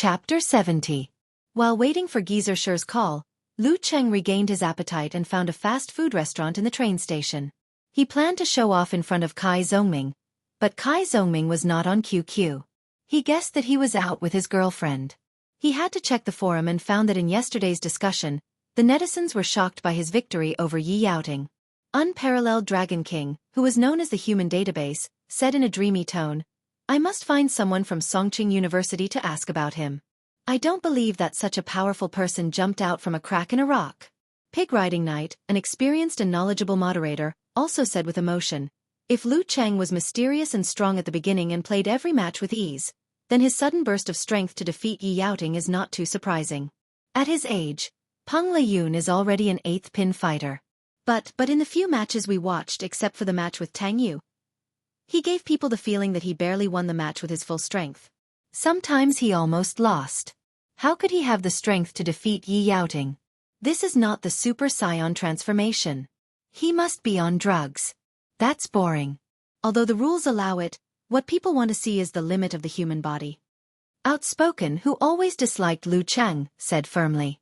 Chapter 70. While waiting for Geezer Sher's call, Lu Cheng regained his appetite and found a fast food restaurant in the train station. He planned to show off in front of Kai Zhongming, but Kai Zhongming was not on QQ. He guessed that he was out with his girlfriend. He had to check the forum and found that in yesterday's discussion, the netizens were shocked by his victory over Yi Yaoting. Unparalleled Dragon King, who was known as the human database, said in a dreamy tone, "I must find someone from Songqing University to ask about him. I don't believe that such a powerful person jumped out from a crack in a rock." Pig Riding Knight, an experienced and knowledgeable moderator, also said with emotion, "If Lu Cheng was mysterious and strong at the beginning and played every match with ease, then his sudden burst of strength to defeat Yi Yaoting is not too surprising. At his age, Peng Liyun is already an 8th pin fighter. But in the few matches we watched except for the match with Tang Yu, he gave people the feeling that he barely won the match with his full strength. Sometimes he almost lost. How could he have the strength to defeat Yi Yaoting? This is not the Super Saiyan transformation. He must be on drugs. That's boring. Although the rules allow it, what people want to see is the limit of the human body." Outspoken, who always disliked Lu Cheng, said firmly.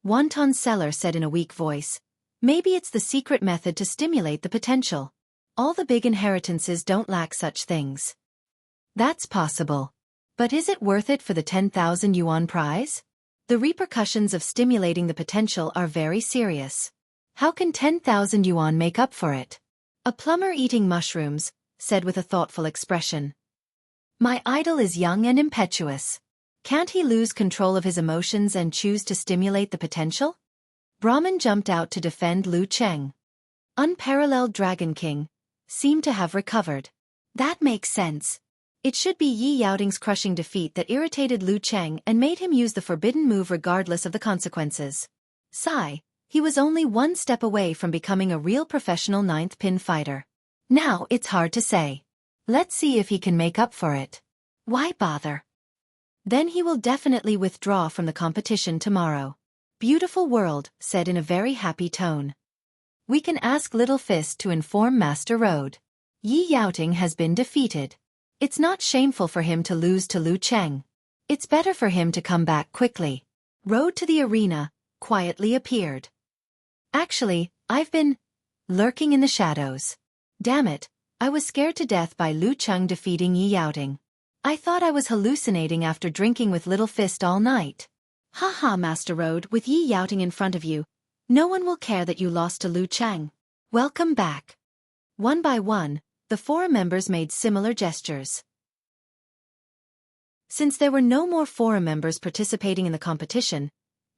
Wonton Seller said in a weak voice, "Maybe it's the secret method to stimulate the potential. All the big inheritances don't lack such things." "That's possible. But is it worth it for the 10,000 yuan prize? The repercussions of stimulating the potential are very serious. How can 10,000 yuan make up for it?" A plumber eating mushrooms said with a thoughtful expression, "My idol is young and impetuous. Can't he lose control of his emotions and choose to stimulate the potential?" Brahmin jumped out to defend Lu Cheng. Unparalleled Dragon King seemed to have recovered. "That makes sense. It should be Yi Yaoting's crushing defeat that irritated Lu Cheng and made him use the forbidden move regardless of the consequences. Sigh, he was only one step away from becoming a real professional 9th pin fighter. Now it's hard to say. Let's see if he can make up for it. Why bother? Then he will definitely withdraw from the competition tomorrow." Beautiful World said in a very happy tone. "We can ask Little Fist to inform Master Road. Yi Yaoting has been defeated. It's not shameful for him to lose to Lu Cheng. It's better for him to come back quickly." Road to the arena quietly appeared. "Actually, I've been lurking in the shadows. Damn it, I was scared to death by Lu Cheng defeating Yi Yaoting. I thought I was hallucinating after drinking with Little Fist all night." "Haha, Master Road, with Yi Yaoting in front of you, no one will care that you lost to Lu Cheng. Welcome back." One by one, the forum members made similar gestures. Since there were no more forum members participating in the competition,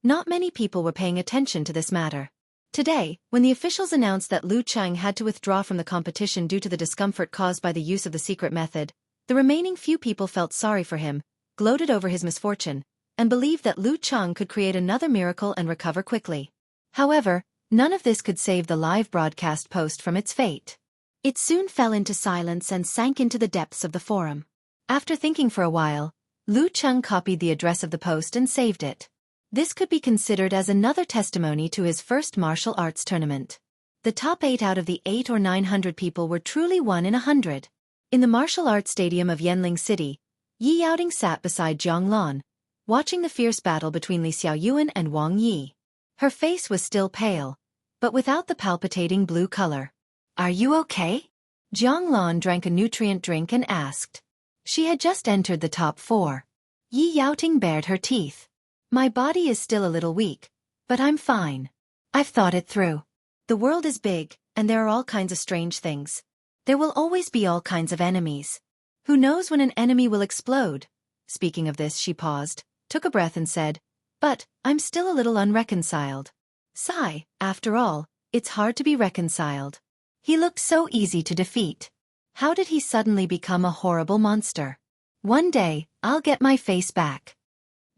not many people were paying attention to this matter. Today, when the officials announced that Lu Cheng had to withdraw from the competition due to the discomfort caused by the use of the secret method, the remaining few people felt sorry for him, gloated over his misfortune, and believed that Lu Cheng could create another miracle and recover quickly. However, none of this could save the live broadcast post from its fate. It soon fell into silence and sank into the depths of the forum. After thinking for a while, Lu Cheng copied the address of the post and saved it. This could be considered as another testimony to his first martial arts tournament. The top 8 out of the 8 or 900 people were truly 1 in 100. In the martial arts stadium of Yanling City, Yi Yaoting sat beside Jiang Lan, watching the fierce battle between Li Xiaoyuan and Wang Yi. Her face was still pale, but without the palpitating blue color. "Are you okay?" Jiang Lan drank a nutrient drink and asked. She had just entered the top 4. Yi Yaoting bared her teeth. "My body is still a little weak, but I'm fine. I've thought it through. The world is big, and there are all kinds of strange things. There will always be all kinds of enemies. Who knows when an enemy will explode?" Speaking of this, she paused, took a breath and said, "But I'm still a little unreconciled." Sigh, after all, it's hard to be reconciled. He looked so easy to defeat. How did he suddenly become a horrible monster? One day, I'll get my face back.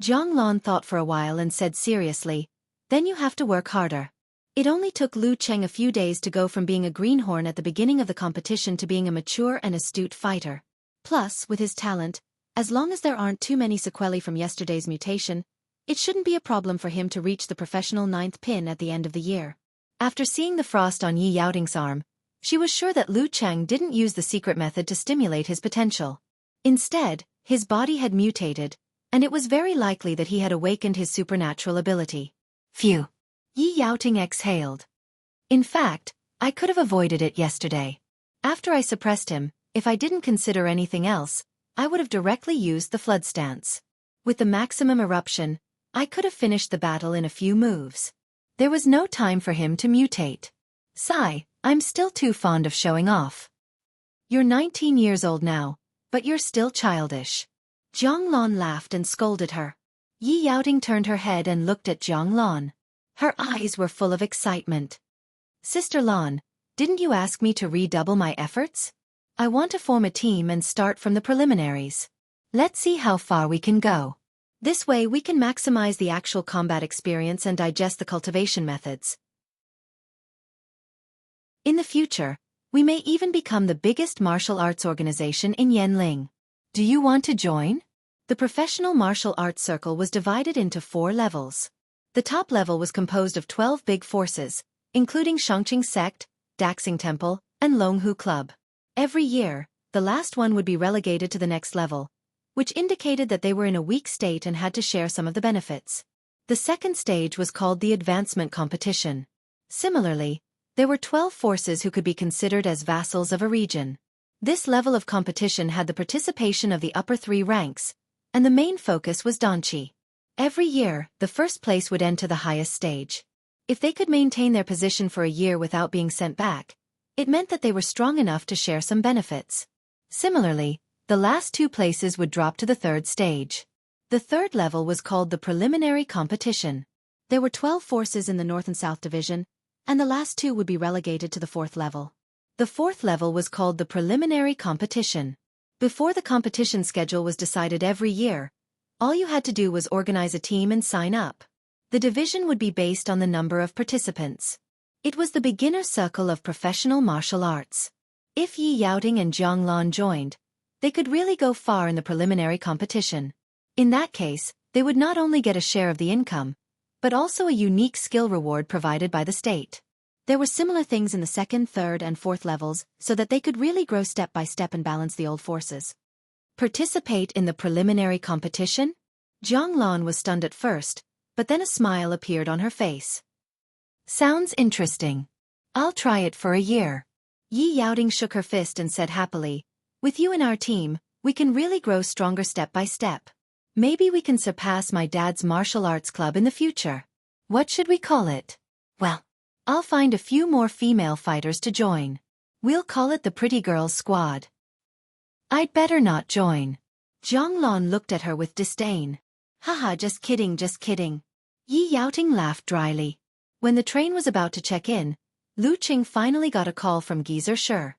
Jiang Lan thought for a while and said seriously, "Then you have to work harder." It only took Lu Cheng a few days to go from being a greenhorn at the beginning of the competition to being a mature and astute fighter. Plus, with his talent, as long as there aren't too many sequelae from yesterday's mutation, it shouldn't be a problem for him to reach the professional 9th pin at the end of the year. After seeing the frost on Yi Yaoting's arm, she was sure that Lu Cheng didn't use the secret method to stimulate his potential. Instead, his body had mutated, and it was very likely that he had awakened his supernatural ability. Phew! Yi Yaoting exhaled. In fact, I could have avoided it yesterday. After I suppressed him, if I didn't consider anything else, I would have directly used the flood stance. With the maximum eruption, I could have finished the battle in a few moves. There was no time for him to mutate. Sigh, I'm still too fond of showing off. You're 19 years old now, but you're still childish. Jiang Lan laughed and scolded her. Yi Yaoting turned her head and looked at Jiang Lan. Her eyes were full of excitement. Sister Lan, didn't you ask me to redouble my efforts? I want to form a team and start from the preliminaries. Let's see how far we can go. This way we can maximize the actual combat experience and digest the cultivation methods. In the future, we may even become the biggest martial arts organization in Yanling. Do you want to join? The professional martial arts circle was divided into 4 levels. The top level was composed of 12 big forces, including Shangqing Sect, Daxing Temple, and Longhu Club. Every year, the last one would be relegated to the next level, which indicated that they were in a weak state and had to share some of the benefits. The second stage was called the advancement competition. Similarly, there were 12 forces who could be considered as vassals of a region. This level of competition had the participation of the upper 3 ranks, and the main focus was Danqi. Every year, the first place would enter the highest stage. If they could maintain their position for a year without being sent back, it meant that they were strong enough to share some benefits. Similarly, the last 2 places would drop to the third stage. The third level was called the preliminary competition. There were 12 forces in the North and South Division, and the last 2 would be relegated to the 4th level. The 4th level was called the preliminary competition. Before the competition schedule was decided every year, all you had to do was organize a team and sign up. The division would be based on the number of participants. It was the beginner circle of professional martial arts. If Yi Yaoting and Jiang Lan joined, they could really go far in the preliminary competition. In that case, they would not only get a share of the income, but also a unique skill reward provided by the state. There were similar things in the 2nd, 3rd, and 4th levels so that they could really grow step by step and balance the old forces. Participate in the preliminary competition? Jiang Lan was stunned at first, but then a smile appeared on her face. Sounds interesting. I'll try it for a year. Yi Yaoting shook her fist and said happily, with you in our team, we can really grow stronger step by step. Maybe we can surpass my dad's martial arts club in the future. What should we call it? Well, I'll find a few more female fighters to join. We'll call it the Pretty Girls Squad. I'd better not join. Jiang Lan looked at her with disdain. Haha, just kidding, just kidding. Yi Yaoting laughed dryly. When the train was about to check in, Lu Qing finally got a call from Geezer Shi.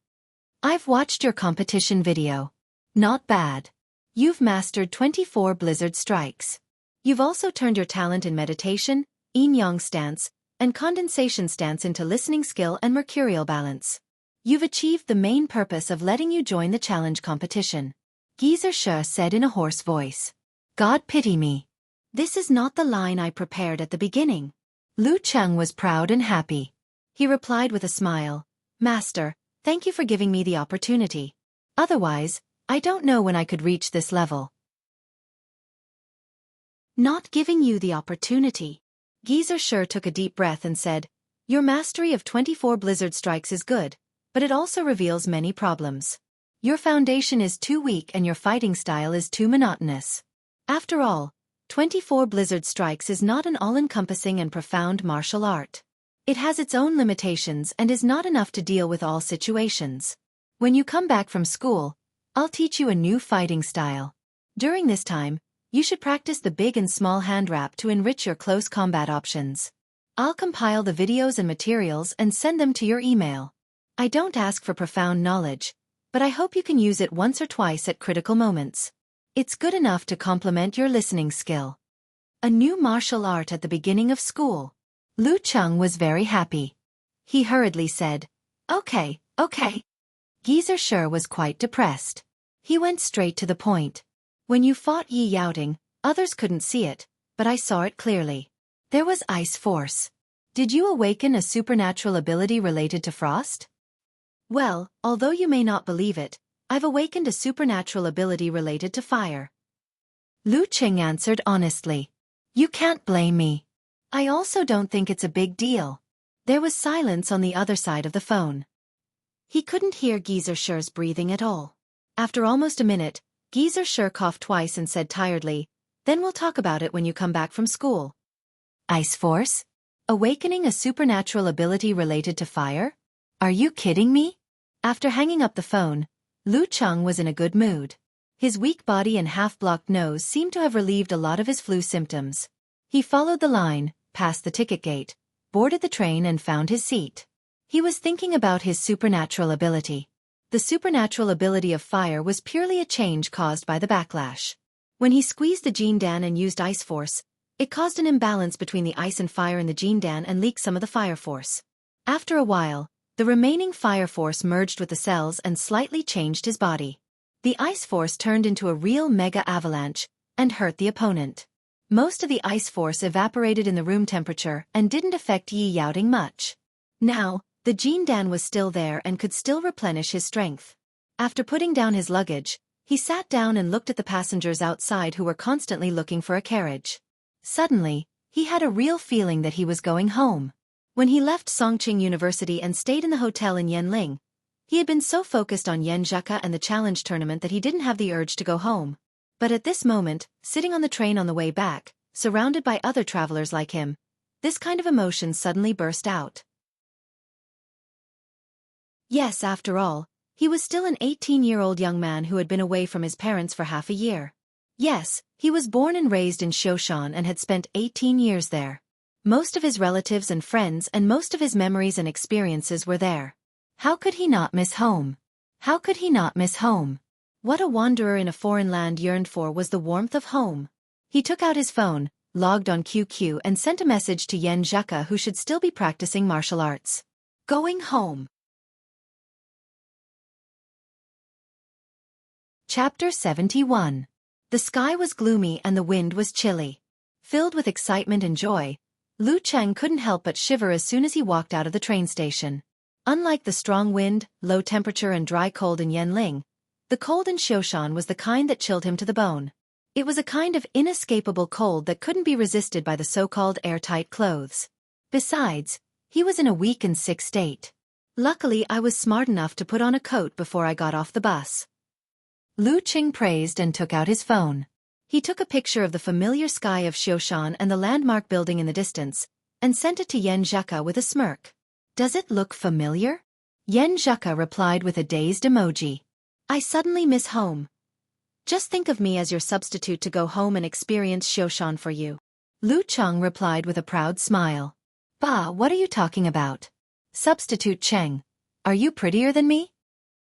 I've watched your competition video. Not bad. You've mastered 24 blizzard strikes. You've also turned your talent in meditation, yin-yang stance, and condensation stance into listening skill and mercurial balance. You've achieved the main purpose of letting you join the challenge competition. Geezer Shi said in a hoarse voice. God pity me. This is not the line I prepared at the beginning. Lu Cheng was proud and happy. He replied with a smile, Master, thank you for giving me the opportunity. Otherwise, I don't know when I could reach this level. Not giving you the opportunity. Geezer Shi took a deep breath and said, Your mastery of 24 blizzard strikes is good, but it also reveals many problems. Your foundation is too weak and your fighting style is too monotonous. After all, 24 blizzard strikes is not an all-encompassing and profound martial art. It has its own limitations and is not enough to deal with all situations. When you come back from school, I'll teach you a new fighting style. During this time, you should practice the big and small hand wrap to enrich your close combat options. I'll compile the videos and materials and send them to your email. I don't ask for profound knowledge, but I hope you can use it once or twice at critical moments. It's good enough to complement your listening skill. A new martial art at the beginning of school. Lu Cheng was very happy. He hurriedly said, Okay. Geezer Shi was quite depressed. He went straight to the point. When you fought Yi Yaoting, others couldn't see it, but I saw it clearly. There was ice force. Did you awaken a supernatural ability related to frost? Well, although you may not believe it, I've awakened a supernatural ability related to fire. Lu Qing answered honestly. You can't blame me. I also don't think it's a big deal. There was silence on the other side of the phone. He couldn't hear Geezer Sher's breathing at all. After almost a minute, Geezer Sher coughed twice and said tiredly, "Then we'll talk about it when you come back from school." Ice Force? Awakening a supernatural ability related to fire? Are you kidding me? After hanging up the phone, Lu Cheng was in a good mood. His weak body and half-blocked nose seemed to have relieved a lot of his flu symptoms. He followed the line, passed the ticket gate, boarded the train and found his seat. He was thinking about his supernatural ability. The supernatural ability of fire was purely a change caused by the backlash. When he squeezed the Jindan and used Ice Force, it caused an imbalance between the ice and fire in the Jindan and leaked some of the fire force. After a while, the remaining fire force merged with the cells and slightly changed his body. The ice force turned into a real mega avalanche and hurt the opponent. Most of the ice force evaporated in the room temperature and didn't affect Yi Yaoting much. Now, the Jindan was still there and could still replenish his strength. After putting down his luggage, he sat down and looked at the passengers outside who were constantly looking for a carriage. Suddenly, he had a real feeling that he was going home. When he left Songqing University and stayed in the hotel in Yanling, he had been so focused on Yanzhaka and the challenge tournament that he didn't have the urge to go home. But at this moment, sitting on the train on the way back, surrounded by other travelers like him, this kind of emotion suddenly burst out. Yes, after all, he was still an 18-year-old young man who had been away from his parents for half a year. Yes, he was born and raised in Xiaofan and had spent 18 years there. Most of his relatives and friends and most of his memories and experiences were there. How could he not miss home? How could he not miss home? What a wanderer in a foreign land yearned for was the warmth of home. He took out his phone, logged on QQ and sent a message to Yen Zhaka who should still be practicing martial arts. Going home. Chapter 71. The sky was gloomy and the wind was chilly. Filled with excitement and joy, Lu Cheng couldn't help but shiver as soon as he walked out of the train station. Unlike the strong wind, low temperature and dry cold in Yanling, the cold in Xiaoshan was the kind that chilled him to the bone. It was a kind of inescapable cold that couldn't be resisted by the so-called airtight clothes. Besides, he was in a weak and sick state. Luckily, I was smart enough to put on a coat before I got off the bus. Lu Qing praised and took out his phone. He took a picture of the familiar sky of Xiaoshan and the landmark building in the distance, and sent it to Yen Zhaka with a smirk. Does it look familiar? Yen Zhaka replied with a dazed emoji. I suddenly miss home. Just think of me as your substitute to go home and experience Xiaoshan for you. Lu Cheng replied with a proud smile. Bah, what are you talking about? Substitute Cheng. Are you prettier than me?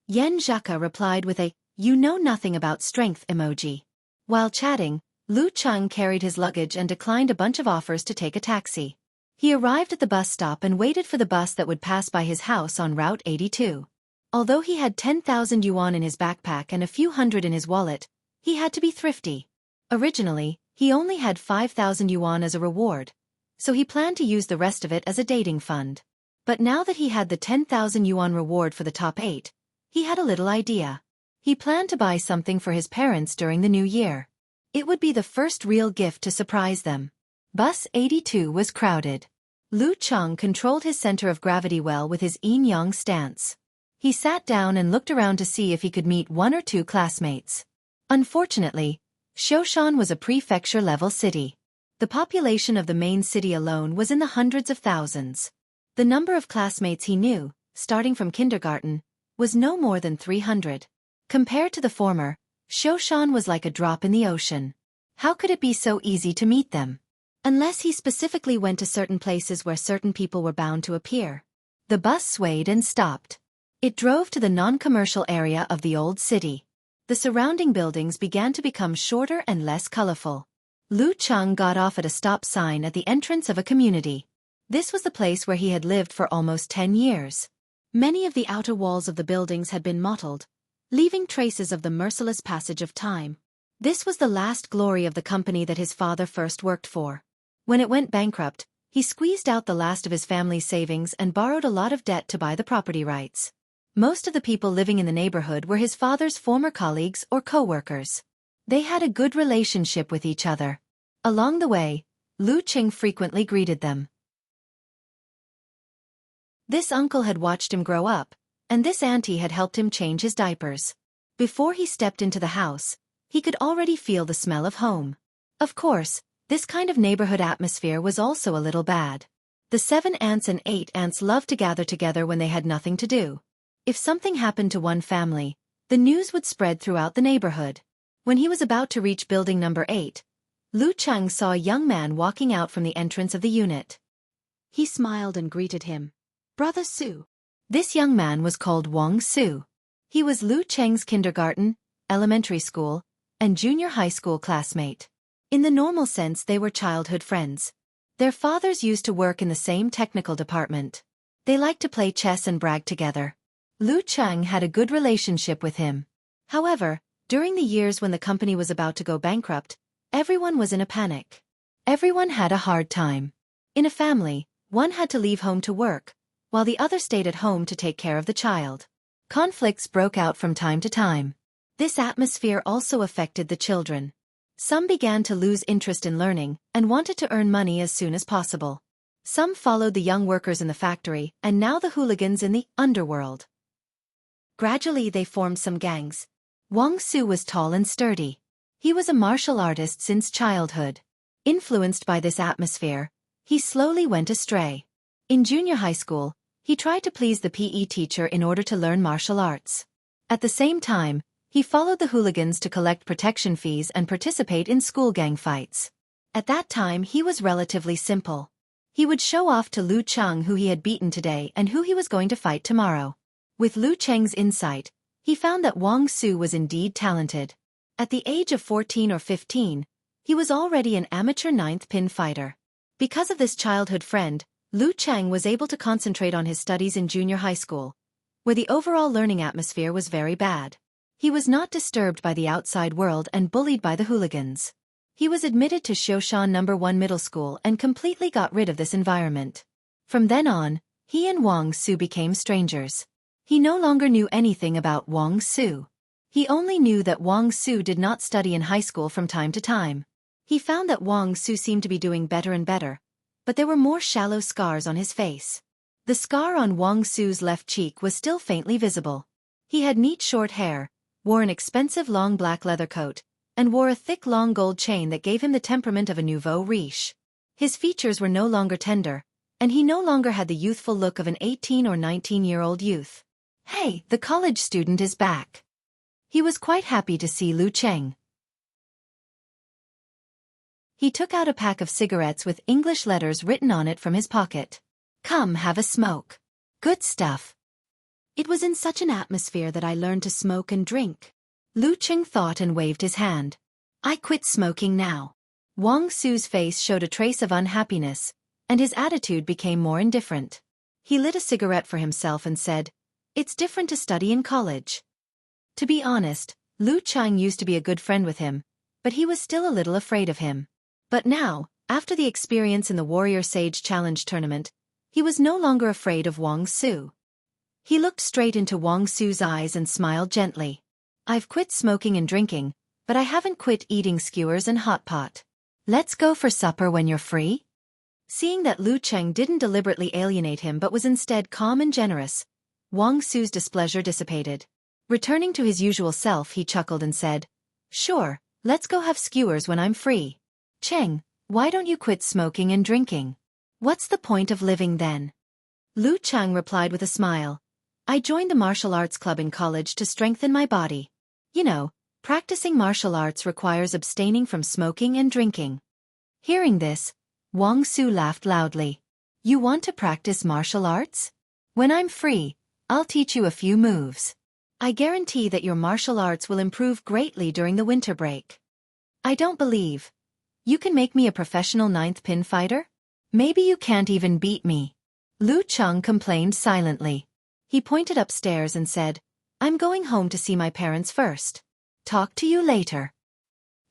Yen Zhaka replied with a, you know nothing about strength emoji. While chatting, Lu Cheng carried his luggage and declined a bunch of offers to take a taxi. He arrived at the bus stop and waited for the bus that would pass by his house on Route 82. Although he had 10,000 yuan in his backpack and a few hundred in his wallet, he had to be thrifty. Originally, he only had 5,000 yuan as a reward, so he planned to use the rest of it as a dating fund. But now that he had the 10,000 yuan reward for the top 8, he had a little idea. He planned to buy something for his parents during the new year. It would be the first real gift to surprise them. Bus 82 was crowded. Lu Cheng controlled his center of gravity well with his yin-yang stance. He sat down and looked around to see if he could meet one or two classmates. Unfortunately, Xiaoshan was a prefecture-level city. The population of the main city alone was in the hundreds of thousands. The number of classmates he knew, starting from kindergarten, was no more than 300. Compared to the former, Xiaoshan was like a drop in the ocean. How could it be so easy to meet them? Unless he specifically went to certain places where certain people were bound to appear. The bus swayed and stopped. It drove to the non-commercial area of the old city. The surrounding buildings began to become shorter and less colorful. Lu Cheng got off at a stop sign at the entrance of a community. This was the place where he had lived for almost 10 years. Many of the outer walls of the buildings had been mottled, leaving traces of the merciless passage of time. This was the last glory of the company that his father first worked for. When it went bankrupt, he squeezed out the last of his family's savings and borrowed a lot of debt to buy the property rights. Most of the people living in the neighborhood were his father's former colleagues or co-workers. They had a good relationship with each other. Along the way, Lu Qing frequently greeted them. This uncle had watched him grow up, and this auntie had helped him change his diapers. Before he stepped into the house, he could already feel the smell of home. Of course, this kind of neighborhood atmosphere was also a little bad. The 7 aunts and 8 aunts loved to gather together when they had nothing to do. If something happened to one family, the news would spread throughout the neighborhood. When he was about to reach building number 8, Lu Cheng saw a young man walking out from the entrance of the unit. He smiled and greeted him. Brother Su. This young man was called Wang Su. He was Lu Cheng's kindergarten, elementary school, and junior high school classmate. In the normal sense, they were childhood friends. Their fathers used to work in the same technical department. They liked to play chess and brag together. Lu Cheng had a good relationship with him. However, during the years when the company was about to go bankrupt, everyone was in a panic. Everyone had a hard time. In a family, one had to leave home to work, while the other stayed at home to take care of the child. Conflicts broke out from time to time. This atmosphere also affected the children. Some began to lose interest in learning and wanted to earn money as soon as possible. Some followed the young workers in the factory and now the hooligans in the underworld. Gradually they formed some gangs. Wang Su was tall and sturdy. He was a martial artist since childhood. Influenced by this atmosphere, he slowly went astray. In junior high school, he tried to please the PE teacher in order to learn martial arts. At the same time, he followed the hooligans to collect protection fees and participate in school gang fights. At that time he was relatively simple. He would show off to Lu Cheng who he had beaten today and who he was going to fight tomorrow. With Lu Cheng's insight, he found that Wang Su was indeed talented. At the age of 14 or 15, he was already an amateur 9th pin fighter. Because of this childhood friend, Lu Cheng was able to concentrate on his studies in junior high school, where the overall learning atmosphere was very bad. He was not disturbed by the outside world and bullied by the hooligans. He was admitted to Xiaofan No. 1 middle school and completely got rid of this environment. From then on, he and Wang Su became strangers. He no longer knew anything about Wang Su. He only knew that Wang Su did not study in high school from time to time. He found that Wang Su seemed to be doing better and better, but there were more shallow scars on his face. The scar on Wang Su's left cheek was still faintly visible. He had neat short hair, wore an expensive long black leather coat, and wore a thick long gold chain that gave him the temperament of a nouveau riche. His features were no longer tender, and he no longer had the youthful look of an 18 or 19-year-old youth. Hey, the college student is back. He was quite happy to see Lu Cheng. He took out a pack of cigarettes with English letters written on it from his pocket. Come have a smoke. Good stuff. It was in such an atmosphere that I learned to smoke and drink. Lu Cheng thought and waved his hand. I quit smoking now. Wang Su's face showed a trace of unhappiness, and his attitude became more indifferent. He lit a cigarette for himself and said, It's different to study in college. To be honest, Lu Cheng used to be a good friend with him, but he was still a little afraid of him. But now, after the experience in the Warrior Sage Challenge tournament, he was no longer afraid of Wang Su. He looked straight into Wang Su's eyes and smiled gently. I've quit smoking and drinking, but I haven't quit eating skewers and hot pot. Let's go for supper when you're free? Seeing that Lu Cheng didn't deliberately alienate him but was instead calm and generous, Wang Su's displeasure dissipated. Returning to his usual self, he chuckled and said, Sure, let's go have skewers when I'm free. Cheng, why don't you quit smoking and drinking? What's the point of living then? Lu Cheng replied with a smile. I joined the martial arts club in college to strengthen my body. You know, practicing martial arts requires abstaining from smoking and drinking. Hearing this, Wang Su laughed loudly. You want to practice martial arts? When I'm free, I'll teach you a few moves. I guarantee that your martial arts will improve greatly during the winter break. I don't believe. You can make me a professional 9th pin fighter? Maybe you can't even beat me. Lu Cheng complained silently. He pointed upstairs and said, I'm going home to see my parents first. Talk to you later.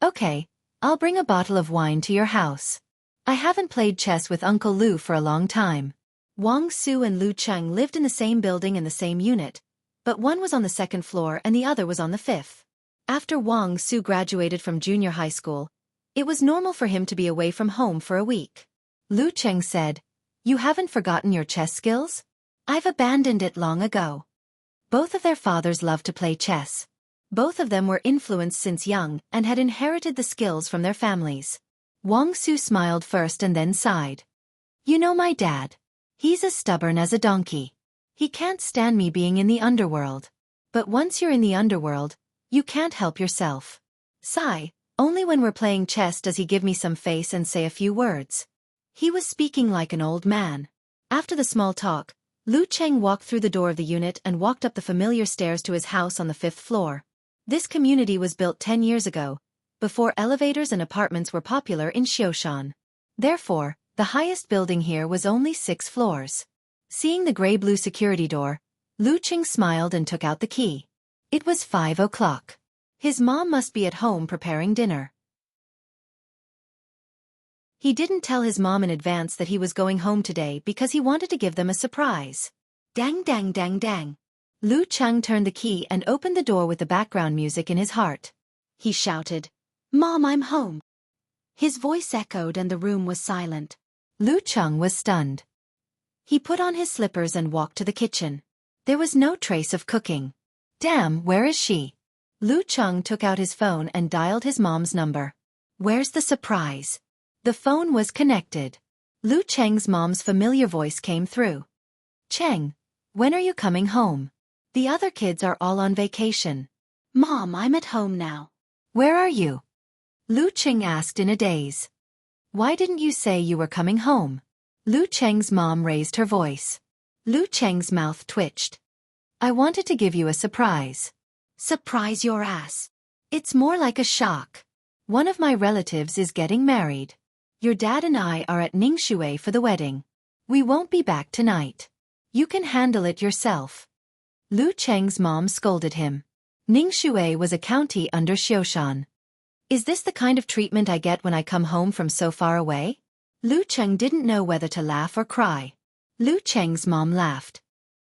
Okay, I'll bring a bottle of wine to your house. I haven't played chess with Uncle Lu for a long time. Wang Su and Lu Cheng lived in the same building in the same unit, but one was on the 2nd floor and the other was on the 5th. After Wang Su graduated from junior high school, it was normal for him to be away from home for a week. Lu Cheng said, "You haven't forgotten your chess skills? I've abandoned it long ago." Both of their fathers loved to play chess. Both of them were influenced since young and had inherited the skills from their families. Wang Su smiled first and then sighed. "You know my dad. He's as stubborn as a donkey. He can't stand me being in the underworld. But once you're in the underworld, you can't help yourself. Sigh, only when we're playing chess does he give me some face and say a few words." He was speaking like an old man. After the small talk, Lu Cheng walked through the door of the unit and walked up the familiar stairs to his house on the 5th floor. This community was built 10 years ago, before elevators and apartments were popular in Xiaofan. Therefore, the highest building here was only 6 floors. Seeing the gray-blue security door, Lu Cheng smiled and took out the key. It was 5 o'clock. His mom must be at home preparing dinner. He didn't tell his mom in advance that he was going home today because he wanted to give them a surprise. Dang dang dang dang. Lu Cheng turned the key and opened the door with the background music in his heart. He shouted, "Mom, I'm home." His voice echoed and the room was silent. Lu Cheng was stunned. He put on his slippers and walked to the kitchen. There was no trace of cooking. Damn, where is she? Lu Cheng took out his phone and dialed his mom's number. Where's the surprise? The phone was connected. Lu Cheng's mom's familiar voice came through. "Cheng, when are you coming home? The other kids are all on vacation." "Mom, I'm at home now." "Where are you?" Lu Cheng asked in a daze. "Why didn't you say you were coming home?" Lu Cheng's mom raised her voice. Lu Cheng's mouth twitched. "I wanted to give you a surprise." "Surprise your ass. It's more like a shock. One of my relatives is getting married. Your dad and I are at Ningxue for the wedding. We won't be back tonight. You can handle it yourself." Lu Cheng's mom scolded him. Ningxue was a county under Xiaoshan. "Is this the kind of treatment I get when I come home from so far away?" Lu Cheng didn't know whether to laugh or cry. Lu Cheng's mom laughed.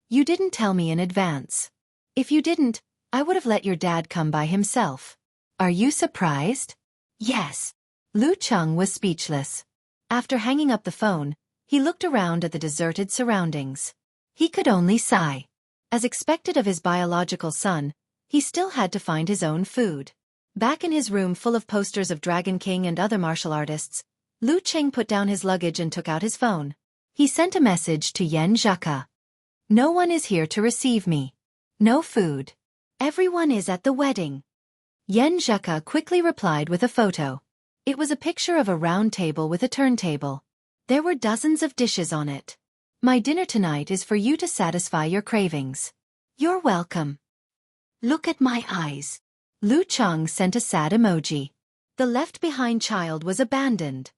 "You didn't tell me in advance. If you didn't, I would have let your dad come by himself. Are you surprised?" "Yes." Lu Cheng was speechless. After hanging up the phone, he looked around at the deserted surroundings. He could only sigh. As expected of his biological son, he still had to find his own food. Back in his room full of posters of Dragon King and other martial artists, Lu Cheng put down his luggage and took out his phone. He sent a message to Yan Zhaka. "No one is here to receive me. No food. Everyone is at the wedding." Yan Zhaka quickly replied with a photo. It was a picture of a round table with a turntable. There were dozens of dishes on it. "My dinner tonight is for you to satisfy your cravings. You're welcome. Look at my eyes." Lu Cheng sent a sad emoji. The left-behind child was abandoned.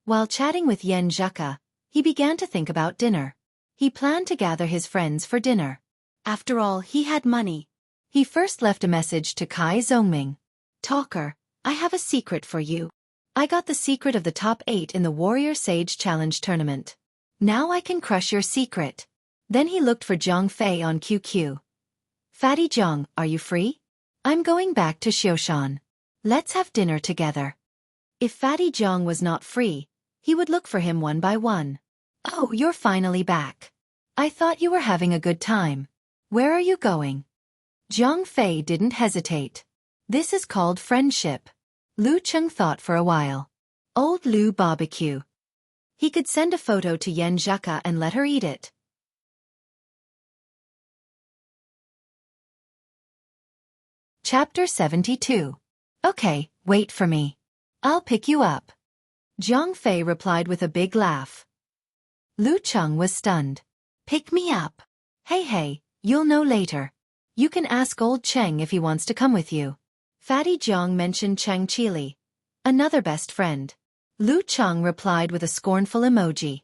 While chatting with Yan Zhaka, he began to think about dinner. He planned to gather his friends for dinner. After all, he had money. He first left a message to Kai Zongming. "Talker, I have a secret for you. I got the secret of the top 8 in the Warrior Sage Challenge tournament. Now I can crush your secret." Then he looked for Zhang Fei on QQ. "Fatty Zhang, are you free? I'm going back to Xiaoshan. Let's have dinner together." If Fatty Zhang was not free, he would look for him one by one. "Oh, you're finally back. I thought you were having a good time. Where are you going?" Zhang Fei didn't hesitate. This is called friendship. Lu Cheng thought for a while. Old Lu barbecue. He could send a photo to Yan Zhaka and let her eat it. Chapter 72. "Okay, wait for me. I'll pick you up." Zhang Fei replied with a big laugh. Lu Cheng was stunned. "Pick me up? Hey, you'll know later. You can ask old Cheng if he wants to come with you." Fatty Zhang mentioned Cheng Chili, another best friend. Lu Cheng replied with a scornful emoji.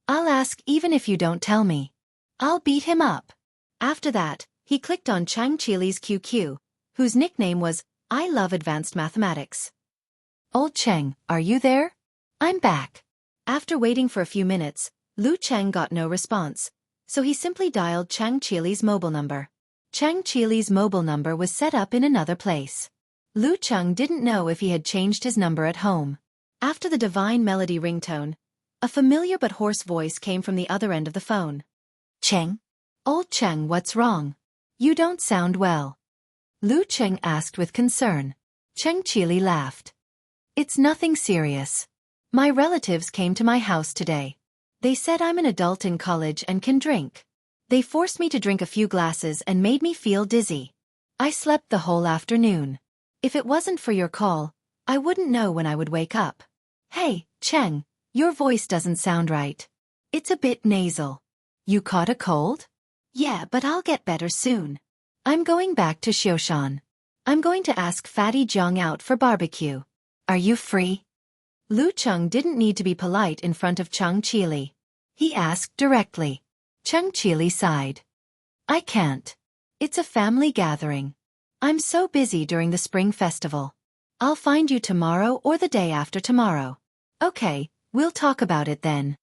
"I'll ask even if you don't tell me. I'll beat him up." After that, he clicked on Cheng Chili's QQ, whose nickname was, "I love advanced mathematics." "Old Cheng, are you there? I'm back." After waiting for a few minutes, Lu Cheng got no response, so he simply dialed Cheng Chili's mobile number. Cheng Chili's mobile number was set up in another place. Lu Cheng didn't know if he had changed his number at home. After the divine melody ringtone, a familiar but hoarse voice came from the other end of the phone. Cheng? Old Cheng, what's wrong? You don't sound well. Lu Cheng asked with concern. Cheng Chili laughed. It's nothing serious. My relatives came to my house today. They said I'm an adult in college and can drink. They forced me to drink a few glasses and made me feel dizzy. I slept the whole afternoon. If it wasn't for your call, I wouldn't know when I would wake up. Hey, Cheng, your voice doesn't sound right. It's a bit nasal. You caught a cold? Yeah, but I'll get better soon. I'm going back to Xiaofan. I'm going to ask Fatty Jiang out for barbecue. Are you free? Lu Cheng didn't need to be polite in front of Cheng Chili. He asked directly. Cheng Chili sighed. I can't. It's a family gathering. I'm so busy during the spring festival. I'll find you tomorrow or the day after tomorrow. Okay, we'll talk about it then.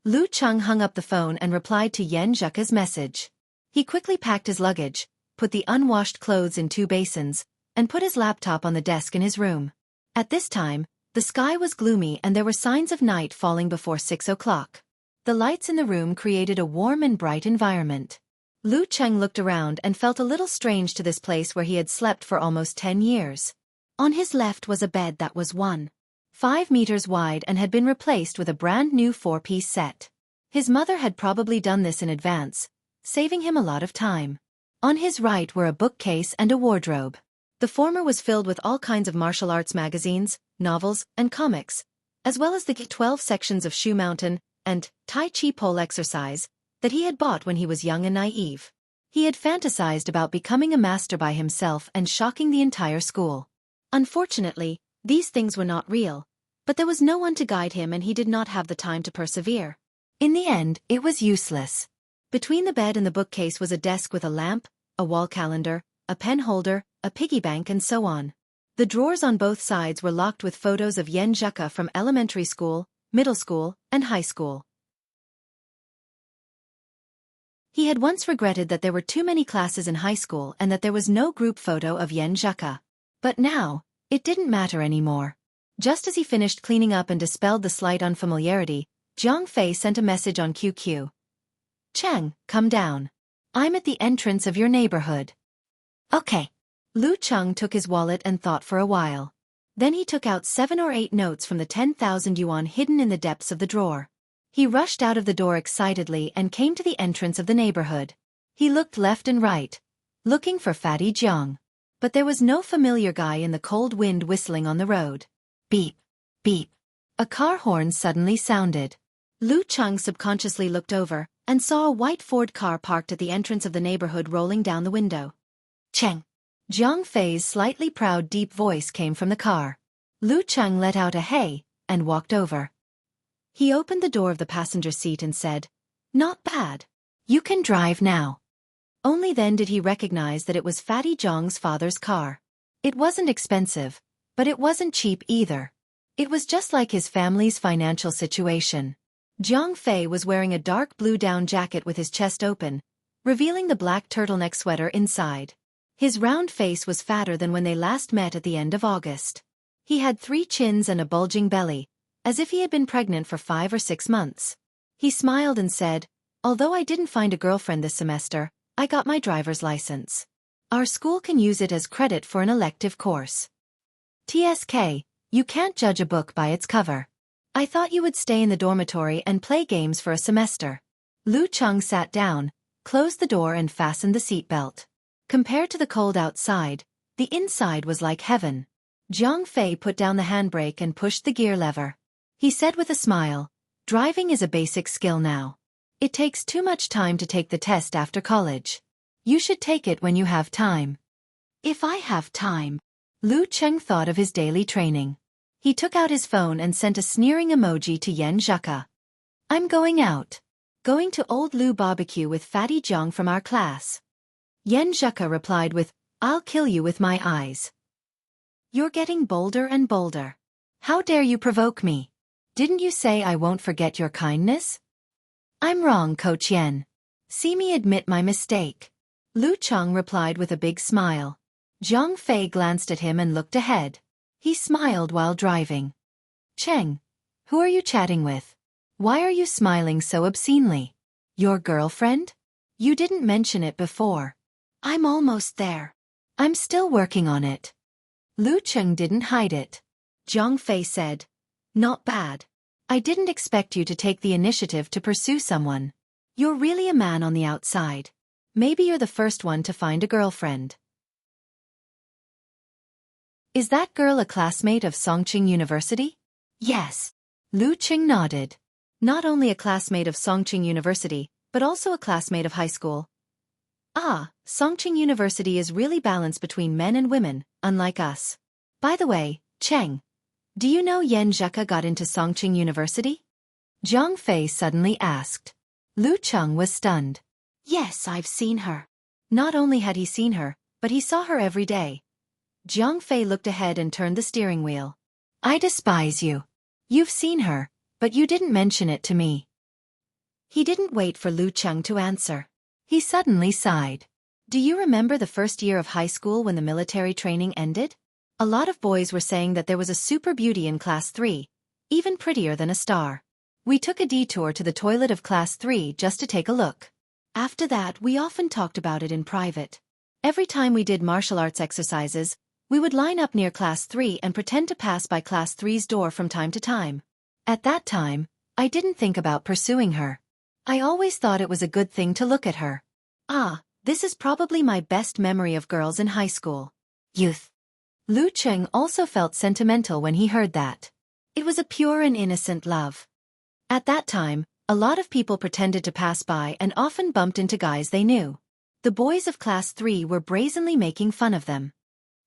Lu Cheng hung up the phone and replied to Yan Zheka's message. He quickly packed his luggage, put the unwashed clothes in 2 basins, and put his laptop on the desk in his room. At this time, the sky was gloomy and there were signs of night falling before 6 o'clock. The lights in the room created a warm and bright environment. Lu Cheng looked around and felt a little strange to this place where he had slept for almost 10 years. On his left was a bed that was 1.5 meters wide and had been replaced with a brand new 4-piece set. His mother had probably done this in advance, saving him a lot of time. On his right were a bookcase and a wardrobe. The former was filled with all kinds of martial arts magazines, novels, and comics, as well as the 12 sections of Shu Mountain and Tai Chi pole exercise that he had bought when he was young and naive. He had fantasized about becoming a master by himself and shocking the entire school. Unfortunately, these things were not real, but there was no one to guide him and he did not have the time to persevere. In the end, it was useless. Between the bed and the bookcase was a desk with a lamp, a wall calendar, a pen holder, a piggy bank and so on. The drawers on both sides were locked with photos of Yan Zheka from elementary school, middle school, and high school. He had once regretted that there were too many classes in high school and that there was no group photo of Yan Zheka. But now, it didn't matter anymore. Just as he finished cleaning up and dispelled the slight unfamiliarity, Jiang Fei sent a message on QQ. Cheng, come down. I'm at the entrance of your neighborhood. Okay. Lu Cheng took his wallet and thought for a while. Then he took out 7 or 8 notes from the 10,000 yuan hidden in the depths of the drawer. He rushed out of the door excitedly and came to the entrance of the neighborhood. He looked left and right, looking for Fatty Jiang. But there was no familiar guy in the cold wind whistling on the road. Beep, beep. A car horn suddenly sounded. Lu Cheng subconsciously looked over and saw a white Ford car parked at the entrance of the neighborhood rolling down the window. Cheng. Jiang Fei's slightly proud deep voice came from the car. Lu Cheng let out a hey and walked over. He opened the door of the passenger seat and said, Not bad. You can drive now. Only then did he recognize that it was Fatty Jiang's father's car. It wasn't expensive, but it wasn't cheap either. It was just like his family's financial situation. Jiang Fei was wearing a dark blue down jacket with his chest open, revealing the black turtleneck sweater inside. His round face was fatter than when they last met at the end of August. He had 3 chins and a bulging belly, as if he had been pregnant for 5 or 6 months. He smiled and said, Although I didn't find a girlfriend this semester, I got my driver's license. Our school can use it as credit for an elective course. TSK, you can't judge a book by its cover. I thought you would stay in the dormitory and play games for a semester. Lu Cheng sat down, closed the door and fastened the seatbelt. Compared to the cold outside, the inside was like heaven. Jiang Fei put down the handbrake and pushed the gear lever. He said with a smile, Driving is a basic skill now. It takes too much time to take the test after college. You should take it when you have time. If I have time. Lu Cheng thought of his daily training. He took out his phone and sent a sneering emoji to Yan Zheka. I'm going out. Going to Old Lu barbecue with Fatty Jiang from our class. Yan Zheka replied with, I'll kill you with my eyes. You're getting bolder and bolder. How dare you provoke me? Didn't you say I won't forget your kindness? I'm wrong, Coach Yan. See me admit my mistake. Lu Cheng replied with a big smile. Zhang Fei glanced at him and looked ahead. He smiled while driving. Cheng, who are you chatting with? Why are you smiling so obscenely? Your girlfriend? You didn't mention it before. I'm almost there. I'm still working on it. Lu Cheng didn't hide it. Zhang Fei said, not bad. I didn't expect you to take the initiative to pursue someone. You're really a man on the outside. Maybe you're the first one to find a girlfriend. Is that girl a classmate of Songqing University? Yes. Lu Cheng nodded. Not only a classmate of Songqing University, but also a classmate of high school. Ah, Songqing University is really balanced between men and women, unlike us. By the way, Cheng, do you know Yan Zheka got into Songqing University? Zhang Fei suddenly asked. Lu Cheng was stunned. Yes, I've seen her. Not only had he seen her, but he saw her every day. Zhang Fei looked ahead and turned the steering wheel. I despise you. You've seen her, but you didn't mention it to me. He didn't wait for Lu Cheng to answer. He suddenly sighed. Do you remember the first year of high school when the military training ended? A lot of boys were saying that there was a super beauty in class 3, even prettier than a star. We took a detour to the toilet of class 3 just to take a look. After that, we often talked about it in private. Every time we did martial arts exercises, we would line up near class 3 and pretend to pass by class 3's door from time to time. At that time, I didn't think about pursuing her. I always thought it was a good thing to look at her. Ah, this is probably my best memory of girls in high school. Youth. Lu Cheng also felt sentimental when he heard that. It was a pure and innocent love. At that time, a lot of people pretended to pass by and often bumped into guys they knew. The boys of class 3 were brazenly making fun of them.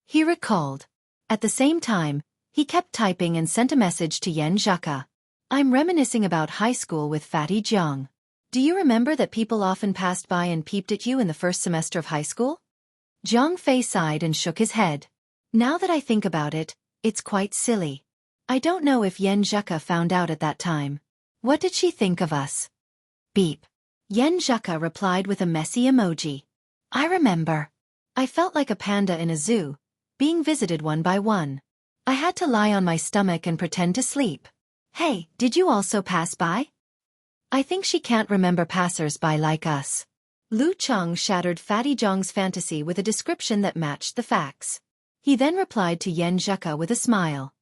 He recalled. At the same time, he kept typing and sent a message to Yan Zheka. I'm reminiscing about high school with Fatty Jiang. Do you remember that people often passed by and peeped at you in the first semester of high school? Zhang Fei sighed and shook his head. Now that I think about it, it's quite silly. I don't know if Yan Zheka found out at that time. What did she think of us? Beep. Yan Zheka replied with a messy emoji. I remember. I felt like a panda in a zoo, being visited one by one. I had to lie on my stomach and pretend to sleep. Hey, did you also pass by? I think she can't remember passers-by like us. Lu Cheng shattered Fatty Jiang's fantasy with a description that matched the facts. He then replied to Yan Zheka with a smile.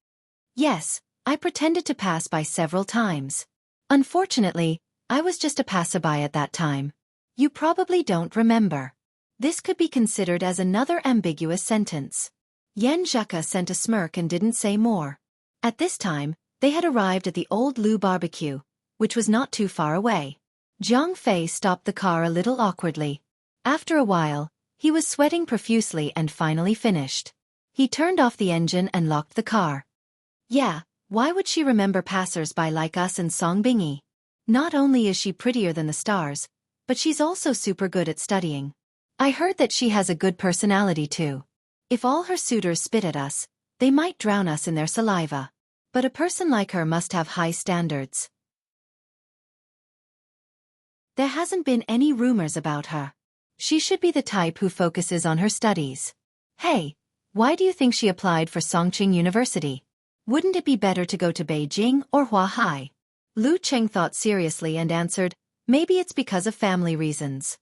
Yes, I pretended to pass by several times. Unfortunately, I was just a passerby at that time. You probably don't remember. This could be considered as another ambiguous sentence. Yan Zheka sent a smirk and didn't say more. At this time, they had arrived at the old Lu barbecue, which was not too far away. Zhang Fei stopped the car a little awkwardly. After a while, he was sweating profusely and finally finished. He turned off the engine and locked the car. Yeah, why would she remember passers-by like us in Songbingi? Not only is she prettier than the stars, but she's also super good at studying. I heard that she has a good personality too. If all her suitors spit at us, they might drown us in their saliva. But a person like her must have high standards. There hasn't been any rumors about her. She should be the type who focuses on her studies. Hey, why do you think she applied for Songqing University? Wouldn't it be better to go to Beijing or Huahai? Lu Cheng thought seriously and answered, maybe it's because of family reasons.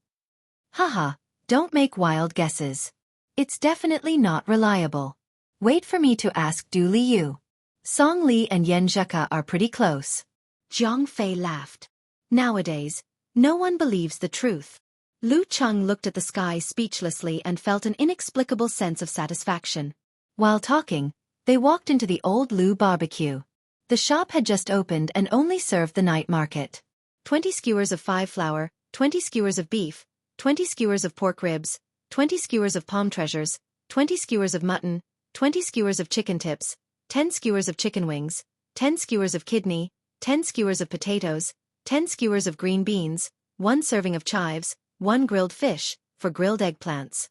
Haha, don't make wild guesses. It's definitely not reliable. Wait for me to ask Du Liu. Song Li and Yan Zheka are pretty close. Zhang Fei laughed. Nowadays, no one believes the truth. Lu Cheng looked at the sky speechlessly and felt an inexplicable sense of satisfaction. While talking, they walked into the old Lu barbecue. The shop had just opened and only served the night market. 20 skewers of 5 flour, 20 skewers of beef, 20 skewers of pork ribs, 20 skewers of palm treasures, 20 skewers of mutton, 20 skewers of chicken tips, 10 skewers of chicken wings, 10 skewers of kidney, 10 skewers of potatoes, 10 skewers of green beans, 1 serving of chives, 1 grilled fish, for grilled eggplants.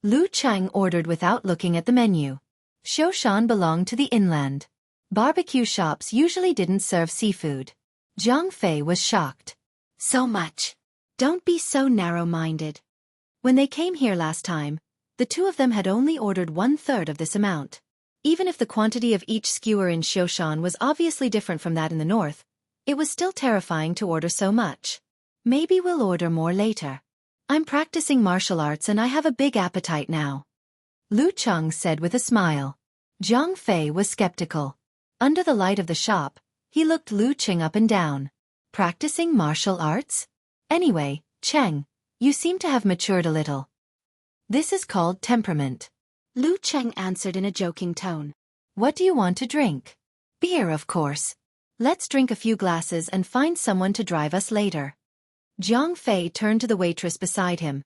Lu Cheng ordered without looking at the menu. Xiaofan belonged to the inland. Barbecue shops usually didn't serve seafood. Zhang Fei was shocked. So much. Don't be so narrow-minded. When they came here last time, the two of them had only ordered 1/3 of this amount. Even if the quantity of each skewer in Xiaofan was obviously different from that in the north, it was still terrifying to order so much. Maybe we'll order more later. I'm practicing martial arts and I have a big appetite now, Lu Cheng said with a smile. Zhang Fei was skeptical. Under the light of the shop, he looked Lu Cheng up and down. Practicing martial arts? Anyway, Cheng, you seem to have matured a little. This is called temperament. Lu Cheng answered in a joking tone. What do you want to drink? Beer, of course. Let's drink a few glasses and find someone to drive us later. Zhang Fei turned to the waitress beside him,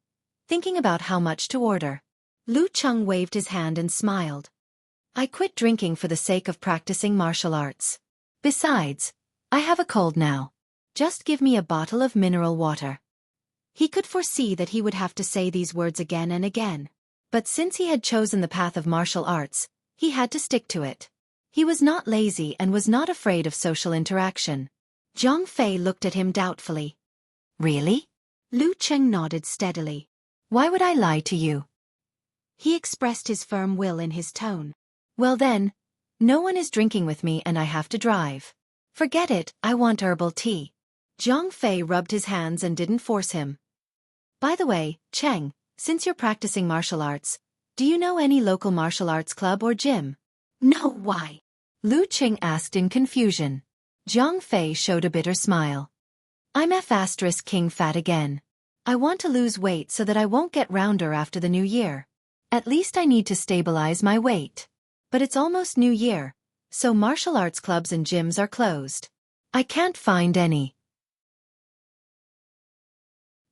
thinking about how much to order. Lu Cheng waved his hand and smiled. I quit drinking for the sake of practicing martial arts. Besides, I have a cold now. Just give me a bottle of mineral water. He could foresee that he would have to say these words again and again. But since he had chosen the path of martial arts, he had to stick to it. He was not lazy and was not afraid of social interaction. Zhang Fei looked at him doubtfully. Really? Lu Cheng nodded steadily. Why would I lie to you? He expressed his firm will in his tone. Well then, no one is drinking with me and I have to drive. Forget it, I want herbal tea. Zhang Fei rubbed his hands and didn't force him. By the way, Cheng, since you're practicing martial arts, do you know any local martial arts club or gym? No, why? Lu Cheng asked in confusion. Zhang Fei showed a bitter smile. I'm King fat again. I want to lose weight so that I won't get rounder after the new year. At least I need to stabilize my weight. But it's almost New Year, so martial arts clubs and gyms are closed. I can't find any.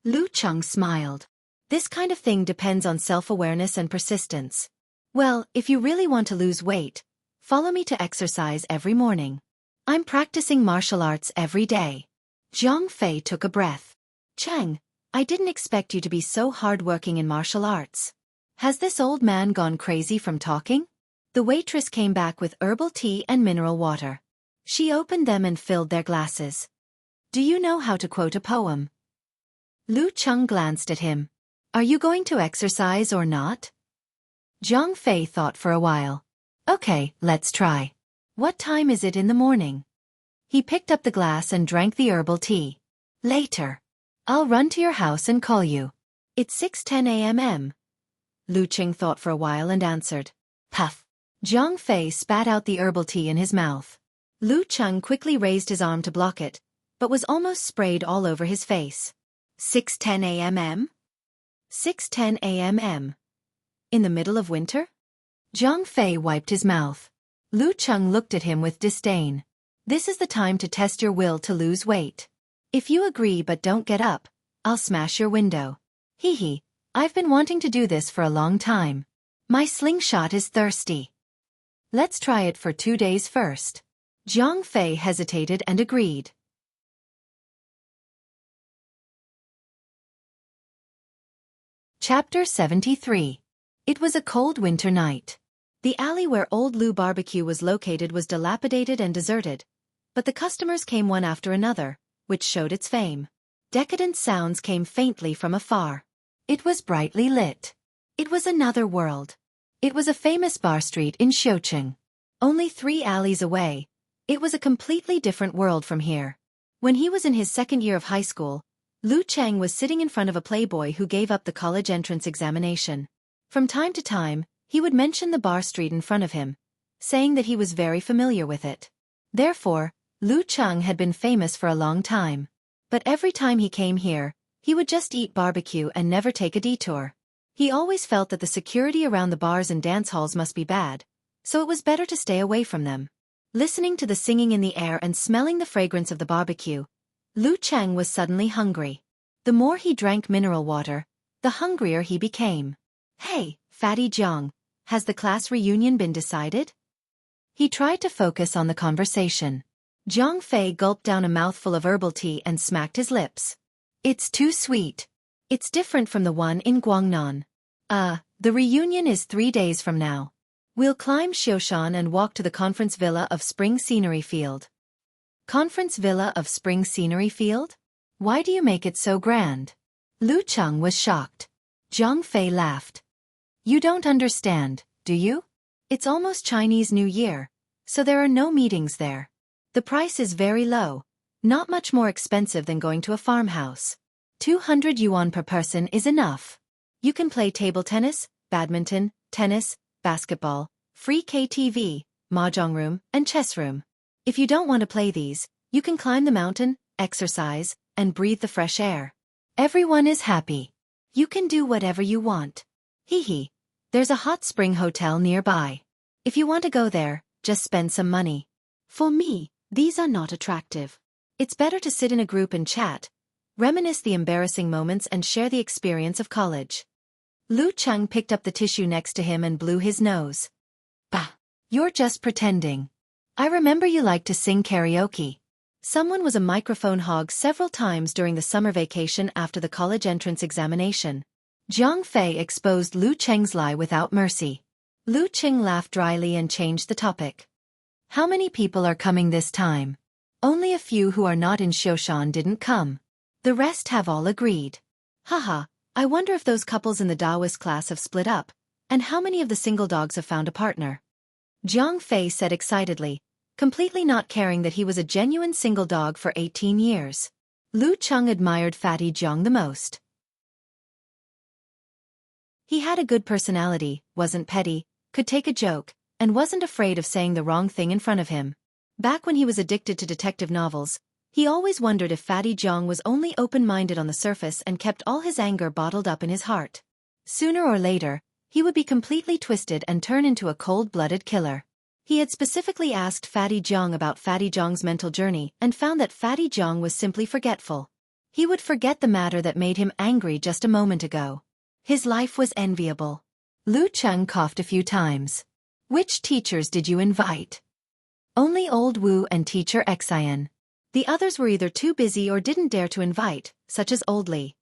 Lu Cheng smiled. This kind of thing depends on self-awareness and persistence. Well, if you really want to lose weight, follow me to exercise every morning. I'm practicing martial arts every day. Zhang Fei took a breath. Cheng, I didn't expect you to be so hard-working in martial arts. Has this old man gone crazy from talking? The waitress came back with herbal tea and mineral water. She opened them and filled their glasses. Do you know how to quote a poem? Lu Cheng glanced at him. Are you going to exercise or not? Zhang Fei thought for a while. Okay, let's try. What time is it in the morning? He picked up the glass and drank the herbal tea. Later. I'll run to your house and call you. It's 6:10 a.m. Lu Cheng thought for a while and answered. Puff. Zhang Fei spat out the herbal tea in his mouth. Lu Cheng quickly raised his arm to block it, but was almost sprayed all over his face. 6:10 a.m. 6:10 a.m. In the middle of winter? Zhang Fei wiped his mouth. Lu Cheng looked at him with disdain. This is the time to test your will to lose weight. If you agree but don't get up, I'll smash your window. Hee hee, I've been wanting to do this for a long time. My slingshot is thirsty. Let's try it for 2 days first. Zhang Fei hesitated and agreed. Chapter 73. It was a cold winter night. The alley where Old Lu Barbecue was located was dilapidated and deserted, but the customers came one after another, which showed its fame. Decadent sounds came faintly from afar. It was brightly lit. It was another world. It was a famous bar street in Xiaocheng. Only 3 alleys away, it was a completely different world from here. When he was in his second year of high school, Lu Cheng was sitting in front of a playboy who gave up the college entrance examination. From time to time, he would mention the bar street in front of him, saying that he was very familiar with it. Therefore, Lu Cheng had been famous for a long time. But every time he came here, he would just eat barbecue and never take a detour. He always felt that the security around the bars and dance halls must be bad, so it was better to stay away from them. Listening to the singing in the air and smelling the fragrance of the barbecue, Lu Cheng was suddenly hungry. The more he drank mineral water, the hungrier he became. Hey, Fatty Jiang, has the class reunion been decided? He tried to focus on the conversation. Zhang Fei gulped down a mouthful of herbal tea and smacked his lips. It's too sweet. It's different from the one in Guangnan. The reunion is 3 days from now. We'll climb Xiaoshan and walk to the conference villa of Spring Scenery Field. Conference Villa of Spring Scenery Field? Why do you make it so grand? Lu Cheng was shocked. Zhang Fei laughed. You don't understand, do you? It's almost Chinese New Year, so there are no meetings there. The price is very low, not much more expensive than going to a farmhouse. 200 yuan per person is enough. You can play table tennis, badminton, tennis, basketball, free KTV, mahjong room, and chess room. If you don't want to play these, you can climb the mountain, exercise, and breathe the fresh air. Everyone is happy. You can do whatever you want. Hee hee. There's a hot spring hotel nearby. If you want to go there, just spend some money. For me, these are not attractive. It's better to sit in a group and chat, reminisce the embarrassing moments and share the experience of college. Lu Cheng picked up the tissue next to him and blew his nose. Bah! You're just pretending. I remember you liked to sing karaoke. Someone was a microphone hog several times during the summer vacation after the college entrance examination. Zhang Fei exposed Lu Cheng's lie without mercy. Lu Cheng laughed dryly and changed the topic. How many people are coming this time? Only a few who are not in Xiaofan didn't come. The rest have all agreed. Haha, I wonder if those couples in the Taoist class have split up, and how many of the single dogs have found a partner. Zhang Fei said excitedly, completely not caring that he was a genuine single dog for 18 years. Lu Cheng admired Fatty Zhang the most. He had a good personality, wasn't petty, could take a joke, and wasn't afraid of saying the wrong thing in front of him. Back when he was addicted to detective novels, he always wondered if Fatty Zhang was only open-minded on the surface and kept all his anger bottled up in his heart. Sooner or later, he would be completely twisted and turn into a cold-blooded killer. He had specifically asked Fatty Zhang about Fatty Zhang's mental journey and found that Fatty Zhang was simply forgetful. He would forget the matter that made him angry just a moment ago. His life was enviable. Lu Cheng coughed a few times. Which teachers did you invite? Only Old Wu and teacher Xian. The others were either too busy or didn't dare to invite, such as Old Li.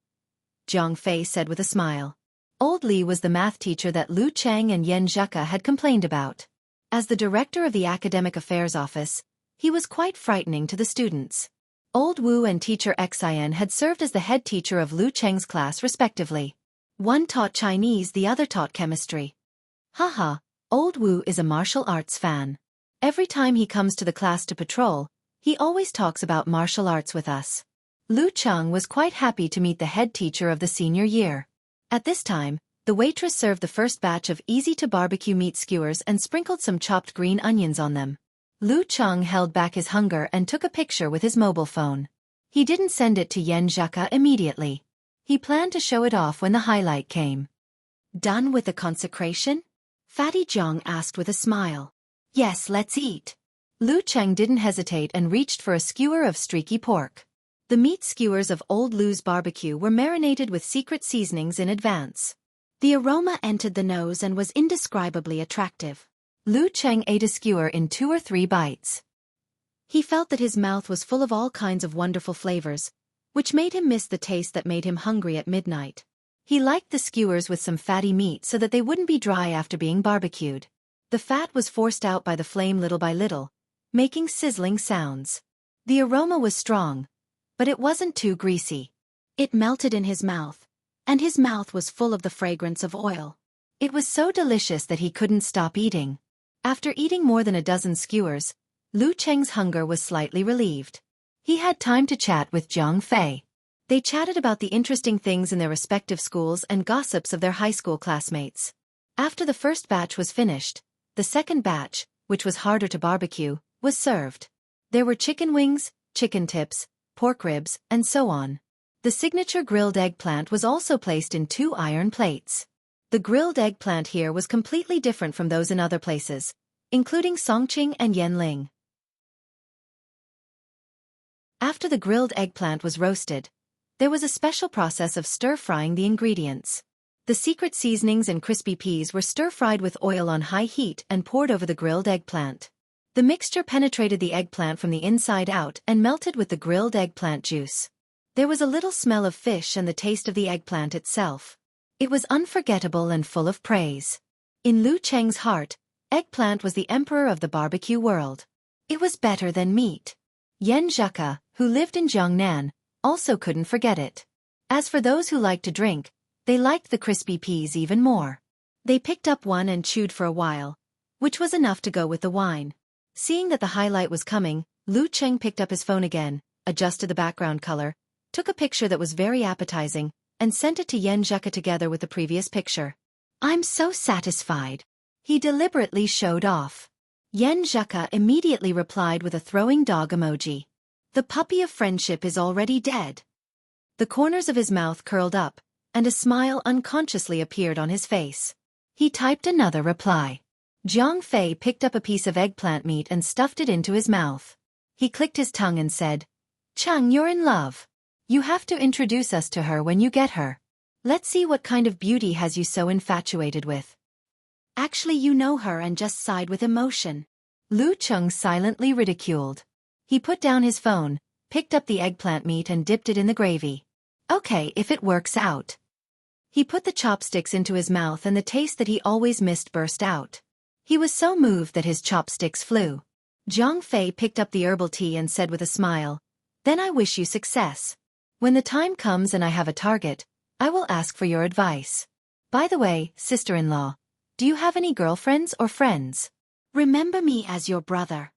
Zhang Fei said with a smile. Old Li was the math teacher that Lu Cheng and Yan Zheka had complained about. As the director of the academic affairs office, he was quite frightening to the students. Old Wu and teacher Xian had served as the head teacher of Lu Cheng's class respectively. One taught Chinese, the other taught chemistry. Haha, Old Wu is a martial arts fan. Every time he comes to the class to patrol, he always talks about martial arts with us. Lu Cheng was quite happy to meet the head teacher of the senior year. At this time, the waitress served the first batch of easy-to-barbecue meat skewers and sprinkled some chopped green onions on them. Lu Cheng held back his hunger and took a picture with his mobile phone. He didn't send it to Yan Zheka immediately. He planned to show it off when the highlight came. Done with the consecration? Fatty Zhang asked with a smile. Yes, let's eat. Lu Cheng didn't hesitate and reached for a skewer of streaky pork. The meat skewers of Old Lu's barbecue were marinated with secret seasonings in advance. The aroma entered the nose and was indescribably attractive. Lu Cheng ate a skewer in 2 or 3 bites. He felt that his mouth was full of all kinds of wonderful flavors, which made him miss the taste that made him hungry at midnight. He liked the skewers with some fatty meat so that they wouldn't be dry after being barbecued. The fat was forced out by the flame little by little, making sizzling sounds. The aroma was strong, but it wasn't too greasy. It melted in his mouth, and his mouth was full of the fragrance of oil. It was so delicious that he couldn't stop eating. After eating more than a dozen skewers, Lu Cheng's hunger was slightly relieved. He had time to chat with Zhang Fei. They chatted about the interesting things in their respective schools and gossips of their high school classmates. After the first batch was finished, the second batch, which was harder to barbecue, was served. There were chicken wings, chicken tips, pork ribs, and so on. The signature grilled eggplant was also placed in 2 iron plates. The grilled eggplant here was completely different from those in other places, including Songqing and Yanling. After the grilled eggplant was roasted, there was a special process of stir-frying the ingredients. The secret seasonings and crispy peas were stir-fried with oil on high heat and poured over the grilled eggplant. The mixture penetrated the eggplant from the inside out and melted with the grilled eggplant juice. There was a little smell of fish and the taste of the eggplant itself. It was unforgettable and full of praise. In Lu Cheng's heart, eggplant was the emperor of the barbecue world. It was better than meat. Yan Zheka, who lived in Jiangnan, also couldn't forget it. As for those who liked to drink, They liked the crispy peas even more. They picked up one and chewed for a while, which was enough to go with the wine. Seeing that the highlight was coming, Lu Cheng picked up his phone again, adjusted the background color, took a picture that was very appetizing, and sent it to Yen Zheka together with the previous picture. "I'm so satisfied," he deliberately showed off. Yen Zheka immediately replied with a throwing dog emoji. "The puppy of friendship is already dead." The corners of his mouth curled up, and a smile unconsciously appeared on his face. He typed another reply. Jiang Fei picked up a piece of eggplant meat and stuffed it into his mouth. He clicked his tongue and said, "Chang, you're in love. You have to introduce us to her when you get her. Let's see what kind of beauty has you so infatuated with." "Actually, you know her and just sighed with emotion." Lu Cheng silently ridiculed. He put down his phone, picked up the eggplant meat and dipped it in the gravy. "Okay, if it works out." He put the chopsticks into his mouth and the taste that he always missed burst out. He was so moved that his chopsticks flew. Jiang Fei picked up the herbal tea and said with a smile, "Then I wish you success. When the time comes and I have a target, I will ask for your advice. By the way, sister-in-law, do you have any girlfriends or friends? Remember me as your brother."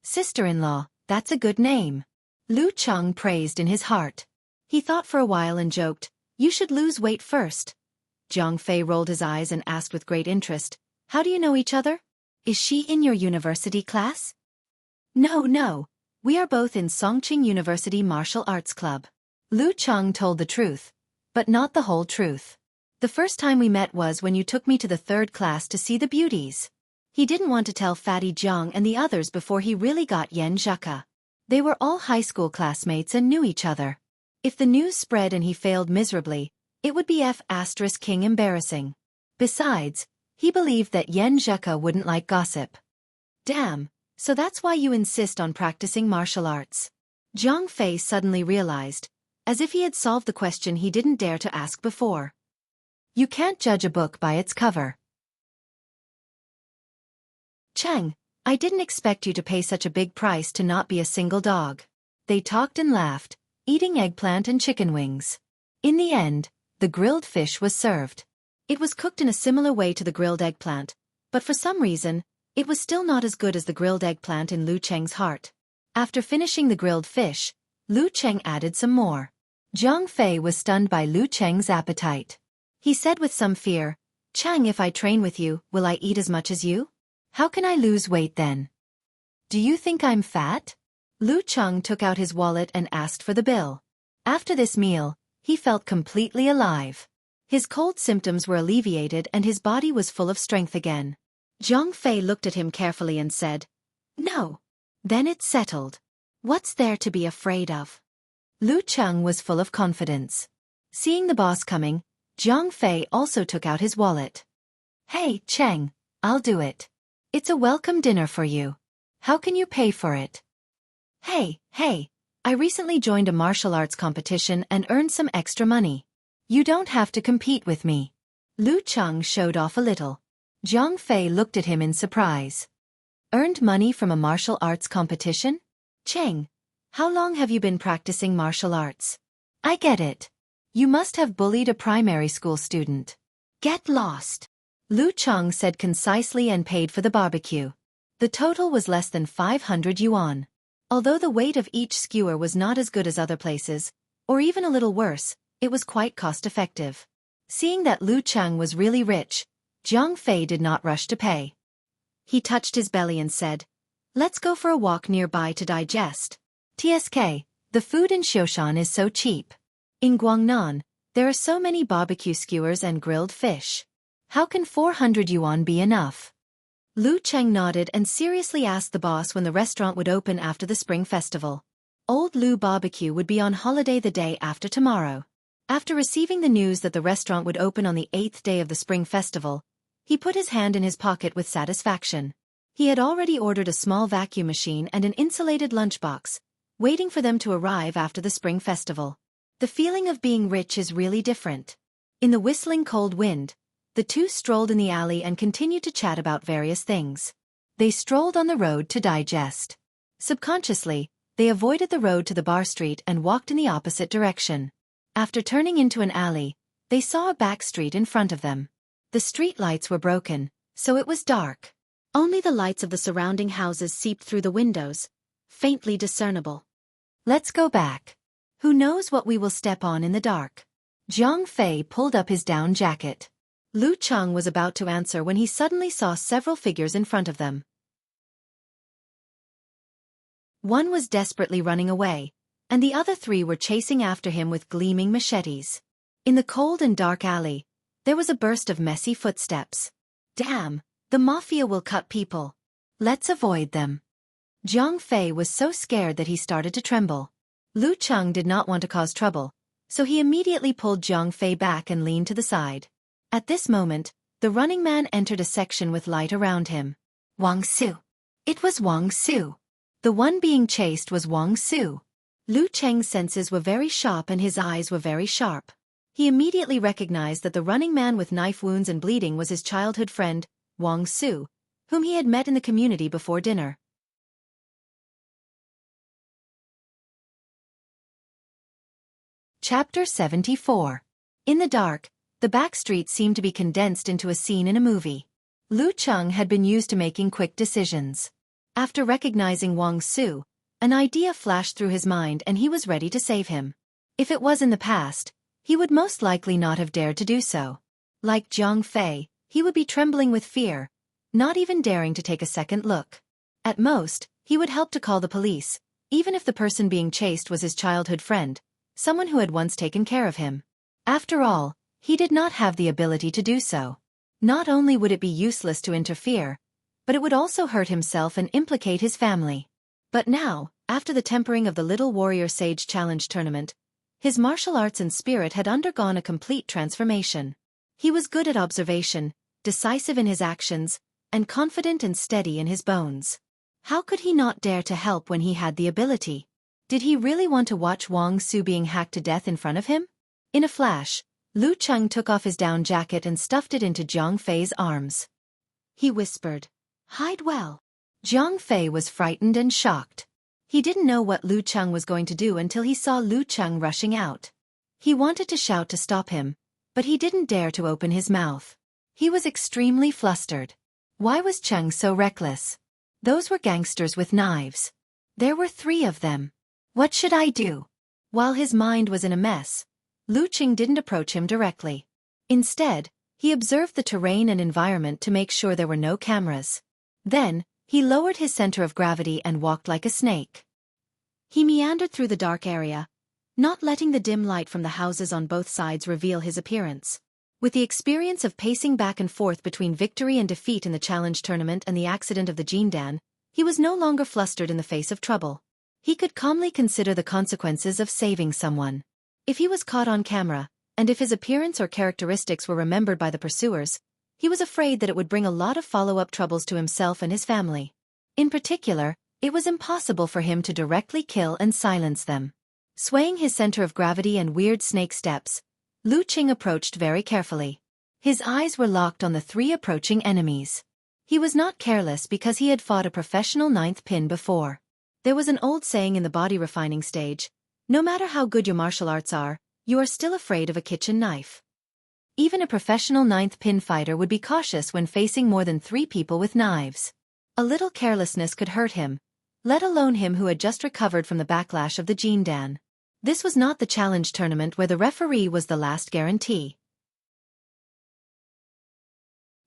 "Sister-in-law, that's a good name." Lu Cheng praised in his heart. He thought for a while and joked, "You should lose weight first." Jiang Fei rolled his eyes and asked with great interest, "How do you know each other? Is she in your university class?" No, we are both in Songqing University Martial Arts Club." Lu Cheng told the truth, but not the whole truth. "The first time we met was when you took me to the third class to see the beauties." He didn't want to tell Fatty Jiang and the others before he really got Yen Zheka. They were all high school classmates and knew each other. If the news spread and he failed miserably, it would be King embarrassing. Besides, he believed that Yen Zheka wouldn't like gossip. "Damn, so that's why you insist on practicing martial arts." Jiang Fei suddenly realized, as if he had solved the question he didn't dare to ask before. "You can't judge a book by its cover." "Cheng, I didn't expect you to pay such a big price to not be a single dog." They talked and laughed, eating eggplant and chicken wings. In the end, the grilled fish was served. It was cooked in a similar way to the grilled eggplant, but for some reason, it was still not as good as the grilled eggplant in Lu Cheng's heart. After finishing the grilled fish, Lu Cheng added some more. Jiang Fei was stunned by Lu Cheng's appetite. He said with some fear, "Chang, if I train with you, will I eat as much as you? How can I lose weight then? Do you think I'm fat?" Lu Cheng took out his wallet and asked for the bill. After this meal, he felt completely alive. His cold symptoms were alleviated and his body was full of strength again. Jiang Fei looked at him carefully and said, "No. Then it's settled. What's there to be afraid of?" Lu Cheng was full of confidence. Seeing the boss coming, Jiang Fei also took out his wallet. "Hey, Cheng, I'll do it. It's a welcome dinner for you. How can you pay for it?" Hey, I recently joined a martial arts competition and earned some extra money. You don't have to compete with me." Lu Cheng showed off a little. Jiang Fei looked at him in surprise. "Earned money from a martial arts competition? Cheng, how long have you been practicing martial arts? I get it. You must have bullied a primary school student. Get lost." Lu Cheng said concisely and paid for the barbecue. The total was less than 500 yuan. Although the weight of each skewer was not as good as other places, or even a little worse, it was quite cost-effective. Seeing that Lu Cheng was really rich, Jiang Fei did not rush to pay. He touched his belly and said, "Let's go for a walk nearby to digest. TSK, the food in Xiaofan is so cheap. In Guangnan, there are so many barbecue skewers and grilled fish. How can 400 yuan be enough?" Lu Cheng nodded and seriously asked the boss when the restaurant would open after the Spring Festival. Old Lu Barbecue would be on holiday the day after tomorrow. After receiving the news that the restaurant would open on the 8th day of the Spring Festival, he put his hand in his pocket with satisfaction. He had already ordered a small vacuum machine and an insulated lunchbox, waiting for them to arrive after the Spring Festival. The feeling of being rich is really different. In the whistling cold wind, the two strolled in the alley and continued to chat about various things. They strolled on the road to digest. Subconsciously, they avoided the road to the bar street and walked in the opposite direction. After turning into an alley, they saw a back street in front of them. The street lights were broken, so it was dark. Only the lights of the surrounding houses seeped through the windows, faintly discernible. Let's go back. Who knows what we will step on in the dark? Zhang Fei pulled up his down jacket. Lu Cheng was about to answer when he suddenly saw several figures in front of them. One was desperately running away, and the other three were chasing after him with gleaming machetes. In the cold and dark alley, there was a burst of messy footsteps. Damn, the mafia will cut people. Let's avoid them. Zhang Fei was so scared that he started to tremble. Lu Cheng did not want to cause trouble, so he immediately pulled Zhang Fei back and leaned to the side. At this moment, the running man entered a section with light around him. Wang Su. It was Wang Su. The one being chased was Wang Su. Lu Cheng's senses were very sharp and his eyes were very sharp. He immediately recognized that the running man with knife wounds and bleeding was his childhood friend, Wang Su, whom he had met in the community before dinner. Chapter 74. In the dark, the back street seemed to be condensed into a scene in a movie. Lu Cheng had been used to making quick decisions. After recognizing Wang Su, an idea flashed through his mind and he was ready to save him. If it was in the past, he would most likely not have dared to do so. Like Zhang Fei, he would be trembling with fear, not even daring to take a second look. At most, he would help to call the police, even if the person being chased was his childhood friend, someone who had once taken care of him. After all, he did not have the ability to do so. Not only would it be useless to interfere, but it would also hurt himself and implicate his family. But now, after the tempering of the Little Warrior Sage Challenge tournament, his martial arts and spirit had undergone a complete transformation. He was good at observation, decisive in his actions, and confident and steady in his bones. How could he not dare to help when he had the ability? Did he really want to watch Wang Su being hacked to death in front of him? In a flash, Lu Cheng took off his down jacket and stuffed it into Zhang Fei's arms. He whispered, "Hide well." Zhang Fei was frightened and shocked. He didn't know what Lu Cheng was going to do until he saw Lu Cheng rushing out. He wanted to shout to stop him, but he didn't dare to open his mouth. He was extremely flustered. Why was Cheng so reckless? Those were gangsters with knives. There were 3 of them. What should I do? While his mind was in a mess, Lu Cheng didn't approach him directly. Instead, he observed the terrain and environment to make sure there were no cameras. Then, he lowered his center of gravity and walked like a snake. He meandered through the dark area, not letting the dim light from the houses on both sides reveal his appearance. With the experience of pacing back and forth between victory and defeat in the challenge tournament and the accident of the Jindan, he was no longer flustered in the face of trouble. He could calmly consider the consequences of saving someone. If he was caught on camera, and if his appearance or characteristics were remembered by the pursuers, he was afraid that it would bring a lot of follow-up troubles to himself and his family. In particular, it was impossible for him to directly kill and silence them. Swaying his center of gravity and weird snake steps, Lu Cheng approached very carefully. His eyes were locked on the 3 approaching enemies. He was not careless because he had fought a professional 9th pin before. There was an old saying in the body refining stage, no matter how good your martial arts are, you are still afraid of a kitchen knife. Even a professional 9th pin fighter would be cautious when facing more than 3 people with knives. A little carelessness could hurt him, let alone him who had just recovered from the backlash of the Jindan. This was not the challenge tournament where the referee was the last guarantee.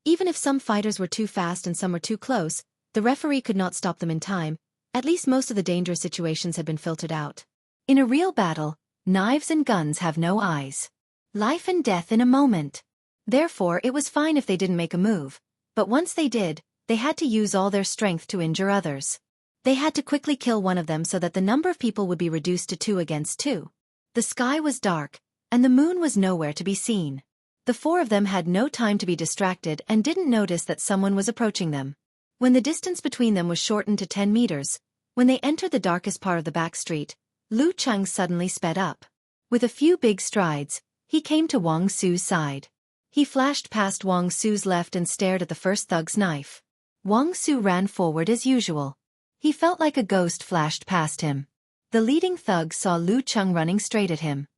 Even if some fighters were too fast and some were too close, the referee could not stop them in time. At least most of the dangerous situations had been filtered out. In a real battle, knives and guns have no eyes. Life and death in a moment. Therefore, it was fine if they didn't make a move, but once they did, they had to use all their strength to injure others. They had to quickly kill one of them so that the number of people would be reduced to 2 against 2. The sky was dark, and the moon was nowhere to be seen. The 4 of them had no time to be distracted and didn't notice that someone was approaching them. When the distance between them was shortened to 10 meters, when they entered the darkest part of the back street, Lu Cheng suddenly sped up. With a few big strides, he came to Wang Su's side. He flashed past Wang Su's left and stared at the first thug's knife. Wang Su ran forward as usual. He felt like a ghost flashed past him. The leading thug saw Lu Cheng running straight at him.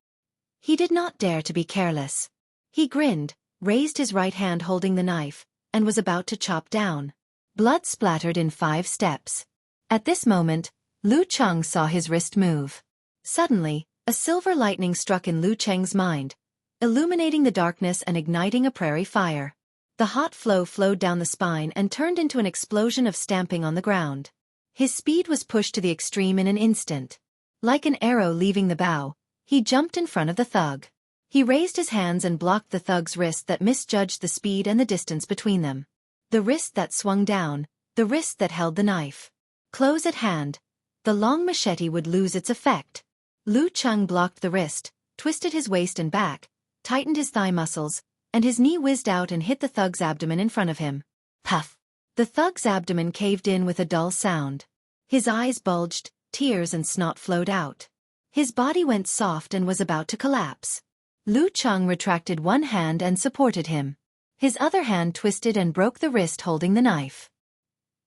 He did not dare to be careless. He grinned, raised his right hand holding the knife, and was about to chop down. Blood splattered in 5 steps. At this moment, Lu Cheng saw his wrist move. Suddenly, a silver lightning struck in Lu Cheng's mind, illuminating the darkness and igniting a prairie fire. The hot flow flowed down the spine and turned into an explosion of stamping on the ground. His speed was pushed to the extreme in an instant. Like an arrow leaving the bow, he jumped in front of the thug. He raised his hands and blocked the thug's wrist that misjudged the speed and the distance between them. The wrist that swung down, the wrist that held the knife. Close at hand, the long machete would lose its effect. Lu Cheng blocked the wrist, twisted his waist and back, tightened his thigh muscles, and his knee whizzed out and hit the thug's abdomen in front of him. Puff! The thug's abdomen caved in with a dull sound. His eyes bulged, tears and snot flowed out. His body went soft and was about to collapse. Lu Cheng retracted one hand and supported him. His other hand twisted and broke the wrist holding the knife.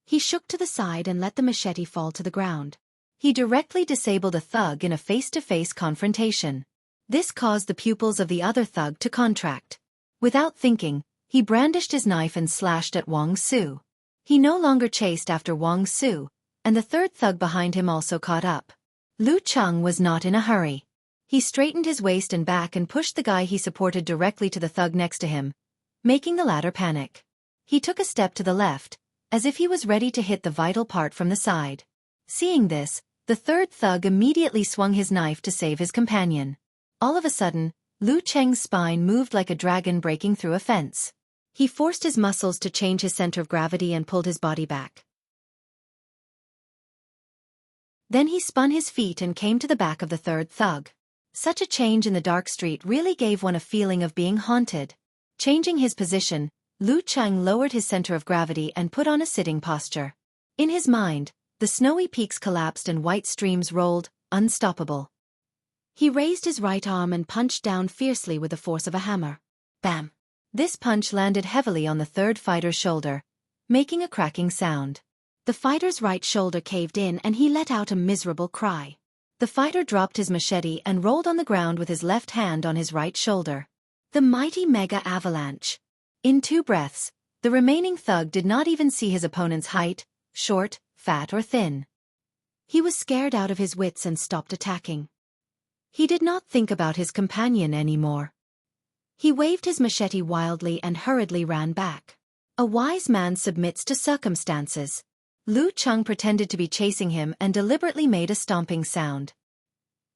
He shook to the side and let the machete fall to the ground. He directly disabled a thug in a face-to-face confrontation. This caused the pupils of the other thug to contract. Without thinking, he brandished his knife and slashed at Wang Su. He no longer chased after Wang Su, and the third thug behind him also caught up. Lu Cheng was not in a hurry. He straightened his waist and back and pushed the guy he supported directly to the thug next to him, making the latter panic. He took a step to the left, as if he was ready to hit the vital part from the side. Seeing this, the third thug immediately swung his knife to save his companion. All of a sudden, Lu Cheng's spine moved like a dragon breaking through a fence. He forced his muscles to change his center of gravity and pulled his body back. Then he spun his feet and came to the back of the third thug. Such a change in the dark street really gave one a feeling of being haunted. Changing his position, Lu Cheng lowered his center of gravity and put on a sitting posture. In his mind, the snowy peaks collapsed and white streams rolled, unstoppable. He raised his right arm and punched down fiercely with the force of a hammer. Bam! This punch landed heavily on the third fighter's shoulder, making a cracking sound. The fighter's right shoulder caved in and he let out a miserable cry. The fighter dropped his machete and rolled on the ground with his left hand on his right shoulder. The mighty mega avalanche. In 2 breaths, the remaining thug did not even see his opponent's height, short, fat or thin. He was scared out of his wits and stopped attacking. He did not think about his companion anymore. He waved his machete wildly and hurriedly ran back. A wise man submits to circumstances. Lu Cheng pretended to be chasing him and deliberately made a stomping sound.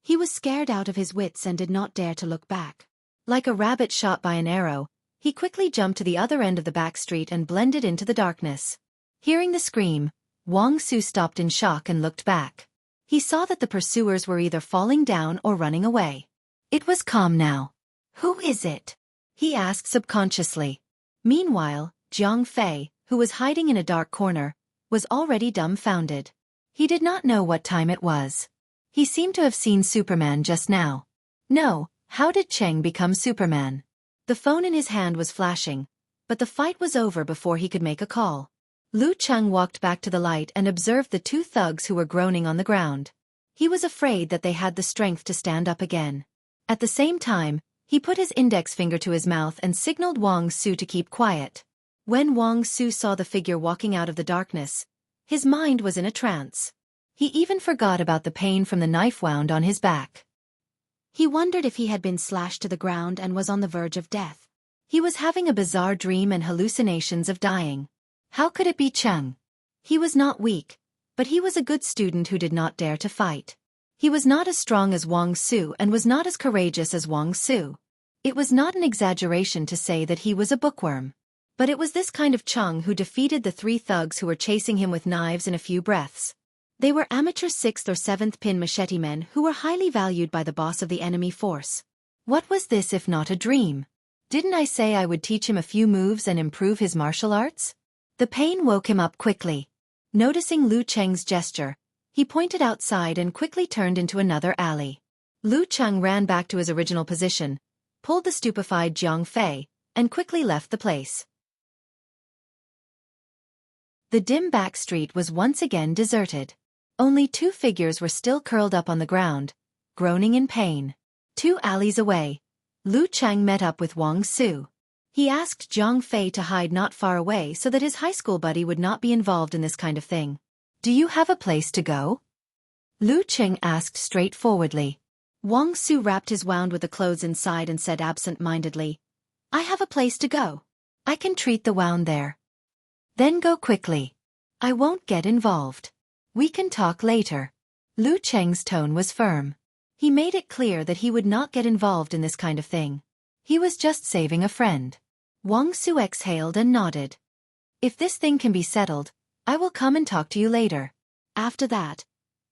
He was scared out of his wits and did not dare to look back. Like a rabbit shot by an arrow, he quickly jumped to the other end of the back street and blended into the darkness. Hearing the scream, Wang Su stopped in shock and looked back. He saw that the pursuers were either falling down or running away. It was calm now. "Who is it?" he asked subconsciously. Meanwhile, Jiang Fei, who was hiding in a dark corner, was already dumbfounded. He did not know what time it was. He seemed to have seen Superman just now. No, how did Cheng become Superman? The phone in his hand was flashing, but the fight was over before he could make a call. Lu Cheng walked back to the light and observed the 2 thugs who were groaning on the ground. He was afraid that they had the strength to stand up again. At the same time, he put his index finger to his mouth and signaled Wang Su to keep quiet. When Wang Su saw the figure walking out of the darkness, his mind was in a trance. He even forgot about the pain from the knife wound on his back. He wondered if he had been slashed to the ground and was on the verge of death. He was having a bizarre dream and hallucinations of dying. How could it be Cheng? He was not weak, but he was a good student who did not dare to fight. He was not as strong as Wang Su and was not as courageous as Wang Su. It was not an exaggeration to say that he was a bookworm. But it was this kind of Cheng who defeated the 3 thugs who were chasing him with knives in a few breaths. They were amateur 6th or 7th pin machete men who were highly valued by the boss of the enemy force. What was this if not a dream? Didn't I say I would teach him a few moves and improve his martial arts? The pain woke him up quickly. Noticing Lu Cheng's gesture, he pointed outside and quickly turned into another alley. Lu Cheng ran back to his original position, pulled the stupefied Jiang Fei, and quickly left the place. The dim back street was once again deserted. Only 2 figures were still curled up on the ground, groaning in pain. 2 alleys away, Lu Cheng met up with Wang Su. He asked Zhang Fei to hide not far away so that his high school buddy would not be involved in this kind of thing. Do you have a place to go? Lu Cheng asked straightforwardly. Wang Su wrapped his wound with the clothes inside and said absent-mindedly, I have a place to go. I can treat the wound there. Then go quickly. I won't get involved. We can talk later. Lu Cheng's tone was firm. He made it clear that he would not get involved in this kind of thing. He was just saving a friend. Wang Su exhaled and nodded. If this thing can be settled, I will come and talk to you later. After that,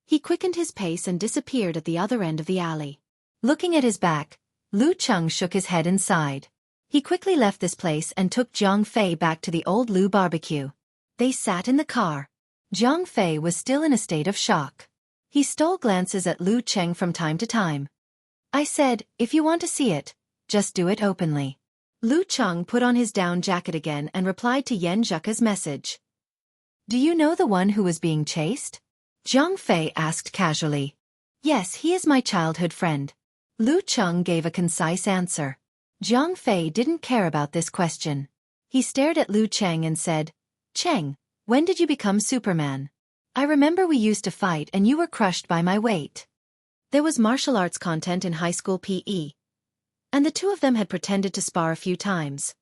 he quickened his pace and disappeared at the other end of the alley. Looking at his back, Lu Cheng shook his head and sighed. He quickly left this place and took Zhang Fei back to the old Lu barbecue. They sat in the car. Zhang Fei was still in a state of shock. He stole glances at Lu Cheng from time to time. I said, if you want to see it, just do it openly. Lu Cheng put on his down jacket again and replied to Yan Zheka's message. Do you know the one who was being chased? Zhang Fei asked casually. Yes, he is my childhood friend. Lu Cheng gave a concise answer. Zhang Fei didn't care about this question. He stared at Lu Cheng and said, Cheng, when did you become Superman? I remember we used to fight and you were crushed by my weight. There was martial arts content in high school PE. And the two of them had pretended to spar a few times.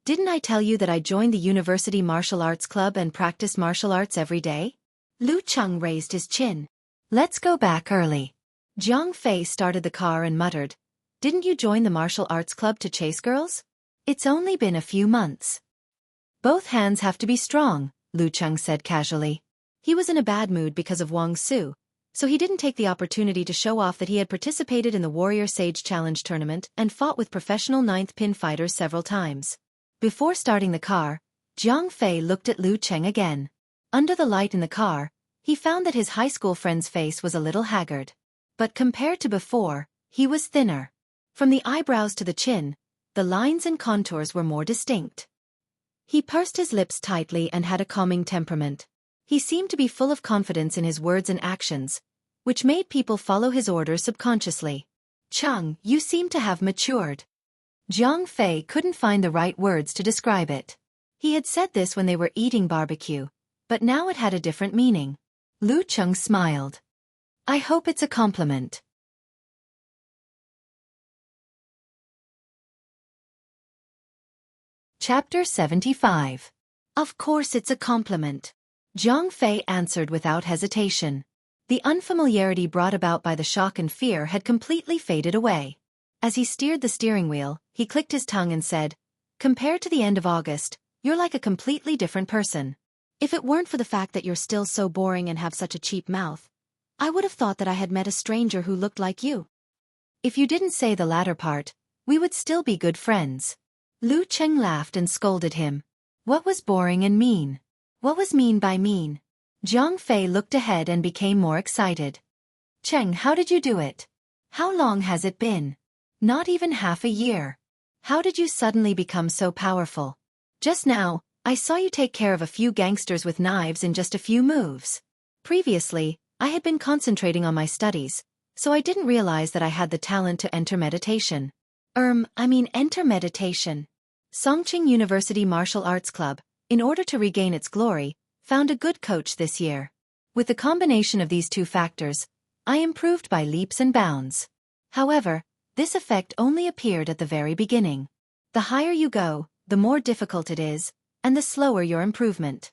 Didn't I tell you that I joined the university martial arts club and practiced martial arts every day? Lu Cheng raised his chin. Let's go back early. Zhang Fei started the car and muttered, Didn't you join the martial arts club to chase girls? It's only been a few months. Both hands have to be strong, Lu Cheng said casually. He was in a bad mood because of Wang Su, so he didn't take the opportunity to show off that he had participated in the Warrior Sage Challenge tournament and fought with professional 9th pin fighters several times. Before starting the car, Zhang Fei looked at Lu Cheng again. Under the light in the car, he found that his high school friend's face was a little haggard. But compared to before, he was thinner. From the eyebrows to the chin, the lines and contours were more distinct. He pursed his lips tightly and had a calming temperament. He seemed to be full of confidence in his words and actions, which made people follow his orders subconsciously. Cheng, you seem to have matured. Zhang Fei couldn't find the right words to describe it. He had said this when they were eating barbecue, but now it had a different meaning. Lu Cheng smiled. I hope it's a compliment. Chapter 75. Of course it's a compliment. Zhang Fei answered without hesitation. The unfamiliarity brought about by the shock and fear had completely faded away. As he steered the steering wheel, he clicked his tongue and said, Compared to the end of August, you're like a completely different person. If it weren't for the fact that you're still so boring and have such a cheap mouth, I would have thought that I had met a stranger who looked like you. If you didn't say the latter part, we would still be good friends. Lu Cheng laughed and scolded him. What was boring and mean? What was mean by mean? Zhang Fei looked ahead and became more excited. Cheng, how did you do it? How long has it been? Not even half a year. How did you suddenly become so powerful? Just now, I saw you take care of a few gangsters with knives in just a few moves. Previously, I had been concentrating on my studies, so I didn't realize that I had the talent to enter meditation. Enter meditation. Songqing University Martial Arts Club, in order to regain its glory, found a good coach this year. With the combination of these two factors, I improved by leaps and bounds. However, this effect only appeared at the very beginning. The higher you go, the more difficult it is, and the slower your improvement.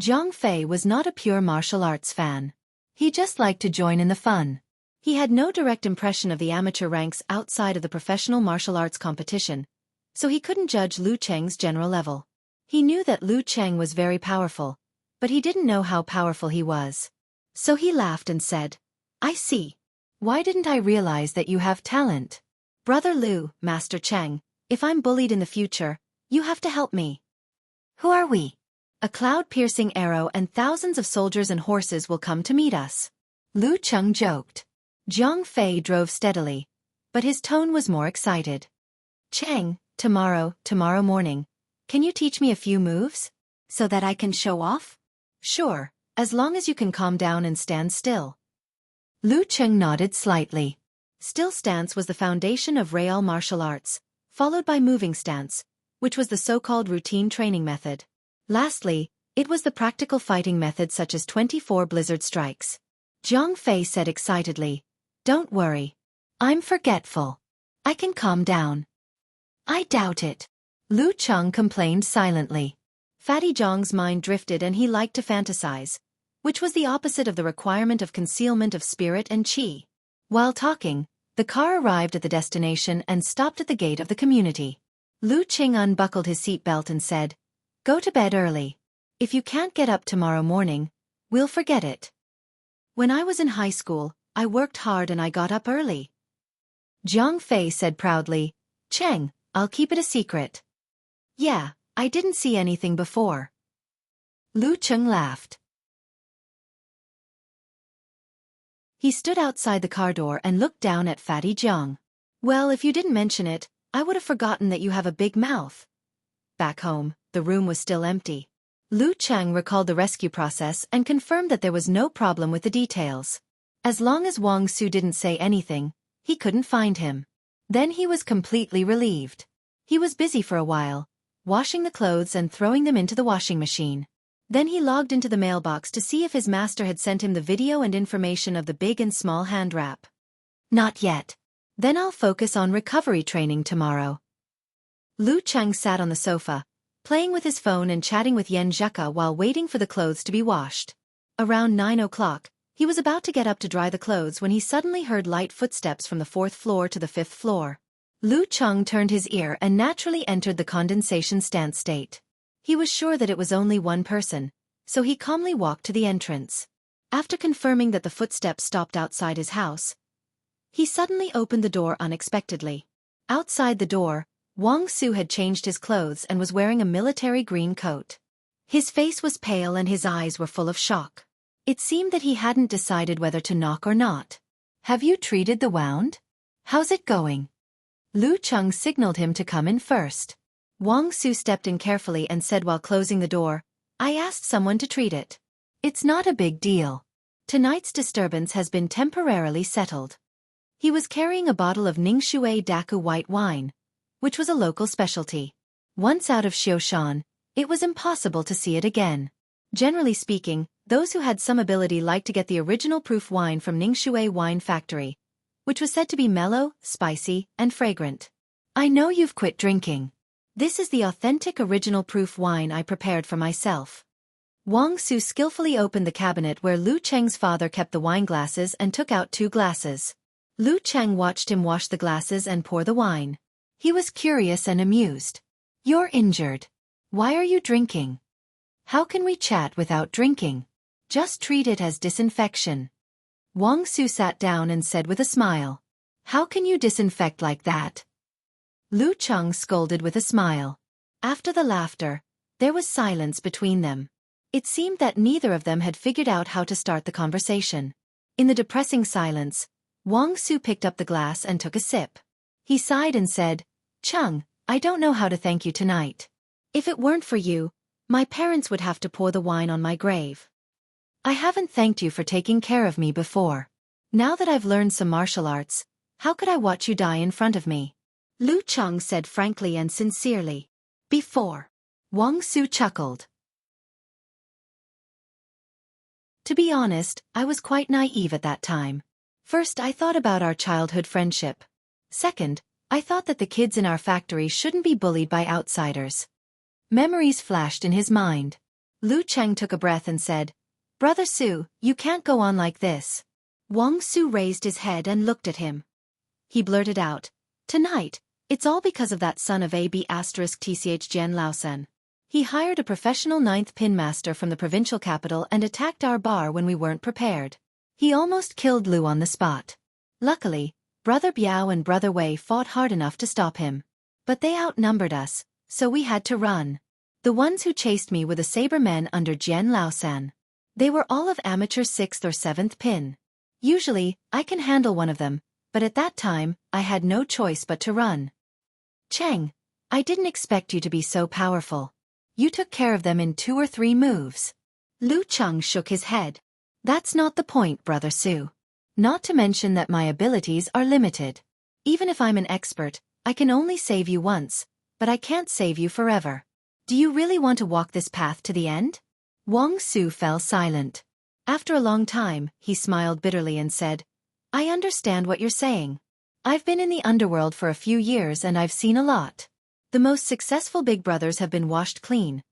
Zhang Fei was not a pure martial arts fan. He just liked to join in the fun. He had no direct impression of the amateur ranks outside of the professional martial arts competition, so he couldn't judge Lu Cheng's general level. He knew that Lu Cheng was very powerful, but he didn't know how powerful he was. So he laughed and said, I see. Why didn't I realize that you have talent? Brother Lu, Master Cheng, if I'm bullied in the future, you have to help me. Who are we? A cloud-piercing arrow and thousands of soldiers and horses will come to meet us. Lu Cheng joked. Zhang Fei drove steadily, but his tone was more excited. Cheng, tomorrow morning, can you teach me a few moves? So that I can show off? Sure, as long as you can calm down and stand still. Lu Cheng nodded slightly. Still stance was the foundation of real martial arts, followed by moving stance, which was the so-called routine training method. Lastly, it was the practical fighting method such as 24 blizzard strikes. Zhang Fei said excitedly, "Don't worry. I'm forgetful. I can calm down." "I doubt it." Lu Cheng complained silently. Fatty Zhang's mind drifted and he liked to fantasize, which was the opposite of the requirement of concealment of spirit and qi. While talking, the car arrived at the destination and stopped at the gate of the community. Lu Qing unbuckled his seatbelt and said, "Go to bed early. If you can't get up tomorrow morning, we'll forget it." "When I was in high school, I worked hard and I got up early." Zhang Fei said proudly, "Cheng, I'll keep it a secret." "Yeah, I didn't see anything before." Lu Cheng laughed. He stood outside the car door and looked down at Fatty Zhang. "Well, if you didn't mention it, I would have forgotten that you have a big mouth." Back home, the room was still empty. Lu Cheng recalled the rescue process and confirmed that there was no problem with the details. As long as Wang Su didn't say anything, he couldn't find him. Then he was completely relieved. He was busy for a while, washing the clothes and throwing them into the washing machine. Then he logged into the mailbox to see if his master had sent him the video and information of the big and small hand wrap. "Not yet. Then I'll focus on recovery training tomorrow." Lu Cheng sat on the sofa, playing with his phone and chatting with Yan Zheka while waiting for the clothes to be washed. Around 9 o'clock, he was about to get up to dry the clothes when he suddenly heard light footsteps from the 4th floor to the 5th floor. Lu Cheng turned his ear and naturally entered the condensation stance state. He was sure that it was only one person, so he calmly walked to the entrance. After confirming that the footsteps stopped outside his house, he suddenly opened the door unexpectedly. Outside the door, Wang Su had changed his clothes and was wearing a military green coat. His face was pale and his eyes were full of shock. It seemed that he hadn't decided whether to knock or not. "Have you treated the wound? How's it going?" Lu Cheng signaled him to come in first. Wang Su stepped in carefully and said while closing the door, "I asked someone to treat it. It's not a big deal. Tonight's disturbance has been temporarily settled." He was carrying a bottle of Ningxue Daku white wine, which was a local specialty. Once out of Xiaofan, it was impossible to see it again. Generally speaking, those who had some ability liked to get the original proof wine from Ningxue Wine Factory, which was said to be mellow, spicy, and fragrant. "I know you've quit drinking. This is the authentic original proof wine I prepared for myself." Wang Su skillfully opened the cabinet where Lu Cheng's father kept the wine glasses and took out 2 glasses. Lu Cheng watched him wash the glasses and pour the wine. He was curious and amused. "You're injured. Why are you drinking?" "How can we chat without drinking? Just treat it as disinfection." Wang Su sat down and said with a smile, "How can you disinfect like that?" Lu Cheng scolded with a smile. After the laughter, there was silence between them. It seemed that neither of them had figured out how to start the conversation. In the depressing silence, Wang Su picked up the glass and took a sip. He sighed and said, "Cheng, I don't know how to thank you tonight. If it weren't for you, my parents would have to pour the wine on my grave. I haven't thanked you for taking care of me before. Now that I've learned some martial arts, how could I watch you die in front of me?" Lu Cheng said frankly and sincerely. "Before." Wang Su chuckled. "To be honest, I was quite naive at that time. First, I thought about our childhood friendship. Second, I thought that the kids in our factory shouldn't be bullied by outsiders." Memories flashed in his mind. Lu Cheng took a breath and said, "Brother Su, you can't go on like this." Wang Su raised his head and looked at him. He blurted out, "Tonight, it's all because of that son of AB*TCH Jian Laosan. He hired a professional 9th pin master from the provincial capital and attacked our bar when we weren't prepared. He almost killed Lu on the spot. Luckily, Brother Biao and Brother Wei fought hard enough to stop him. But they outnumbered us, so we had to run. The ones who chased me were the saber men under Jian Laosan. They were all of amateur 6th or 7th pin. Usually, I can handle one of them, but at that time, I had no choice but to run. Cheng, I didn't expect you to be so powerful. You took care of them in 2 or 3 moves." Lu Cheng shook his head. "That's not the point, Brother Su. Not to mention that my abilities are limited. Even if I'm an expert, I can only save you once, but I can't save you forever. Do you really want to walk this path to the end? Wang Su fell silent. After a long time, he smiled bitterly and said, I understand what you're saying. I've been in the underworld for a few years and I've seen a lot. The most successful big brothers have been washed clean,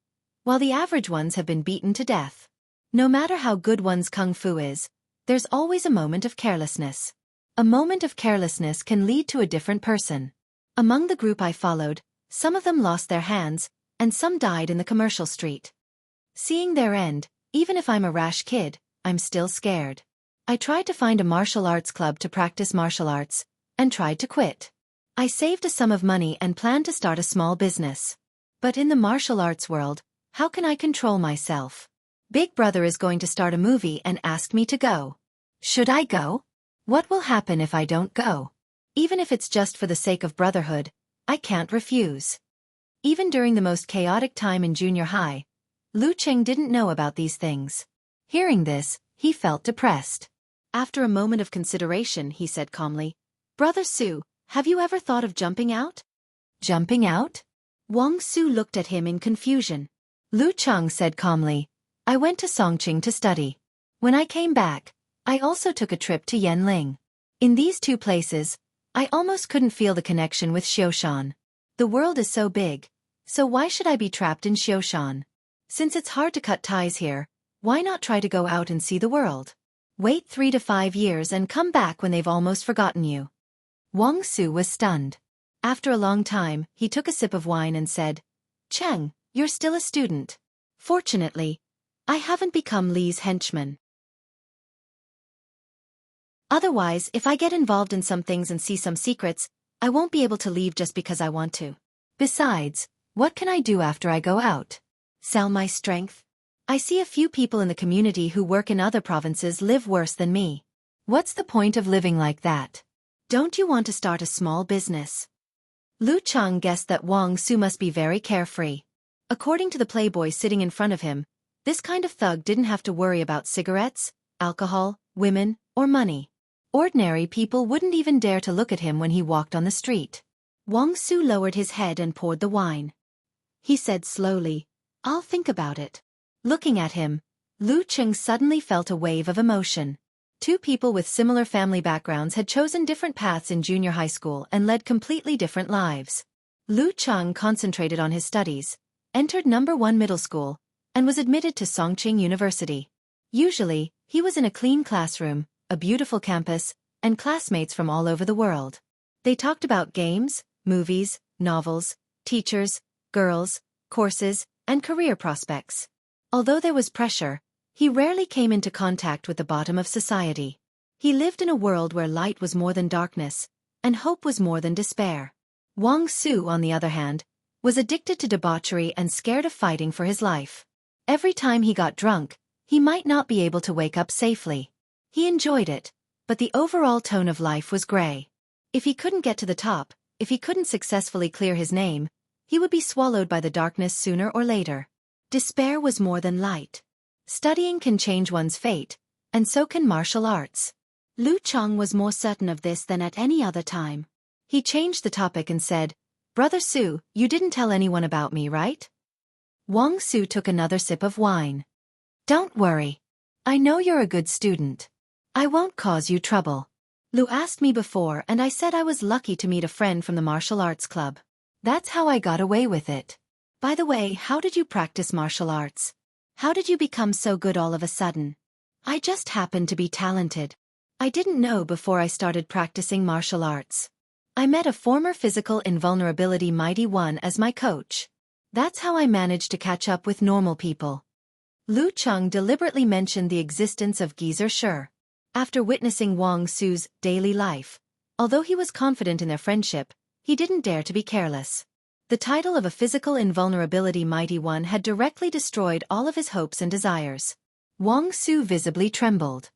while the average ones have been beaten to death. No matter how good one's kung fu is, there's always a moment of carelessness. A moment of carelessness can lead to a different person. Among the group I followed, some of them lost their hands, and some died in the commercial street. Seeing their end, even if I'm a rash kid, I'm still scared. I tried to find a martial arts club to practice martial arts, and tried to quit. I saved a sum of money and planned to start a small business. But in the martial arts world, how can I control myself? Big Brother is going to start a movie and asked me to go. Should I go? What will happen if I don't go? Even if it's just for the sake of brotherhood, I can't refuse. Even during the most chaotic time in junior high, Lu Cheng didn't know about these things. Hearing this, he felt depressed. After a moment of consideration, he said calmly, Brother Su, have you ever thought of jumping out? Jumping out? Wang Su looked at him in confusion. Lu Cheng said calmly, I went to Songqing to study. When I came back, I also took a trip to Yanling. In these two places, I almost couldn't feel the connection with Xiaofan. The world is so big, so why should I be trapped in Xiaofan? Since it's hard to cut ties here, why not try to go out and see the world? Wait 3 to 5 years and come back when they've almost forgotten you. Wang Su was stunned. After a long time, he took a sip of wine and said, Cheng, you're still a student. Fortunately, I haven't become Li's henchman. Otherwise, if I get involved in some things and see some secrets, I won't be able to leave just because I want to. Besides, what can I do after I go out? Sell my strength? I see a few people in the community who work in other provinces live worse than me. What's the point of living like that? Don't you want to start a small business? Lu Cheng guessed that Wang Su must be very carefree. According to the playboy sitting in front of him, this kind of thug didn't have to worry about cigarettes, alcohol, women, or money. Ordinary people wouldn't even dare to look at him when he walked on the street. Wang Su lowered his head and poured the wine. He said slowly, I'll think about it. Looking at him, Lu Cheng suddenly felt a wave of emotion. Two people with similar family backgrounds had chosen different paths in junior high school and led completely different lives. Lu Cheng concentrated on his studies, entered number 1 middle school, and was admitted to Songqing University. Usually, he was in a clean classroom, a beautiful campus, and classmates from all over the world. They talked about games, movies, novels, teachers, girls, courses, and career prospects. Although there was pressure, he rarely came into contact with the bottom of society. He lived in a world where light was more than darkness, and hope was more than despair. Wang Su, on the other hand, was addicted to debauchery and scared of fighting for his life. Every time he got drunk, he might not be able to wake up safely. He enjoyed it, but the overall tone of life was gray. If he couldn't get to the top, if he couldn't successfully clear his name, he would be swallowed by the darkness sooner or later. Despair was more than light. Studying can change one's fate, and so can martial arts. Lu Cheng was more certain of this than at any other time. He changed the topic and said, Brother Su, you didn't tell anyone about me, right? Wang Su took another sip of wine. Don't worry. I know you're a good student. I won't cause you trouble. Lu asked me before and I said I was lucky to meet a friend from the martial arts club. That's how I got away with it. By the way, how did you practice martial arts? How did you become so good all of a sudden? I just happened to be talented. I didn't know before I started practicing martial arts. I met a former physical invulnerability mighty one as my coach. That's how I managed to catch up with normal people. Lu Cheng deliberately mentioned the existence of Geyser Shi. After witnessing Wang Su's daily life, although he was confident in their friendship, he didn't dare to be careless. The title of a physical invulnerability mighty one had directly destroyed all of his hopes and desires. Wang Su visibly trembled.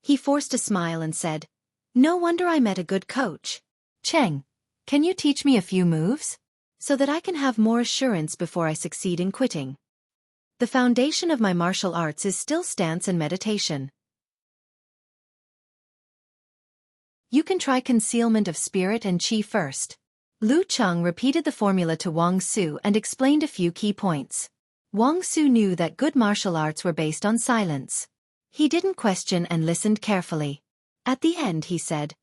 He forced a smile and said, No wonder I met a good coach. Cheng, can you teach me a few moves? So that I can have more assurance before I succeed in quitting. The foundation of my martial arts is still stance and meditation. You can try concealment of spirit and qi first. Lu Cheng repeated the formula to Wang Su and explained a few key points. Wang Su knew that good martial arts were based on silence. He didn't question and listened carefully. At the end he said,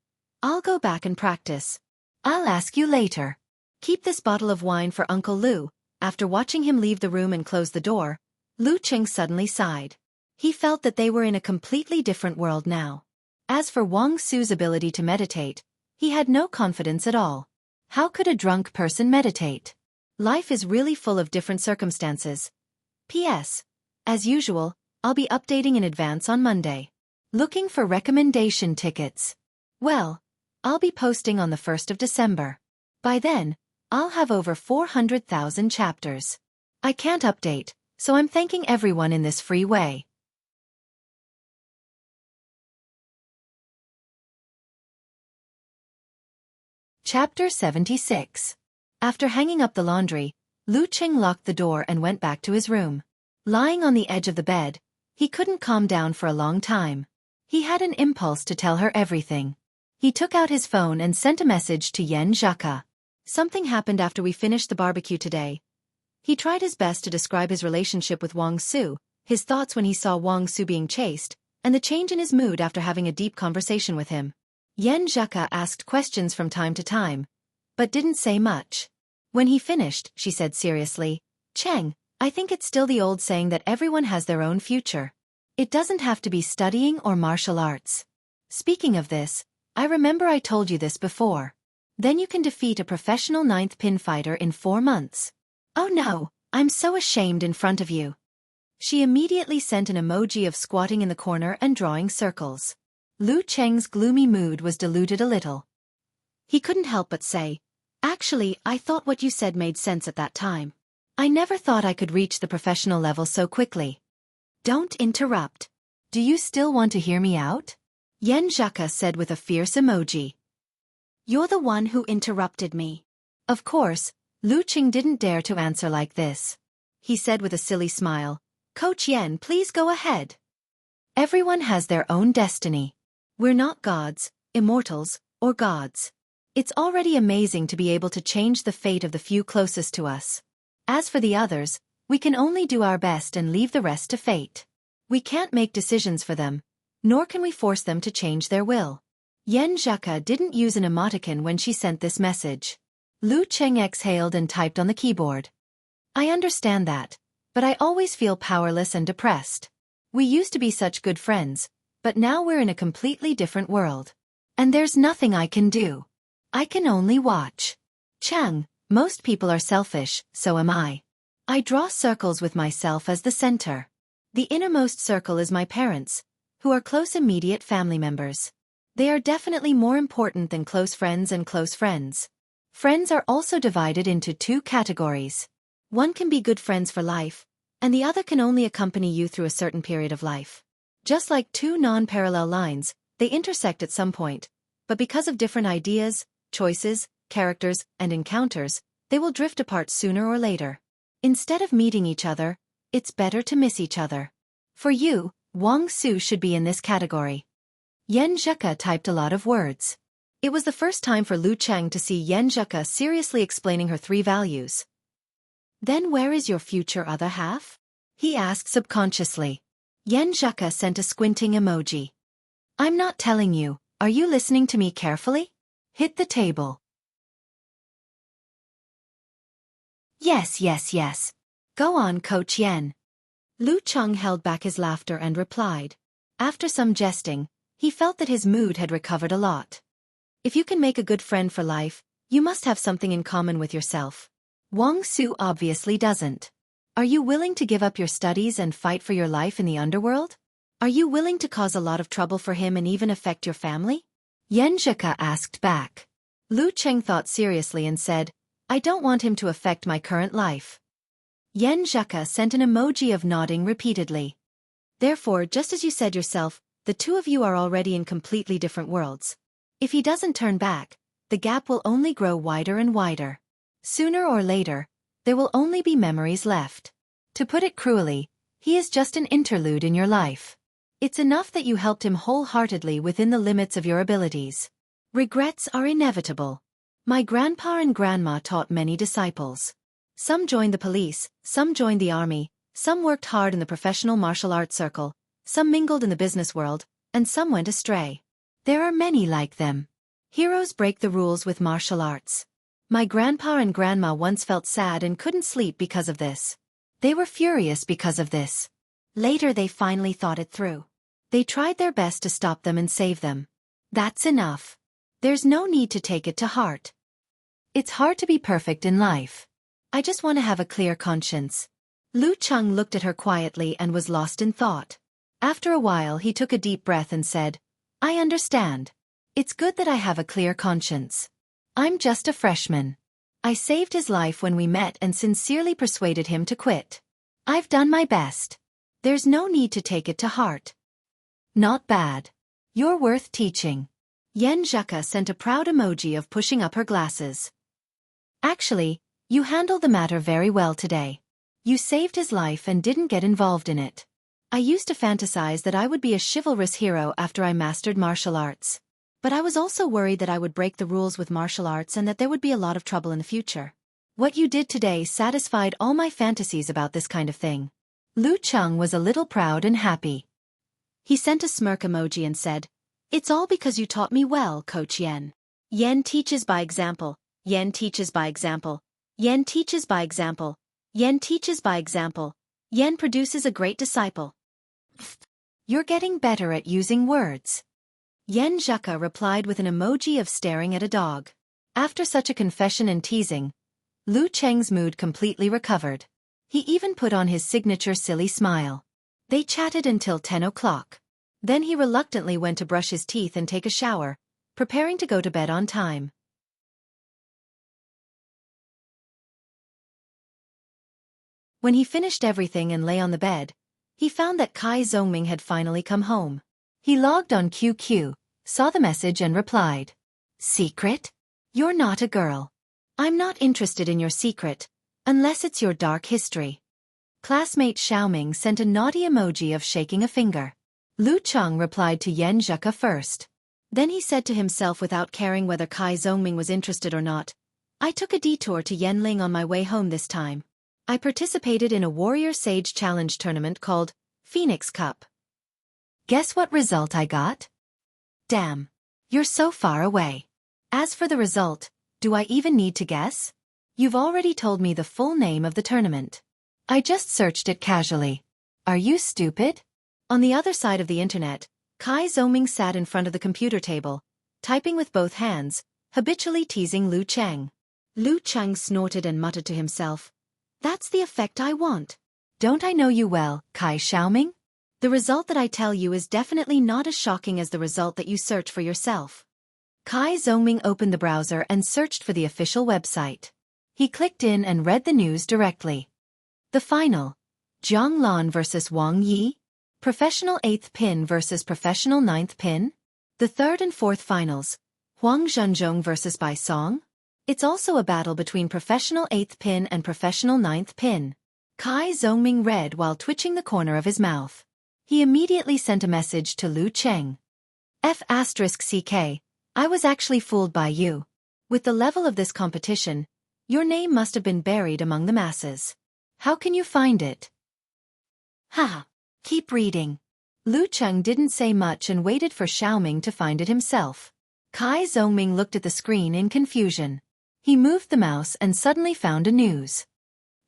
"I'll go back and practice. I'll ask you later. Keep this bottle of wine for Uncle Lu." After watching him leave the room and close the door, Lu Cheng suddenly sighed. He felt that they were in a completely different world now. As for Wang Su's ability to meditate, he had no confidence at all. How could a drunk person meditate? Life is really full of different circumstances. P.S. As usual, I'll be updating in advance on Monday. Looking for recommendation tickets. Well, I'll be posting on the 1st of December. By then, I'll have over 400,000 chapters. I can't update, so I'm thanking everyone in this free way. Chapter 76. After hanging up the laundry, Lu Cheng locked the door and went back to his room. Lying on the edge of the bed, he couldn't calm down for a long time. He had an impulse to tell her everything. He took out his phone and sent a message to Yan Zhaka. "Something happened after we finished the barbecue today." He tried his best to describe his relationship with Wang Su, his thoughts when he saw Wang Su being chased, and the change in his mood after having a deep conversation with him. Yan Zhaka asked questions from time to time, but didn't say much. When he finished, she said seriously, "Cheng, I think it's still the old saying that everyone has their own future. It doesn't have to be studying or martial arts. Speaking of this, I remember I told you this before. Then you can defeat a professional 9th pin fighter in 4 months. Oh no, I'm so ashamed in front of you." She immediately sent an emoji of squatting in the corner and drawing circles. Lu Cheng's gloomy mood was diluted a little. He couldn't help but say, "Actually, I thought what you said made sense at that time. I never thought I could reach the professional level so quickly." "Don't interrupt. Do you still want to hear me out?" Yan Zhaka said with a fierce emoji. "You're the one who interrupted me." Of course, Lu Cheng didn't dare to answer like this. He said with a silly smile, "Coach Yan, please go ahead. Everyone has their own destiny. We're not gods, immortals, or gods. It's already amazing to be able to change the fate of the few closest to us. As for the others, we can only do our best and leave the rest to fate. We can't make decisions for them, nor can we force them to change their will." Yan Zhaka didn't use an emoticon when she sent this message. Lu Cheng exhaled and typed on the keyboard. "I understand that, but I always feel powerless and depressed. We used to be such good friends, but now we're in a completely different world. And there's nothing I can do. I can only watch. Chang, most people are selfish, so am I. I draw circles with myself as the center. The innermost circle is my parents, who are close immediate family members. They are definitely more important than close friends and close friends. Friends are also divided into 2 categories. One can be good friends for life, and the other can only accompany you through a certain period of life. Just like 2 non-parallel lines, they intersect at some point, but because of different ideas, choices, characters, and encounters, they will drift apart sooner or later. Instead of meeting each other, it's better to miss each other. For you, Wang Su should be in this category." Yan Zhaka typed a lot of words. It was the first time for Lu Cheng to see Yan Zhaka seriously explaining her 3 values. "Then where is your future other half?" he asked subconsciously. Yan Zhaka sent a squinting emoji. "I'm not telling you, are you listening to me carefully? Hit the table." Yes. Go on, Coach Yan." Lu Cheng held back his laughter and replied. After some jesting, he felt that his mood had recovered a lot. If you can make a good friend for life, you must have something in common with yourself. Wang Su obviously doesn't. Are you willing to give up your studies and fight for your life in the underworld? Are you willing to cause a lot of trouble for him and even affect your family? Yan Zhaka asked back. Lu Cheng thought seriously and said, "I don't want him to affect my current life." Yan Zhaka sent an emoji of nodding repeatedly. "Therefore, just as you said yourself, the 2 of you are already in completely different worlds. If he doesn't turn back, the gap will only grow wider and wider. Sooner or later, there will only be memories left. To put it cruelly, he is just an interlude in your life. It's enough that you helped him wholeheartedly within the limits of your abilities. Regrets are inevitable. My grandpa and grandma taught many disciples. Some joined the police, some joined the army, some worked hard in the professional martial arts circle, some mingled in the business world, and some went astray. There are many like them. Heroes break the rules with martial arts. My grandpa and grandma once felt sad and couldn't sleep because of this. They were furious because of this. Later they finally thought it through. They tried their best to stop them and save them. That's enough. There's no need to take it to heart. It's hard to be perfect in life. I just want to have a clear conscience. Lu Cheng looked at her quietly and was lost in thought. After a while he took a deep breath and said, I understand. It's good that I have a clear conscience. I'm just a freshman. I saved his life when we met and sincerely persuaded him to quit. I've done my best. There's no need to take it to heart. Not bad. You're worth teaching. Yen Zheka sent a proud emoji of pushing up her glasses. Actually, you handled the matter very well today. You saved his life and didn't get involved in it. I used to fantasize that I would be a chivalrous hero after I mastered martial arts. But I was also worried that I would break the rules with martial arts and that there would be a lot of trouble in the future. What you did today satisfied all my fantasies about this kind of thing. Lu Cheng was a little proud and happy. He sent a smirk emoji and said, It's all because you taught me well, Coach Yen. Yen teaches by example. Yen teaches by example. Yen teaches by example. Yen teaches by example. Yen produces a great disciple. You're getting better at using words. Yen Zheka replied with an emoji of staring at a dog. After such a confession and teasing, Lu Cheng's mood completely recovered. He even put on his signature silly smile. They chatted until 10 o'clock. Then he reluctantly went to brush his teeth and take a shower, preparing to go to bed on time. When he finished everything and lay on the bed, he found that Kai Zongming had finally come home. He logged on QQ, saw the message and replied. Secret? You're not a girl. I'm not interested in your secret, unless it's your dark history. Classmate Xiaoming sent a naughty emoji of shaking a finger. Lu Cheng replied to Yen Zheka first. Then he said to himself without caring whether Kai Zongming was interested or not, I took a detour to Yanling on my way home this time. I participated in a Warrior Sage Challenge tournament called Phoenix Cup. Guess what result I got? Damn. You're so far away. As for the result, do I even need to guess? You've already told me the full name of the tournament. I just searched it casually. Are you stupid? On the other side of the internet, Kai Zongming sat in front of the computer table, typing with both hands, habitually teasing Lu Cheng. Lu Cheng snorted and muttered to himself, That's the effect I want. Don't I know you well, Kai Xiaoming? The result that I tell you is definitely not as shocking as the result that you search for yourself. Kai Zongming opened the browser and searched for the official website. He clicked in and read the news directly. The final. Zhang Lan vs. Wang Yi. Professional 8th pin vs. Professional 9th pin. The 3rd and 4th finals. Huang Zhenzhong vs. Bai Song. It's also a battle between Professional 8th pin and Professional 9th pin. Kai Zongming read while twitching the corner of his mouth. He immediately sent a message to Lu Cheng. F***CK, I was actually fooled by you. With the level of this competition, your name must have been buried among the masses. How can you find it? Haha. Keep reading. Lu Cheng didn't say much and waited for Xiaoming to find it himself. Kai Zongming looked at the screen in confusion. He moved the mouse and suddenly found a news.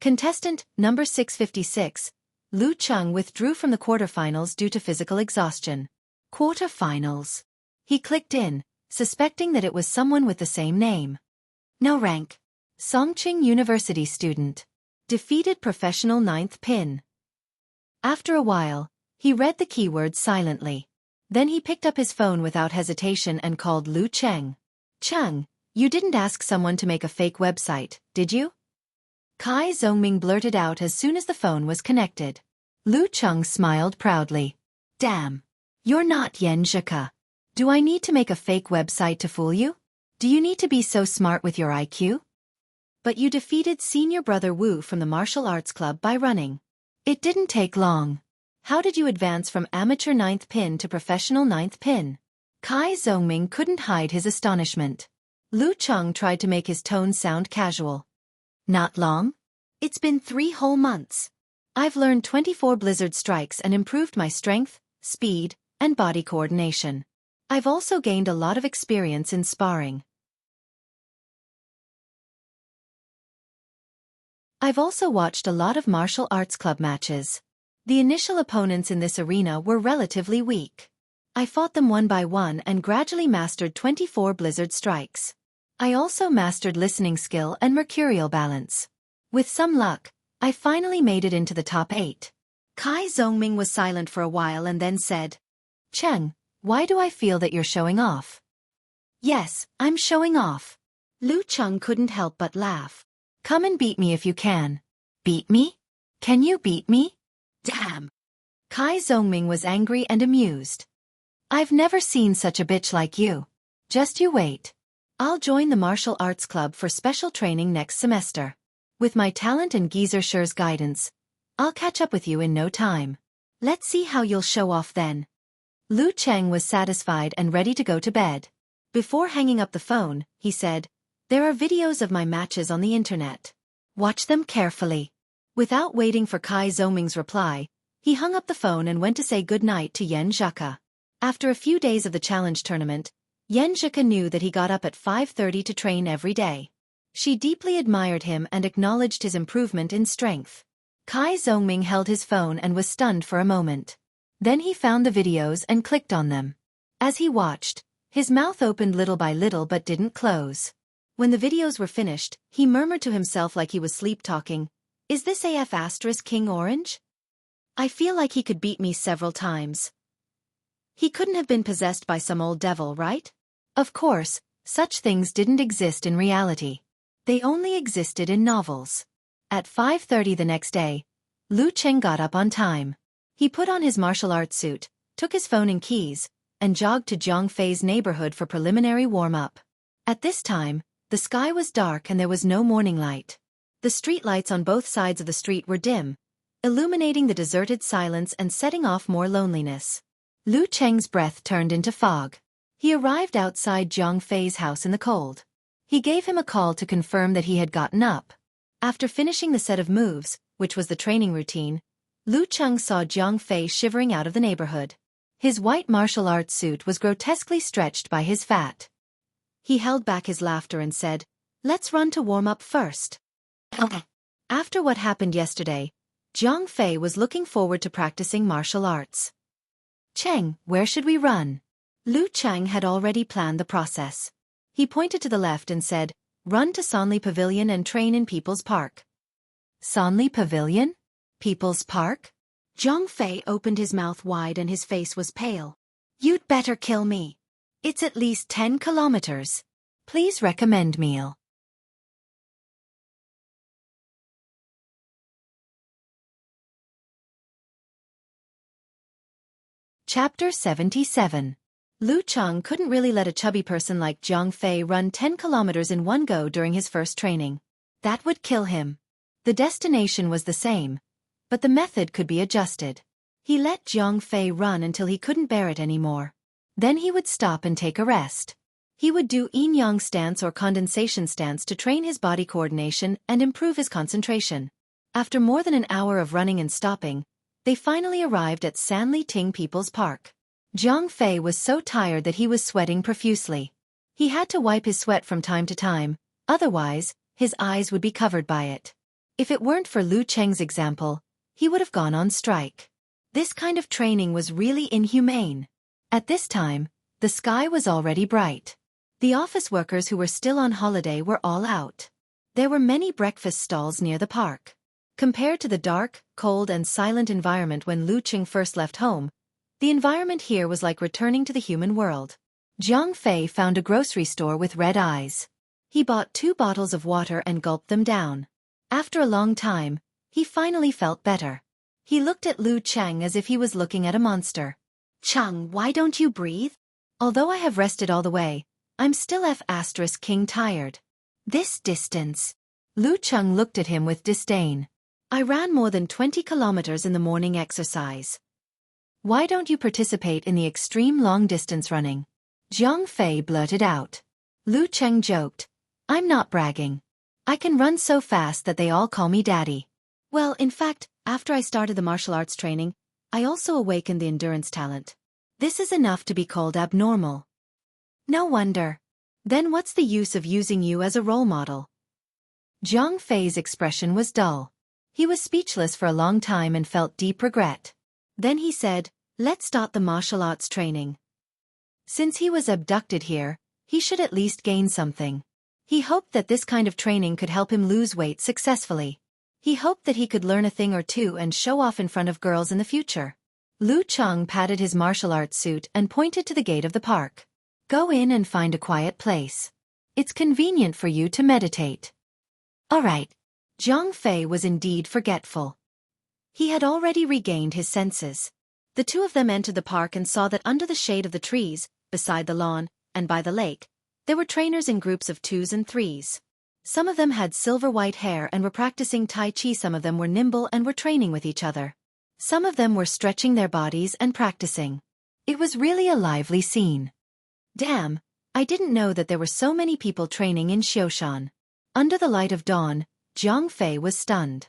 Contestant number 656, Lu Cheng withdrew from the quarterfinals due to physical exhaustion. Quarterfinals. He clicked in, suspecting that it was someone with the same name. No rank. Songqing University student. Defeated professional 9th pin. After a while, he read the keywords silently. Then he picked up his phone without hesitation and called Lu Cheng. Cheng, you didn't ask someone to make a fake website, did you? Kai Zongming blurted out as soon as the phone was connected. Lu Cheng smiled proudly. Damn. You're not Yen Zheka. Do I need to make a fake website to fool you? Do you need to be so smart with your IQ? But you defeated senior brother Wu from the martial arts club by running. It didn't take long. How did you advance from amateur 9th pin to professional 9th pin? Kai Zongming couldn't hide his astonishment. Lu Cheng tried to make his tone sound casual. Not long? It's been 3 whole months. I've learned 24 blizzard strikes and improved my strength, speed, and body coordination. I've also gained a lot of experience in sparring. I've also watched a lot of martial arts club matches. The initial opponents in this arena were relatively weak. I fought them one by one and gradually mastered 24 blizzard strikes. I also mastered listening skill and mercurial balance. With some luck, I finally made it into the top 8. Kai Zongming was silent for a while and then said, Cheng, why do I feel that you're showing off? Yes, I'm showing off. Lu Cheng couldn't help but laugh. Come and beat me if you can. Beat me? Can you beat me? Damn! Kai Zongming was angry and amused. I've never seen such a bitch like you. Just you wait. I'll join the martial arts club for special training next semester. With my talent and Geezer Sher's guidance, I'll catch up with you in no time. Let's see how you'll show off then. Lu Cheng was satisfied and ready to go to bed. Before hanging up the phone, he said, There are videos of my matches on the internet. Watch them carefully. Without waiting for Kai Zongming's reply, he hung up the phone and went to say goodnight to Yan Zhaka. After a few days of the challenge tournament, Yan Zhaka knew that he got up at 5:30 to train every day. She deeply admired him and acknowledged his improvement in strength. Kai Zongming held his phone and was stunned for a moment. Then he found the videos and clicked on them. As he watched, his mouth opened little by little but didn't close. When the videos were finished, he murmured to himself like he was sleep-talking, Is this AF** King Orange? I feel like he could beat me several times. He couldn't have been possessed by some old devil, right? Of course, such things didn't exist in reality. They only existed in novels. At 5:30 the next day, Lu Cheng got up on time. He put on his martial arts suit, took his phone and keys, and jogged to Zhang Fei's neighborhood for preliminary warm-up. At this time, the sky was dark and there was no morning light. The street lights on both sides of the street were dim, illuminating the deserted silence and setting off more loneliness. Lu Cheng's breath turned into fog. He arrived outside Zhang Fei's house in the cold. He gave him a call to confirm that he had gotten up. After finishing the set of moves, which was the training routine, Lu Cheng saw Zhang Fei shivering out of the neighborhood. His white martial arts suit was grotesquely stretched by his fat. He held back his laughter and said, Let's run to warm up first. After what happened yesterday, Zhang Fei was looking forward to practicing martial arts. Cheng, where should we run? Lu Cheng had already planned the process. He pointed to the left and said, Run to Sanli Pavilion and train in People's Park. Sanli Pavilion? People's Park? Zhang Fei opened his mouth wide and his face was pale. You'd better kill me. It's at least 10 kilometers. Please recommend meal. Chapter 77. Lu Cheng couldn't really let a chubby person like Zhang Fei run 10 kilometers in one go during his first training. That would kill him. The destination was the same, but the method could be adjusted. He let Zhang Fei run until he couldn't bear it anymore. Then he would stop and take a rest. He would do yin-yang stance or condensation stance to train his body coordination and improve his concentration. After more than an hour of running and stopping, they finally arrived at Sanli Ting People's Park. Zhang Fei was so tired that he was sweating profusely. He had to wipe his sweat from time to time, otherwise, his eyes would be covered by it. If it weren't for Lu Cheng's example, he would have gone on strike. This kind of training was really inhumane. At this time, the sky was already bright. The office workers who were still on holiday were all out. There were many breakfast stalls near the park. Compared to the dark, cold and silent environment when Lu Cheng first left home, the environment here was like returning to the human world. Zhang Fei found a grocery store with red eyes. He bought 2 bottles of water and gulped them down. After a long time, he finally felt better. He looked at Lu Cheng as if he was looking at a monster. Cheng, why don't you breathe? Although I have rested all the way, I'm still King tired. This distance. Lu Cheng looked at him with disdain. I ran more than 20 kilometers in the morning exercise. Why don't you participate in the extreme long-distance running? Zhang Fei blurted out. Lu Cheng joked, I'm not bragging. I can run so fast that they all call me daddy. Well, in fact, after I started the martial arts training, I also awakened the endurance talent. This is enough to be called abnormal. No wonder. Then what's the use of using you as a role model? Zhang Fei's expression was dull. He was speechless for a long time and felt deep regret. Then he said, let's start the martial arts training. Since he was abducted here, he should at least gain something. He hoped that this kind of training could help him lose weight successfully. He hoped that he could learn a thing or two and show off in front of girls in the future. Lu Cheng patted his martial arts suit and pointed to the gate of the park. Go in and find a quiet place. It's convenient for you to meditate. All right. Zhang Fei was indeed forgetful. He had already regained his senses. The two of them entered the park and saw that under the shade of the trees, beside the lawn, and by the lake, there were trainers in groups of 2s and 3s. Some of them had silver-white hair and were practicing Tai Chi. Some of them were nimble and were training with each other. Some of them were stretching their bodies and practicing. It was really a lively scene. Damn, I didn't know that there were so many people training in Xiaofan. Under the light of dawn, Zhang Fei was stunned.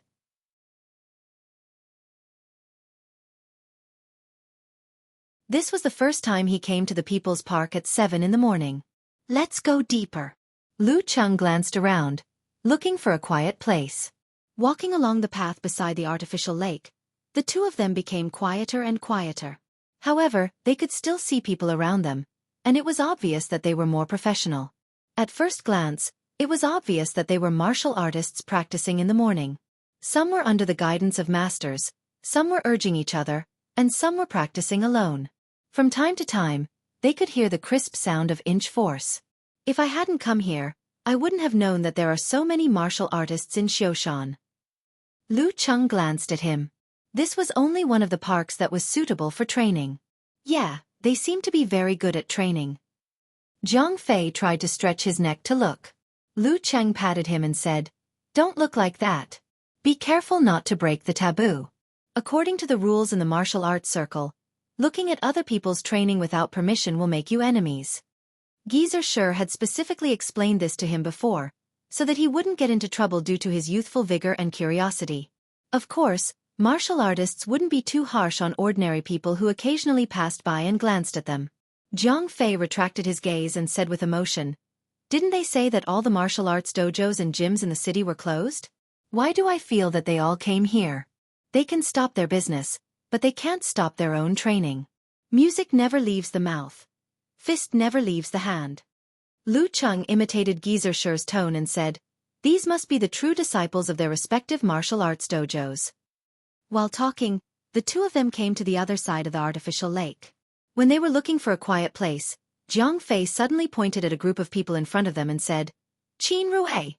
This was the first time he came to the People's Park at 7 in the morning. Let's go deeper. Lu Cheng glanced around, looking for a quiet place. Walking along the path beside the artificial lake, the two of them became quieter and quieter. However, they could still see people around them, and it was obvious that they were more professional. At first glance, it was obvious that they were martial artists practicing in the morning. Some were under the guidance of masters, some were urging each other, and some were practicing alone. From time to time, they could hear the crisp sound of inch force. If I hadn't come here, I wouldn't have known that there are so many martial artists in Xiaofan. Lu Cheng glanced at him. This was only one of the parks that was suitable for training. Yeah, they seemed to be very good at training. Zhang Fei tried to stretch his neck to look. Lu Cheng patted him and said, Don't look like that. Be careful not to break the taboo. According to the rules in the martial arts circle, looking at other people's training without permission will make you enemies. Geezer Sher had specifically explained this to him before, so that he wouldn't get into trouble due to his youthful vigor and curiosity. Of course, martial artists wouldn't be too harsh on ordinary people who occasionally passed by and glanced at them. Zhang Fei retracted his gaze and said with emotion, Didn't they say that all the martial arts dojos and gyms in the city were closed? Why do I feel that they all came here? They can stop their business, but they can't stop their own training. Music never leaves the mouth. Fist never leaves the hand. Lu Cheng imitated Geezer Sher's tone and said, These must be the true disciples of their respective martial arts dojos. While talking, the two of them came to the other side of the artificial lake. When they were looking for a quiet place, Zhang Fei suddenly pointed at a group of people in front of them and said, Qin Rui.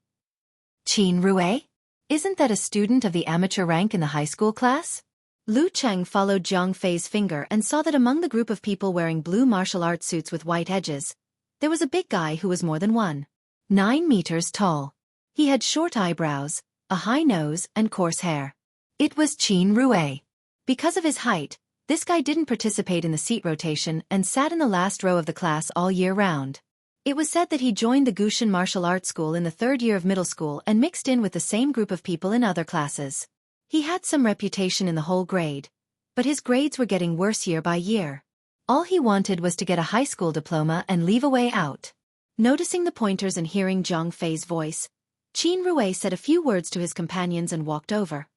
Qin Rui? Isn't that a student of the amateur rank in the high school class? Lu Cheng followed Zhang Fei's finger and saw that among the group of people wearing blue martial arts suits with white edges, there was a big guy who was more than 1.9 meters tall. He had short eyebrows, a high nose, and coarse hair. It was Qin Rui. Because of his height, this guy didn't participate in the seat rotation and sat in the last row of the class all year round. It was said that he joined the Gushan Martial Arts School in the 3rd year of middle school and mixed in with the same group of people in other classes. He had some reputation in the whole grade, but his grades were getting worse year by year. All he wanted was to get a high school diploma and leave a way out. Noticing the pointers and hearing Zhang Fei's voice, Qin Rui said a few words to his companions and walked over.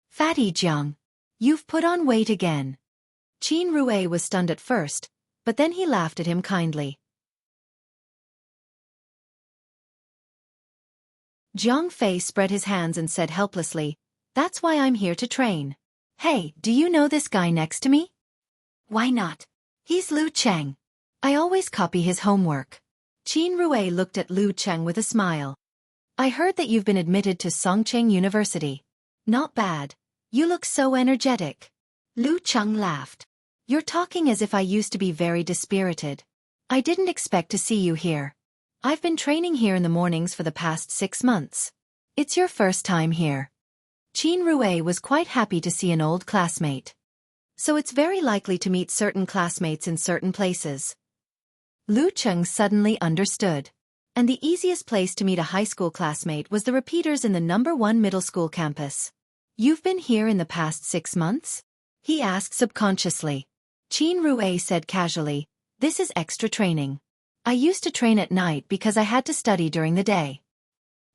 Fatty Zhang, you've put on weight again. Qin Rui was stunned at first, but then he laughed at him kindly. Zhang Fei spread his hands and said helplessly, That's why I'm here to train. Hey, do you know this guy next to me? Why not? He's Lu Cheng. I always copy his homework. Qin Rui looked at Lu Cheng with a smile. I heard that you've been admitted to Songcheng University. Not bad. You look so energetic. Lu Cheng laughed. You're talking as if I used to be very dispirited. I didn't expect to see you here. I've been training here in the mornings for the past 6 months. It's your first time here. Qin Rui was quite happy to see an old classmate. So it's very likely to meet certain classmates in certain places. Lu Cheng suddenly understood. And the easiest place to meet a high school classmate was the repeaters in the #1 middle school campus. "You've been here in the past 6 months?" he asked subconsciously. Qin Rue said casually, "This is extra training. I used to train at night because I had to study during the day."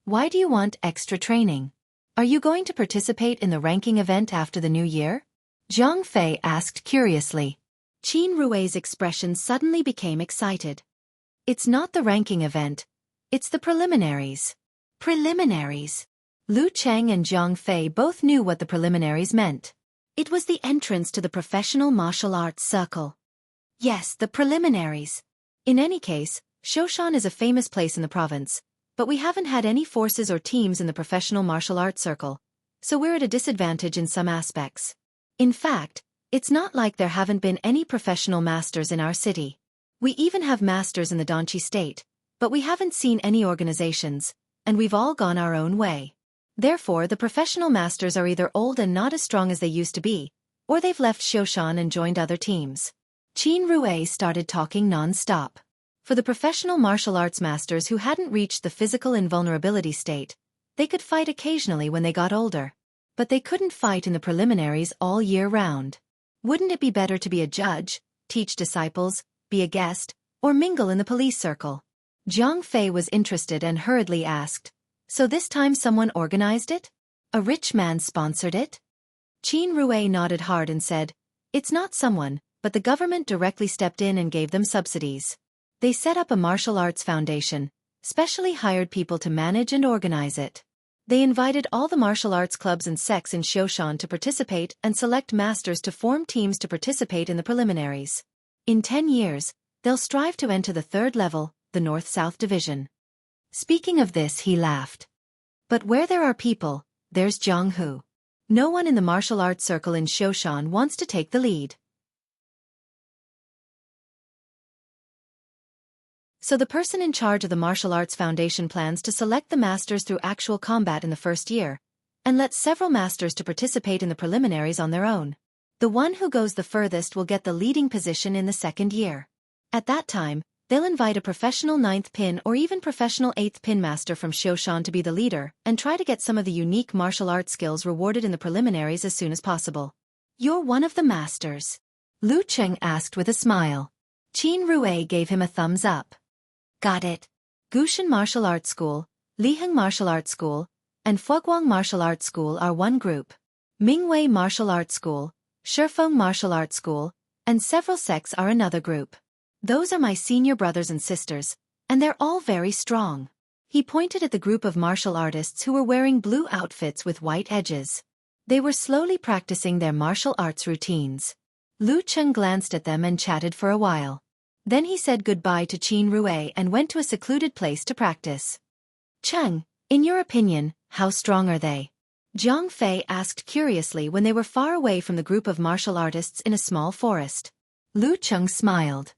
"Why do you want extra training? Are you going to participate in the ranking event after the new year?" Zhang Fei asked curiously. Qin Rue's expression suddenly became excited. "It's not the ranking event. It's the preliminaries." Preliminaries. Lu Cheng and Zhang Fei both knew what the preliminaries meant. It was the entrance to the professional martial arts circle. Yes, the preliminaries. In any case, Xiaofan is a famous place in the province, but we haven't had any forces or teams in the professional martial arts circle, so we're at a disadvantage in some aspects. In fact, it's not like there haven't been any professional masters in our city. We even have masters in the Donchi state, but we haven't seen any organizations, and we've all gone our own way. Therefore, the professional masters are either old and not as strong as they used to be, or they've left Xiaofan and joined other teams. Qin Rue started talking non-stop. For the professional martial arts masters who hadn't reached the physical invulnerability state, they could fight occasionally when they got older. But they couldn't fight in the preliminaries all year round. Wouldn't it be better to be a judge, teach disciples, be a guest, or mingle in the police circle? Zhang Fei was interested and hurriedly asked, "So this time someone organized it? A rich man sponsored it?" Qin Rue nodded hard and said, "It's not someone, but the government directly stepped in and gave them subsidies. They set up a martial arts foundation, specially hired people to manage and organize it. They invited all the martial arts clubs and sects in Xiaofan to participate and select masters to form teams to participate in the preliminaries. In 10 years, they'll strive to enter the 3rd level, the North-South Division." Speaking of this, he laughed. "But where there are people, there's Zhang Hu. No one in the martial arts circle in Xiaofan wants to take the lead. So the person in charge of the Martial Arts Foundation plans to select the masters through actual combat in the 1st year, and let several masters to participate in the preliminaries on their own. The one who goes the furthest will get the leading position in the 2nd year. At that time, they'll invite a professional 9th pin or even professional 8th pin master from Xiaofan to be the leader and try to get some of the unique martial arts skills rewarded in the preliminaries as soon as possible." "You're one of the masters?" Lu Cheng asked with a smile. Qin Rue gave him a thumbs up. "Got it. Gushan Martial Arts School, Liheng Martial Arts School, and Fuguang Martial Arts School are one group. Mingwei Martial Arts School, Shifeng Martial Arts School, and several sects are another group. Those are my senior brothers and sisters, and they're all very strong." He pointed at the group of martial artists who were wearing blue outfits with white edges. They were slowly practicing their martial arts routines. Lu Cheng glanced at them and chatted for a while. Then he said goodbye to Qin Rue and went to a secluded place to practice. "Cheng, in your opinion, how strong are they?" Zhang Fei asked curiously when they were far away from the group of martial artists in a small forest. Lu Cheng smiled.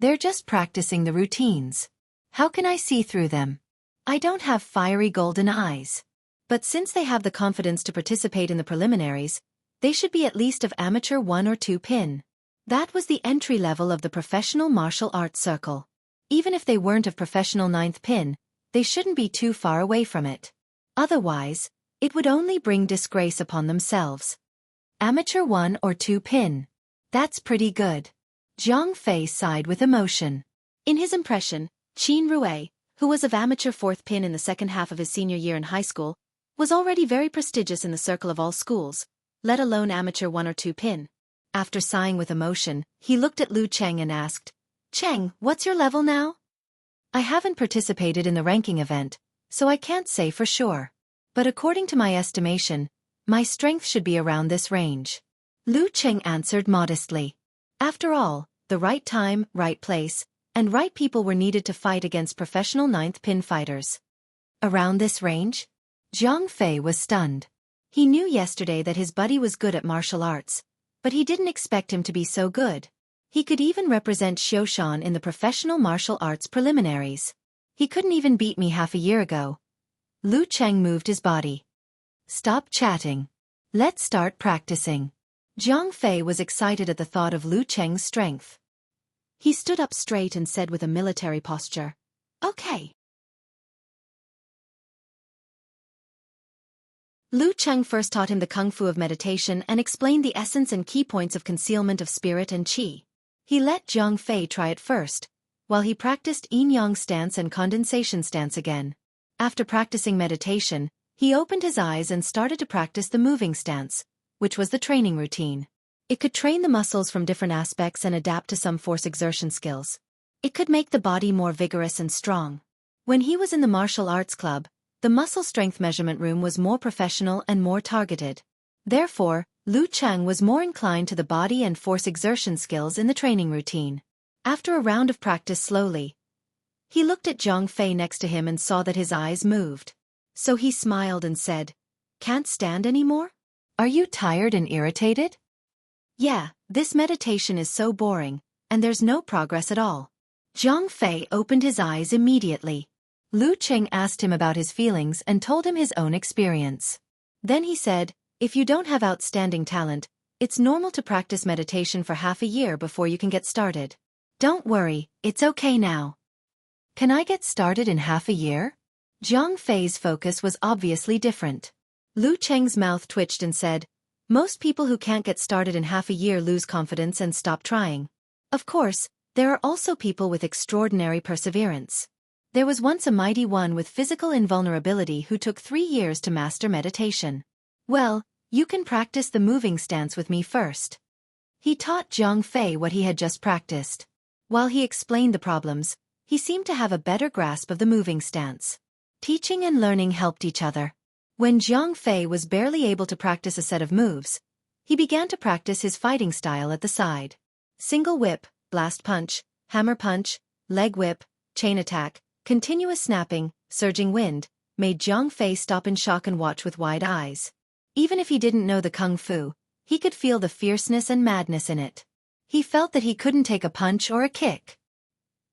"They're just practicing the routines. How can I see through them? I don't have fiery golden eyes. But since they have the confidence to participate in the preliminaries, they should be at least of amateur 1 or 2 pin. That was the entry level of the professional martial arts circle. Even if they weren't of professional 9th pin, they shouldn't be too far away from it. Otherwise, it would only bring disgrace upon themselves. Amateur 1 or 2 pin. That's pretty good." Zhang Fei sighed with emotion. In his impression, Qin Rue, who was of amateur 4th pin in the second half of his senior year in high school, was already very prestigious in the circle of all schools, let alone amateur 1 or 2 pin. After sighing with emotion, he looked at Lu Cheng and asked, "Cheng, what's your level now?" "I haven't participated in the ranking event, so I can't say for sure. But according to my estimation, my strength should be around this range." Lu Cheng answered modestly. After all, the right time, right place, and right people were needed to fight against professional 9th pin fighters. Around this range? Zhang Fei was stunned. He knew yesterday that his buddy was good at martial arts, but he didn't expect him to be so good. He could even represent Xiaofan in the professional martial arts preliminaries. He couldn't even beat me half a year ago. Lu Cheng moved his body. "Stop chatting. Let's start practicing." Zhang Fei was excited at the thought of Lu Cheng's strength. He stood up straight and said with a military posture, "Okay." Lu Cheng first taught him the kung fu of meditation and explained the essence and key points of concealment of spirit and qi. He let Zhang Fei try it first, while he practiced yin-yang stance and condensation stance again. After practicing meditation, he opened his eyes and started to practice the moving stance, which was the training routine. It could train the muscles from different aspects and adapt to some force exertion skills. It could make the body more vigorous and strong. When he was in the martial arts club, the muscle strength measurement room was more professional and more targeted. Therefore, Lu Cheng was more inclined to the body and force exertion skills in the training routine. After a round of practice slowly, he looked at Zhang Fei next to him and saw that his eyes moved. So he smiled and said, "Can't stand anymore? Are you tired and irritated?" "Yeah, this meditation is so boring, and there's no progress at all." Zhang Fei opened his eyes immediately. Lu Cheng asked him about his feelings and told him his own experience. Then he said, "If you don't have outstanding talent, it's normal to practice meditation for half a year before you can get started. Don't worry, it's okay now." "Can I get started in half a year?" Zhang Fei's focus was obviously different. Lu Cheng's mouth twitched and said, "Most people who can't get started in half a year lose confidence and stop trying. Of course, there are also people with extraordinary perseverance. There was once a mighty one with physical invulnerability who took 3 years to master meditation. Well, you can practice the moving stance with me first." He taught Zhang Fei what he had just practiced. While he explained the problems, he seemed to have a better grasp of the moving stance. Teaching and learning helped each other. When Zhang Fei was barely able to practice a set of moves, he began to practice his fighting style at the side. Single whip, blast punch, hammer punch, leg whip, chain attack, continuous snapping, surging wind, made Zhang Fei stop in shock and watch with wide eyes. Even if he didn't know the kung fu, he could feel the fierceness and madness in it. He felt that he couldn't take a punch or a kick.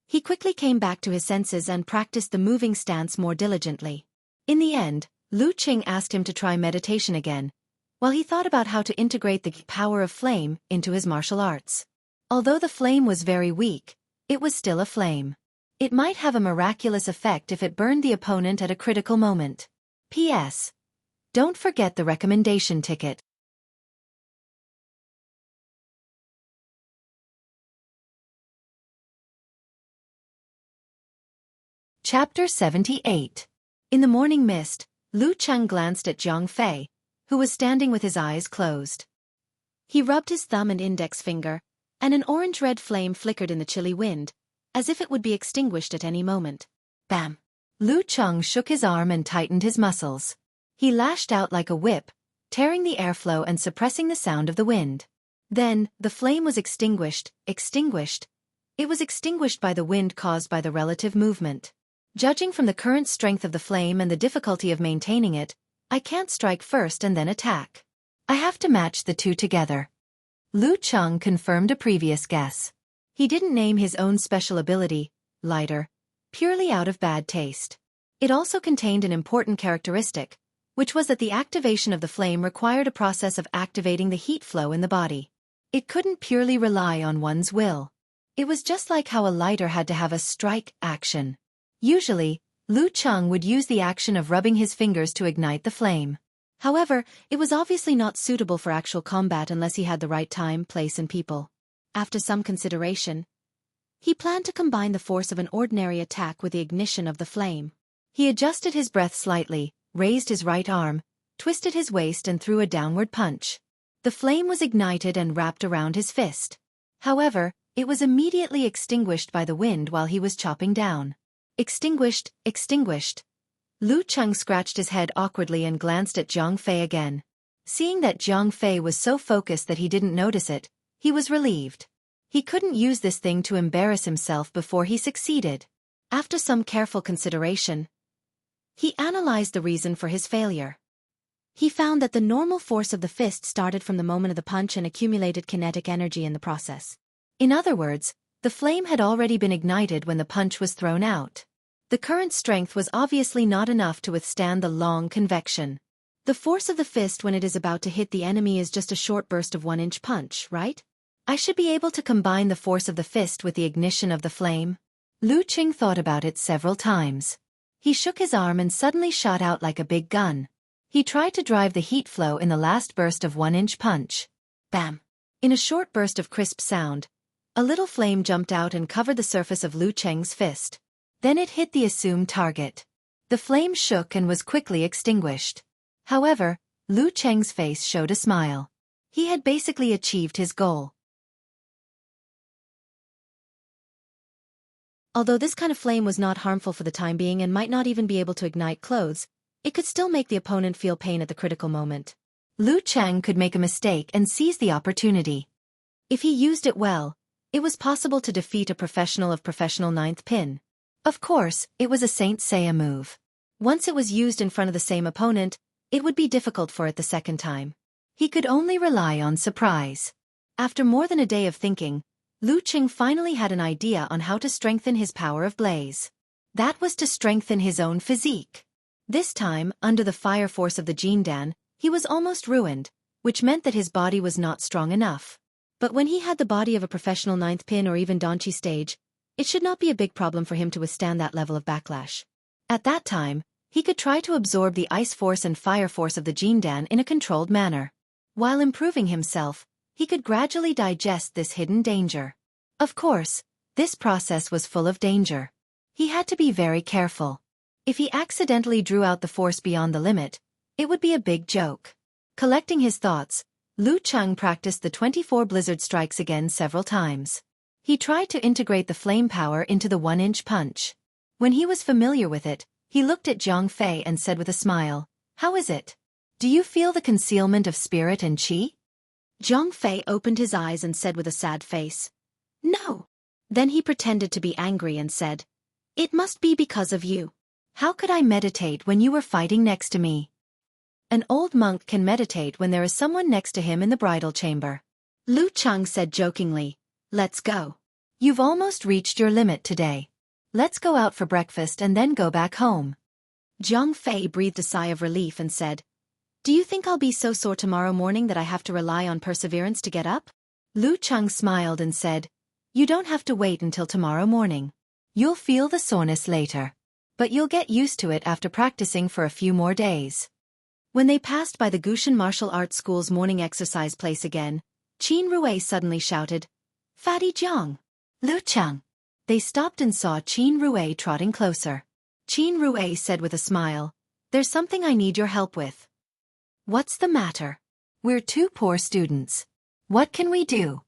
He quickly came back to his senses and practiced the moving stance more diligently. In the end, Lu Cheng asked him to try meditation again, while he thought about how to integrate the power of flame into his martial arts. Although the flame was very weak, it was still a flame. It might have a miraculous effect if it burned the opponent at a critical moment. P.S. Don't forget the recommendation ticket. Chapter 78. In the morning mist, Lu Cheng glanced at Zhang Fei, who was standing with his eyes closed. He rubbed his thumb and index finger, and an orange-red flame flickered in the chilly wind, as if it would be extinguished at any moment. Bam! Lu Cheng shook his arm and tightened his muscles. He lashed out like a whip, tearing the airflow and suppressing the sound of the wind. Then, the flame was extinguished. It was extinguished by the wind caused by the relative movement. Judging from the current strength of the flame and the difficulty of maintaining it, I can't strike first and then attack. I have to match the two together. Lu Cheng confirmed a previous guess. He didn't name his own special ability, lighter, purely out of bad taste. It also contained an important characteristic, which was that the activation of the flame required a process of activating the heat flow in the body. It couldn't purely rely on one's will. It was just like how a lighter had to have a strike action. Usually, Lu Cheng would use the action of rubbing his fingers to ignite the flame. However, it was obviously not suitable for actual combat unless he had the right time, place and people. After some consideration, he planned to combine the force of an ordinary attack with the ignition of the flame. He adjusted his breath slightly, raised his right arm, twisted his waist and threw a downward punch. The flame was ignited and wrapped around his fist. However, it was immediately extinguished by the wind while he was chopping down. Extinguished. Lu Cheng scratched his head awkwardly and glanced at Zhang Fei again. Seeing that Zhang Fei was so focused that he didn't notice it, he was relieved. He couldn't use this thing to embarrass himself before he succeeded. After some careful consideration, he analyzed the reason for his failure. He found that the normal force of the fist started from the moment of the punch and accumulated kinetic energy in the process. In other words, the flame had already been ignited when the punch was thrown out. The current strength was obviously not enough to withstand the long convection. The force of the fist when it is about to hit the enemy is just a short burst of 1-inch punch, right? I should be able to combine the force of the fist with the ignition of the flame. Lu Qing thought about it several times. He shook his arm and suddenly shot out like a big gun. He tried to drive the heat flow in the last burst of 1-inch punch. Bam! In a short burst of crisp sound, a little flame jumped out and covered the surface of Lu Cheng's fist. Then it hit the assumed target. The flame shook and was quickly extinguished. However, Lu Cheng's face showed a smile. He had basically achieved his goal. Although this kind of flame was not harmful for the time being and might not even be able to ignite clothes, it could still make the opponent feel pain at the critical moment. Lu Cheng could make a mistake and seize the opportunity. If he used it well, it was possible to defeat a professional of professional ninth pin. Of course, it was a Saint Seiya move. Once it was used in front of the same opponent, it would be difficult for it the second time. He could only rely on surprise. After more than a day of thinking, Lu Qing finally had an idea on how to strengthen his power of blaze. That was to strengthen his own physique. This time, under the fire force of the Jindan, he was almost ruined, which meant that his body was not strong enough. But when he had the body of a professional ninth pin or even Danchi stage, it should not be a big problem for him to withstand that level of backlash. At that time, he could try to absorb the ice force and fire force of the Jindan in a controlled manner. While improving himself, he could gradually digest this hidden danger. Of course, this process was full of danger. He had to be very careful. If he accidentally drew out the force beyond the limit, it would be a big joke. Collecting his thoughts, Lu Cheng practiced the 24 blizzard strikes again several times. He tried to integrate the flame power into the 1-inch punch. When he was familiar with it, he looked at Zhang Fei and said with a smile, "How is it? Do you feel the concealment of spirit and qi?" Zhang Fei opened his eyes and said with a sad face, "No." Then he pretended to be angry and said, "It must be because of you. How could I meditate when you were fighting next to me?" An old monk can meditate when there is someone next to him in the bridal chamber. Lu Cheng said jokingly, "Let's go. You've almost reached your limit today. Let's go out for breakfast and then go back home." Zhang Fei breathed a sigh of relief and said, "Do you think I'll be so sore tomorrow morning that I have to rely on perseverance to get up?" Lu Cheng smiled and said, "You don't have to wait until tomorrow morning. You'll feel the soreness later. But you'll get used to it after practicing for a few more days." When they passed by the Gushan Martial Arts School's morning exercise place again, Qin Rui suddenly shouted, "Fatty Jiang! Lu Cheng!" They stopped and saw Qin Rui trotting closer. Qin Rui said with a smile, "There's something I need your help with." "What's the matter? We're two poor students. What can we do?"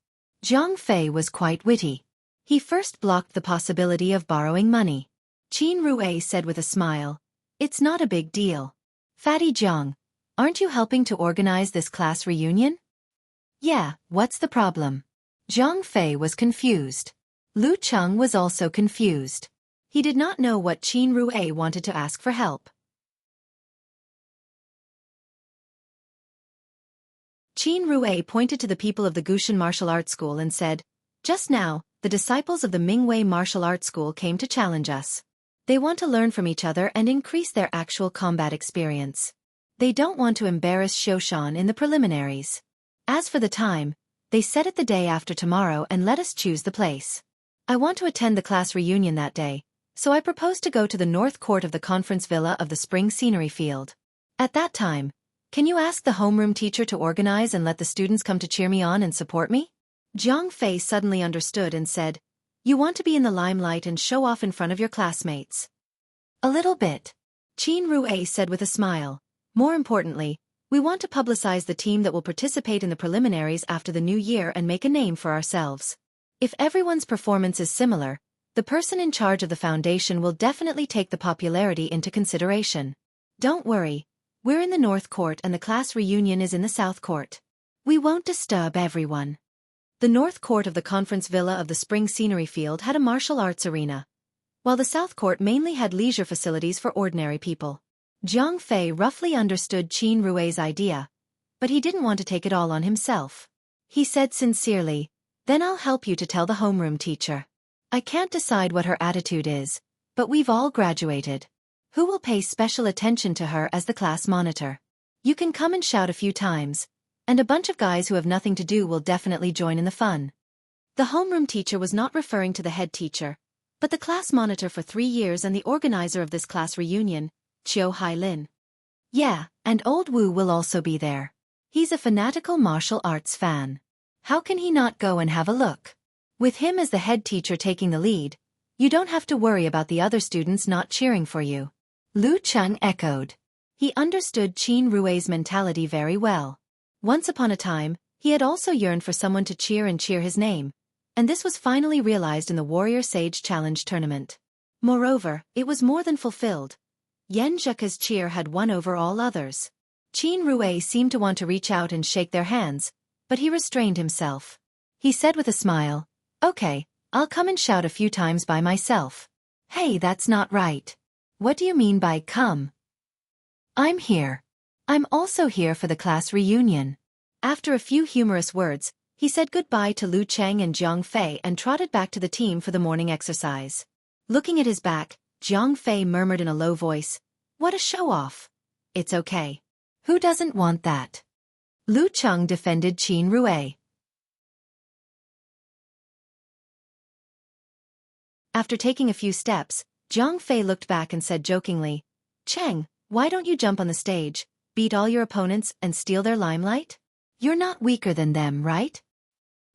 Zhang Fei was quite witty. He first blocked the possibility of borrowing money. Qin Rui said with a smile, "It's not a big deal. Fatty Jiang, aren't you helping to organize this class reunion?" "Yeah, what's the problem?" Zhang Fei was confused. Lu Cheng was also confused. He did not know what Qin Rui wanted to ask for help. Qin Rui pointed to the people of the Gushan Martial Arts School and said, "Just now, the disciples of the Mingwei Martial Arts School came to challenge us. They want to learn from each other and increase their actual combat experience. They don't want to embarrass Xiaofan in the preliminaries. As for the time, they set it the day after tomorrow and let us choose the place. I want to attend the class reunion that day, so I propose to go to the north court of the conference villa of the spring scenery field. At that time, can you ask the homeroom teacher to organize and let the students come to cheer me on and support me?" Zhang Fei suddenly understood and said, "You want to be in the limelight and show off in front of your classmates?" "A little bit," Qin Rui said with a smile. "More importantly, we want to publicize the team that will participate in the preliminaries after the new year and make a name for ourselves. If everyone's performance is similar, the person in charge of the foundation will definitely take the popularity into consideration. Don't worry, we're in the North Court and the class reunion is in the South Court. We won't disturb everyone." The North Court of the conference villa of the spring scenery field had a martial arts arena, while the South Court mainly had leisure facilities for ordinary people. Zhang Fei roughly understood Qin Rui's idea, but he didn't want to take it all on himself. He said sincerely, "Then I'll help you to tell the homeroom teacher. I can't decide what her attitude is, but we've all graduated. Who will pay special attention to her as the class monitor? You can come and shout a few times, And a bunch of guys who have nothing to do will definitely join in the fun. The homeroom teacher was not referring to the head teacher, but the class monitor for 3 years and the organizer of this class reunion, Xiaofan. Yeah, and old Wu will also be there. He's a fanatical martial arts fan. How can he not go and have a look? With him as the head teacher taking the lead, you don't have to worry about the other students not cheering for you. Lu Cheng echoed. He understood Qin Rui's mentality very well. Once upon a time, he had also yearned for someone to cheer his name, and this was finally realized in the Warrior Sage Challenge tournament. Moreover, it was more than fulfilled. Yan Zheka's cheer had won over all others. Qin Rui seemed to want to reach out and shake their hands, but he restrained himself. He said with a smile, "Okay, I'll come and shout a few times by myself." "Hey, that's not right." "What do you mean by come?" "I'm here. I'm also here for the class reunion." After a few humorous words, he said goodbye to Lu Cheng and Jiang Fei and trotted back to the team for the morning exercise. Looking at his back, Jiang Fei murmured in a low voice, "What a show-off." "It's okay. Who doesn't want that?" Lu Cheng defended Qin Rui. After taking a few steps, Jiang Fei looked back and said jokingly, "Cheng, why don't you jump on the stage, beat all your opponents and steal their limelight? You're not weaker than them, right?"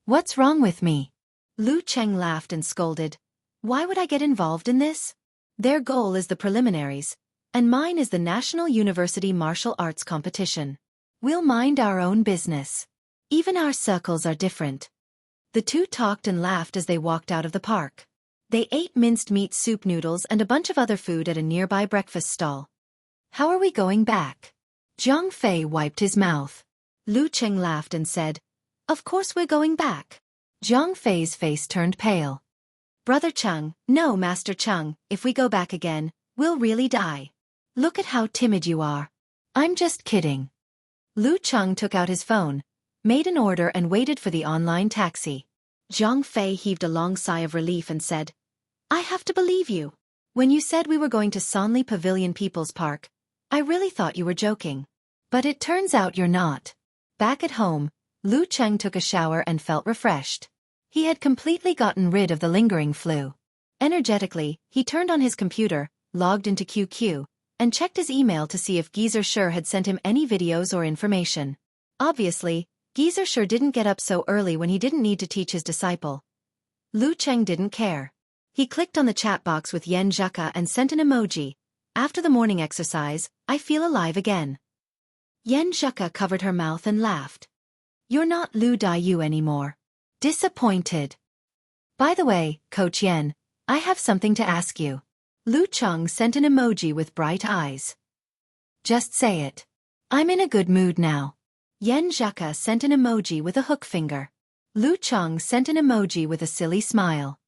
"What's wrong with me?" Lu Cheng laughed and scolded. "Why would I get involved in this? Their goal is the preliminaries, and mine is the National University Martial Arts Competition. We'll mind our own business. Even our circles are different." The two talked and laughed as they walked out of the park. They ate minced meat soup noodles and a bunch of other food at a nearby breakfast stall. "How are we going back?" Jiang Fei wiped his mouth. Lu Cheng laughed and said, "Of course we're going back." Jiang Fei's face turned pale. "Brother Cheng, no Master Cheng, if we go back again, we'll really die. Look at how timid you are." "I'm just kidding." Lu Cheng took out his phone, made an order and waited for the online taxi. Jiang Fei heaved a long sigh of relief and said, "I have to believe you. When you said we were going to Sanli Pavilion People's Park, I really thought you were joking. But it turns out you're not." Back at home, Lu Cheng took a shower and felt refreshed. He had completely gotten rid of the lingering flu. Energetically, he turned on his computer, logged into QQ, and checked his email to see if Geezer Sure had sent him any videos or information. Obviously, Geezer Sure didn't get up so early when he didn't need to teach his disciple. Lu Cheng didn't care. He clicked on the chat box with Yan Zheka and sent an emoji. "After the morning exercise, I feel alive again." Yan Zheka covered her mouth and laughed. "You're not Lu Daiyu anymore." Disappointed. "By the way, Coach Yan, I have something to ask you." Lu Cheng sent an emoji with bright eyes. "Just say it. I'm in a good mood now." Yan Zheka sent an emoji with a hook finger. Lu Cheng sent an emoji with a silly smile.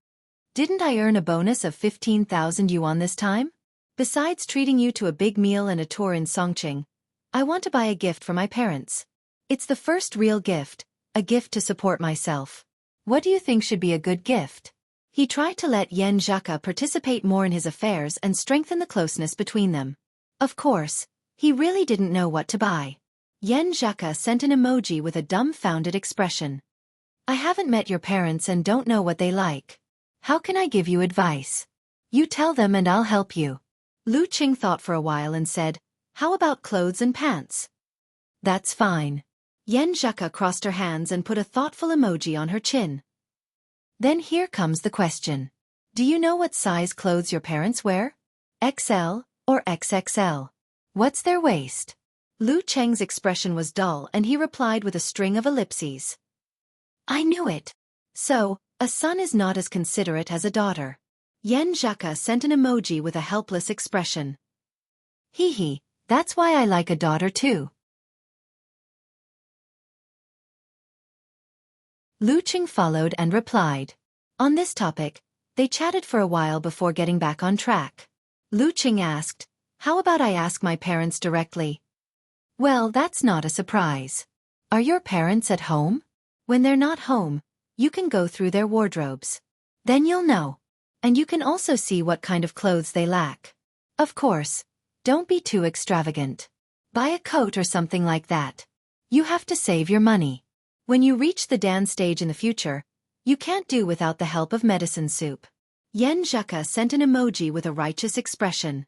"Didn't I earn a bonus of 15,000 yuan this time? Besides treating you to a big meal and a tour in Songqing, I want to buy a gift for my parents. It's the first real gift, a gift to support myself. What do you think should be a good gift?" He tried to let Yan Zheka participate more in his affairs and strengthen the closeness between them. Of course, he really didn't know what to buy. Yan Zheka sent an emoji with a dumbfounded expression. "I haven't met your parents and don't know what they like. How can I give you advice? You tell them and I'll help you." Lu Cheng thought for a while and said, "How about clothes and pants?" "That's fine." Yan Zheka crossed her hands and put a thoughtful emoji on her chin. "Then here comes the question. Do you know what size clothes your parents wear? XL or XXL? What's their waist?" Lu Cheng's expression was dull and he replied with a string of ellipses. "I knew it. So, a son is not as considerate as a daughter." Yan Zheka sent an emoji with a helpless expression. "Hee hee, that's why I like a daughter too." Lu Cheng followed and replied. On this topic, they chatted for a while before getting back on track. Lu Cheng asked, "How about I ask my parents directly?" "Well, that's not a surprise. Are your parents at home? When they're not home, you can go through their wardrobes. Then you'll know. And you can also see what kind of clothes they lack. Of course, don't be too extravagant. Buy a coat or something like that. You have to save your money. When you reach the dance stage in the future, you can't do without the help of medicine soup. Yen Zheka sent an emoji with a righteous expression.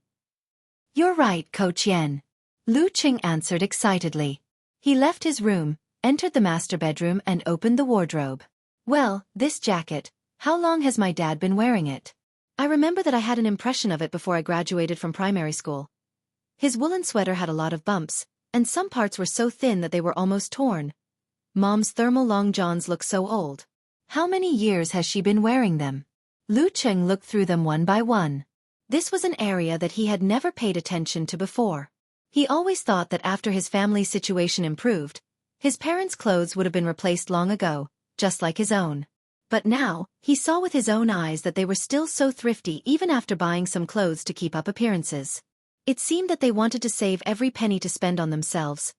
You're right, Coach Yen. Lu Qing answered excitedly. He left his room, entered the master bedroom and opened the wardrobe. Well, this jacket, how long has my dad been wearing it? I remember that I had an impression of it before I graduated from primary school. His woolen sweater had a lot of bumps, and some parts were so thin that they were almost torn. Mom's thermal long johns look so old. How many years has she been wearing them? Lu Qing looked through them one by one. This was an area that he had never paid attention to before. He always thought that after his family's situation improved, his parents' clothes would have been replaced long ago, just like his own. But now, he saw with his own eyes that they were still so thrifty even after buying some clothes to keep up appearances. It seemed that they wanted to save every penny to spend on themselves.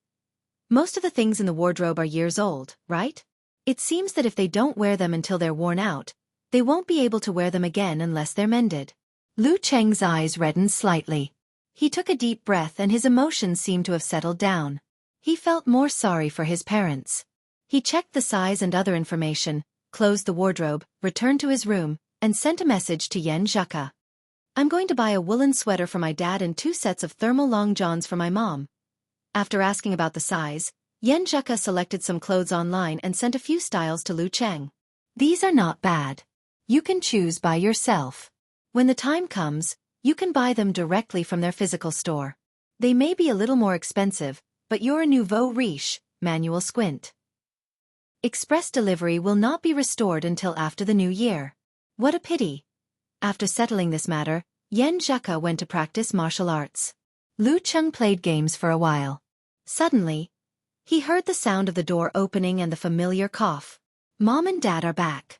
Most of the things in the wardrobe are years old, right? It seems that if they don't wear them until they're worn out, they won't be able to wear them again unless they're mended. Lu Cheng's eyes reddened slightly. He took a deep breath and his emotions seemed to have settled down. He felt more sorry for his parents. He checked the size and other information, closed the wardrobe, returned to his room, and sent a message to Yen Zheka. I'm going to buy a woolen sweater for my dad and 2 sets of thermal long johns for my mom. After asking about the size, Yen Zheka selected some clothes online and sent a few styles to Lu Cheng. These are not bad. You can choose by yourself. When the time comes, you can buy them directly from their physical store. They may be a little more expensive, but you're a nouveau riche, manual squint. Express delivery will not be restored until after the new year. What a pity. After settling this matter, Yen Zheka went to practice martial arts. Lu Cheng played games for a while. Suddenly, he heard the sound of the door opening and the familiar cough. Mom and Dad are back.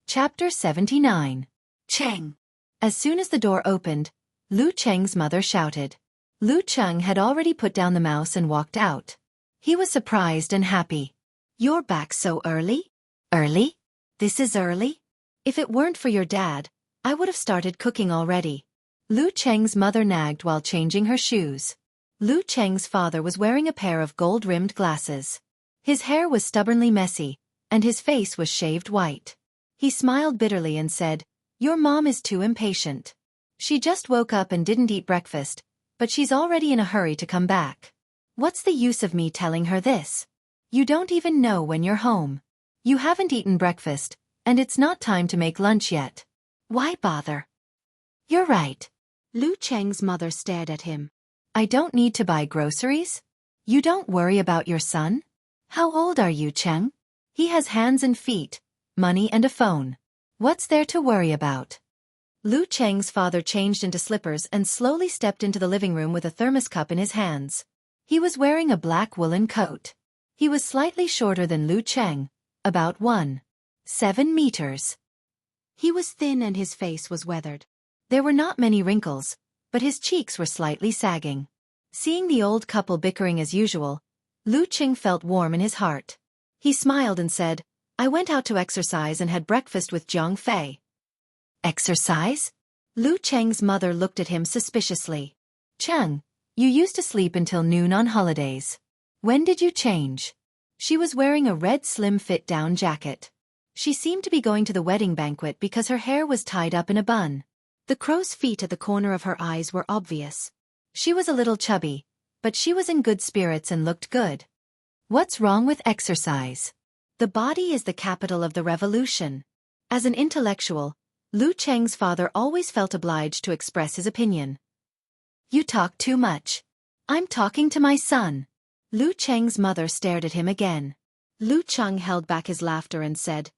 Chapter 79. Cheng. As soon as the door opened, Lu Cheng's mother shouted. Lu Cheng had already put down the mouse and walked out. He was surprised and happy. You're back so early? Early? This is early? If it weren't for your dad, I would have started cooking already. Lu Cheng's mother nagged while changing her shoes. Lu Cheng's father was wearing a pair of gold-rimmed glasses. His hair was stubbornly messy, and his face was shaved white. He smiled bitterly and said, Your mom is too impatient. She just woke up and didn't eat breakfast, but she's already in a hurry to come back. What's the use of me telling her this? You don't even know when you're home. You haven't eaten breakfast, and it's not time to make lunch yet. Why bother? You're right. Lu Cheng's mother stared at him. I don't need to buy groceries? You don't worry about your son? How old are you, Cheng? He has hands and feet, money and a phone. What's there to worry about? Lu Cheng's father changed into slippers and slowly stepped into the living room with a thermos cup in his hands. He was wearing a black woolen coat. He was slightly shorter than Lu Cheng, about 1.7 meters. He was thin and his face was weathered. There were not many wrinkles, but his cheeks were slightly sagging. Seeing the old couple bickering as usual, Lu Cheng felt warm in his heart. He smiled and said, I went out to exercise and had breakfast with Jiang Fei. Exercise? Lu Cheng's mother looked at him suspiciously. Cheng, you used to sleep until noon on holidays. When did you change? She was wearing a red slim fit down jacket. She seemed to be going to the wedding banquet because her hair was tied up in a bun. The crow's feet at the corner of her eyes were obvious. She was a little chubby, but she was in good spirits and looked good. What's wrong with exercise? The body is the capital of the revolution. As an intellectual, Lu Cheng's father always felt obliged to express his opinion. You talk too much. I'm talking to my son. Lu Cheng's mother stared at him again. Lu Cheng held back his laughter and said,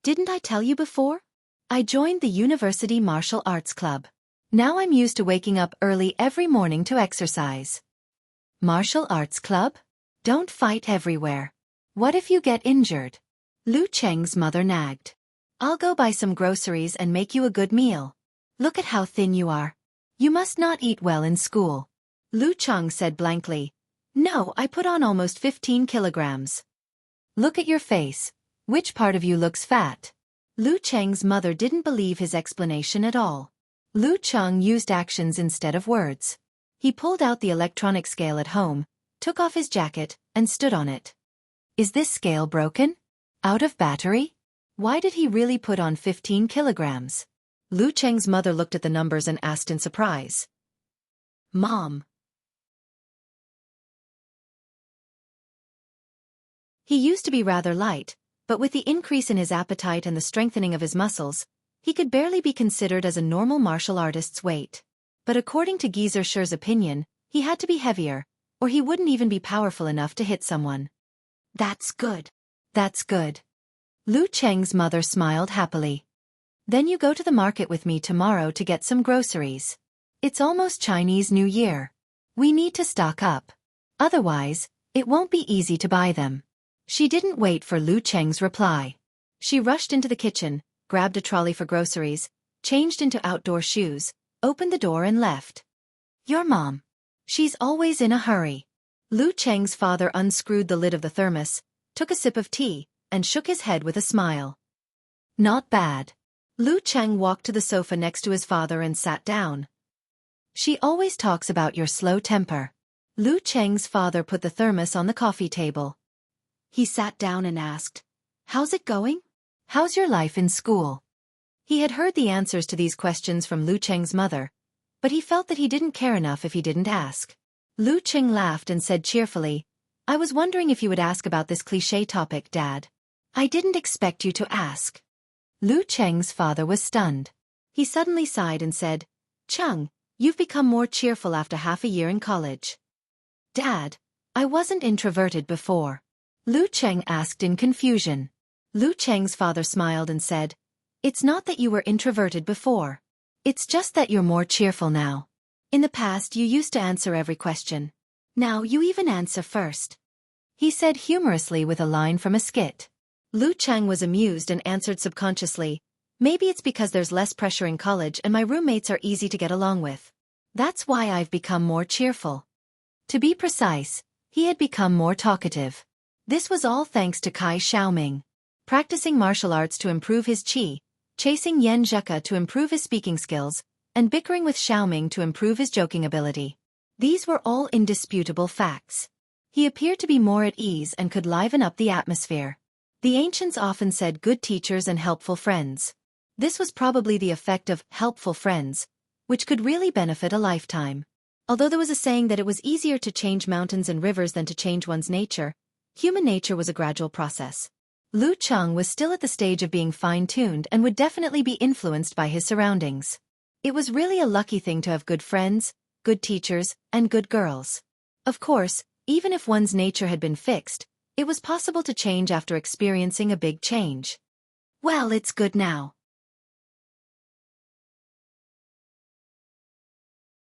Didn't I tell you before? I joined the University Martial Arts Club. Now I'm used to waking up early every morning to exercise. Martial Arts Club? Don't fight everywhere. What if you get injured? Lu Cheng's mother nagged. I'll go buy some groceries and make you a good meal. Look at how thin you are. You must not eat well in school. Lu Cheng said blankly, No, I put on almost 15 kilograms. Look at your face. Which part of you looks fat? Lu Cheng's mother didn't believe his explanation at all. Lu Cheng used actions instead of words. He pulled out the electronic scale at home, took off his jacket, and stood on it. Is this scale broken? Out of battery? Why did he really put on 15 kilograms? Lu Cheng's mother looked at the numbers and asked in surprise. Mom. He used to be rather light, but with the increase in his appetite and the strengthening of his muscles, he could barely be considered as a normal martial artist's weight. But according to Xiaofan's opinion, he had to be heavier, or he wouldn't even be powerful enough to hit someone. That's good. That's good. Lu Cheng's mother smiled happily. Then you go to the market with me tomorrow to get some groceries. It's almost Chinese New Year. We need to stock up. Otherwise, it won't be easy to buy them. She didn't wait for Lu Cheng's reply. She rushed into the kitchen, grabbed a trolley for groceries, changed into outdoor shoes, opened the door and left. Your mom. She's always in a hurry. Lu Cheng's father unscrewed the lid of the thermos, took a sip of tea, and shook his head with a smile. Not bad. Lu Cheng walked to the sofa next to his father and sat down. She always talks about your slow temper. Lu Cheng's father put the thermos on the coffee table. He sat down and asked, How's it going? How's your life in school? He had heard the answers to these questions from Lu Cheng's mother, but he felt that he didn't care enough if he didn't ask. Lu Cheng laughed and said cheerfully, I was wondering if you would ask about this cliché topic, Dad. I didn't expect you to ask. Lu Cheng's father was stunned. He suddenly sighed and said, Cheng, you've become more cheerful after half a year in college. Dad, I wasn't introverted before. Lu Cheng asked in confusion. Lu Cheng's father smiled and said, It's not that you were introverted before. It's just that you're more cheerful now. In the past you used to answer every question. Now you even answer first. He said humorously with a line from a skit. Lu Cheng was amused and answered subconsciously, Maybe it's because there's less pressure in college and my roommates are easy to get along with. That's why I've become more cheerful. To be precise, he had become more talkative. This was all thanks to Kai Xiaoming. Practicing martial arts to improve his qi, chasing Yan Zheka to improve his speaking skills, and bickering with Xiaoming to improve his joking ability. These were all indisputable facts. He appeared to be more at ease and could liven up the atmosphere. The ancients often said good teachers and helpful friends. This was probably the effect of helpful friends, which could really benefit a lifetime. Although there was a saying that it was easier to change mountains and rivers than to change one's nature, human nature was a gradual process. Lu Cheng was still at the stage of being fine-tuned and would definitely be influenced by his surroundings. It was really a lucky thing to have good friends, good teachers, and good girls. Of course, even if one's nature had been fixed, it was possible to change after experiencing a big change. Well, it's good now.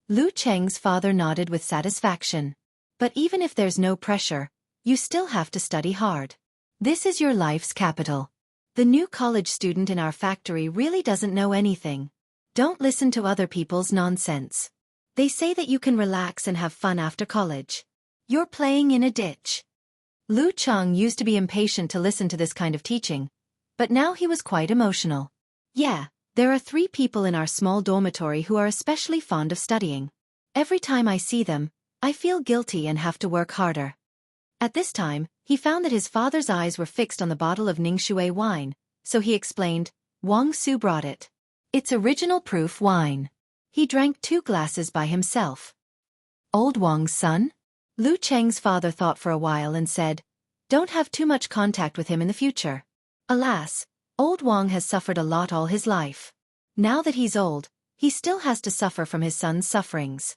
Lu Cheng's father nodded with satisfaction. But even if there's no pressure, you still have to study hard. This is your life's capital. The new college student in our factory really doesn't know anything. Don't listen to other people's nonsense. They say that you can relax and have fun after college. You're playing in a ditch. Lu Cheng used to be impatient to listen to this kind of teaching, but now he was quite emotional. Yeah, there are 3 people in our small dormitory who are especially fond of studying. Every time I see them, I feel guilty and have to work harder. At this time, he found that his father's eyes were fixed on the bottle of Ningxue wine, so he explained, Wang Su brought it. It's original proof wine. He drank 2 glasses by himself. Old Wang's son? Lu Cheng's father thought for a while and said, Don't have too much contact with him in the future. Alas, old Wang has suffered a lot all his life. Now that he's old, he still has to suffer from his son's sufferings.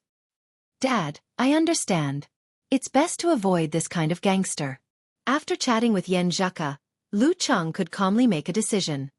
Dad, I understand. It's best to avoid this kind of gangster. After chatting with Yan Zheka, Lu Cheng could calmly make a decision.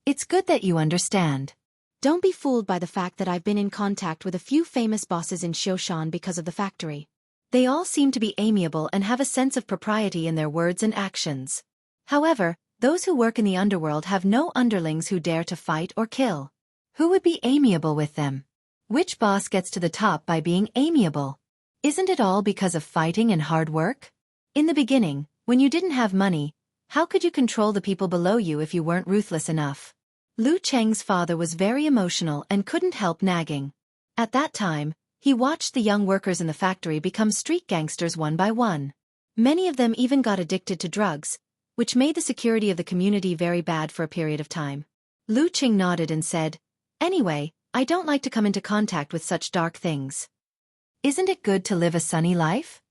It's good that you understand. Don't be fooled by the fact that I've been in contact with a few famous bosses in Xiaofan because of the factory. They all seem to be amiable and have a sense of propriety in their words and actions. However, those who work in the underworld have no underlings who dare to fight or kill. Who would be amiable with them? Which boss gets to the top by being amiable? Isn't it all because of fighting and hard work? In the beginning, when you didn't have money, How could you control the people below you if you weren't ruthless enough? Lu Cheng's father was very emotional and couldn't help nagging. At that time, he watched the young workers in the factory become street gangsters one by one. Many of them even got addicted to drugs, which made the security of the community very bad for a period of time. Lu Cheng nodded and said, "Anyway, I don't like to come into contact with such dark things. Isn't it good to live a sunny life?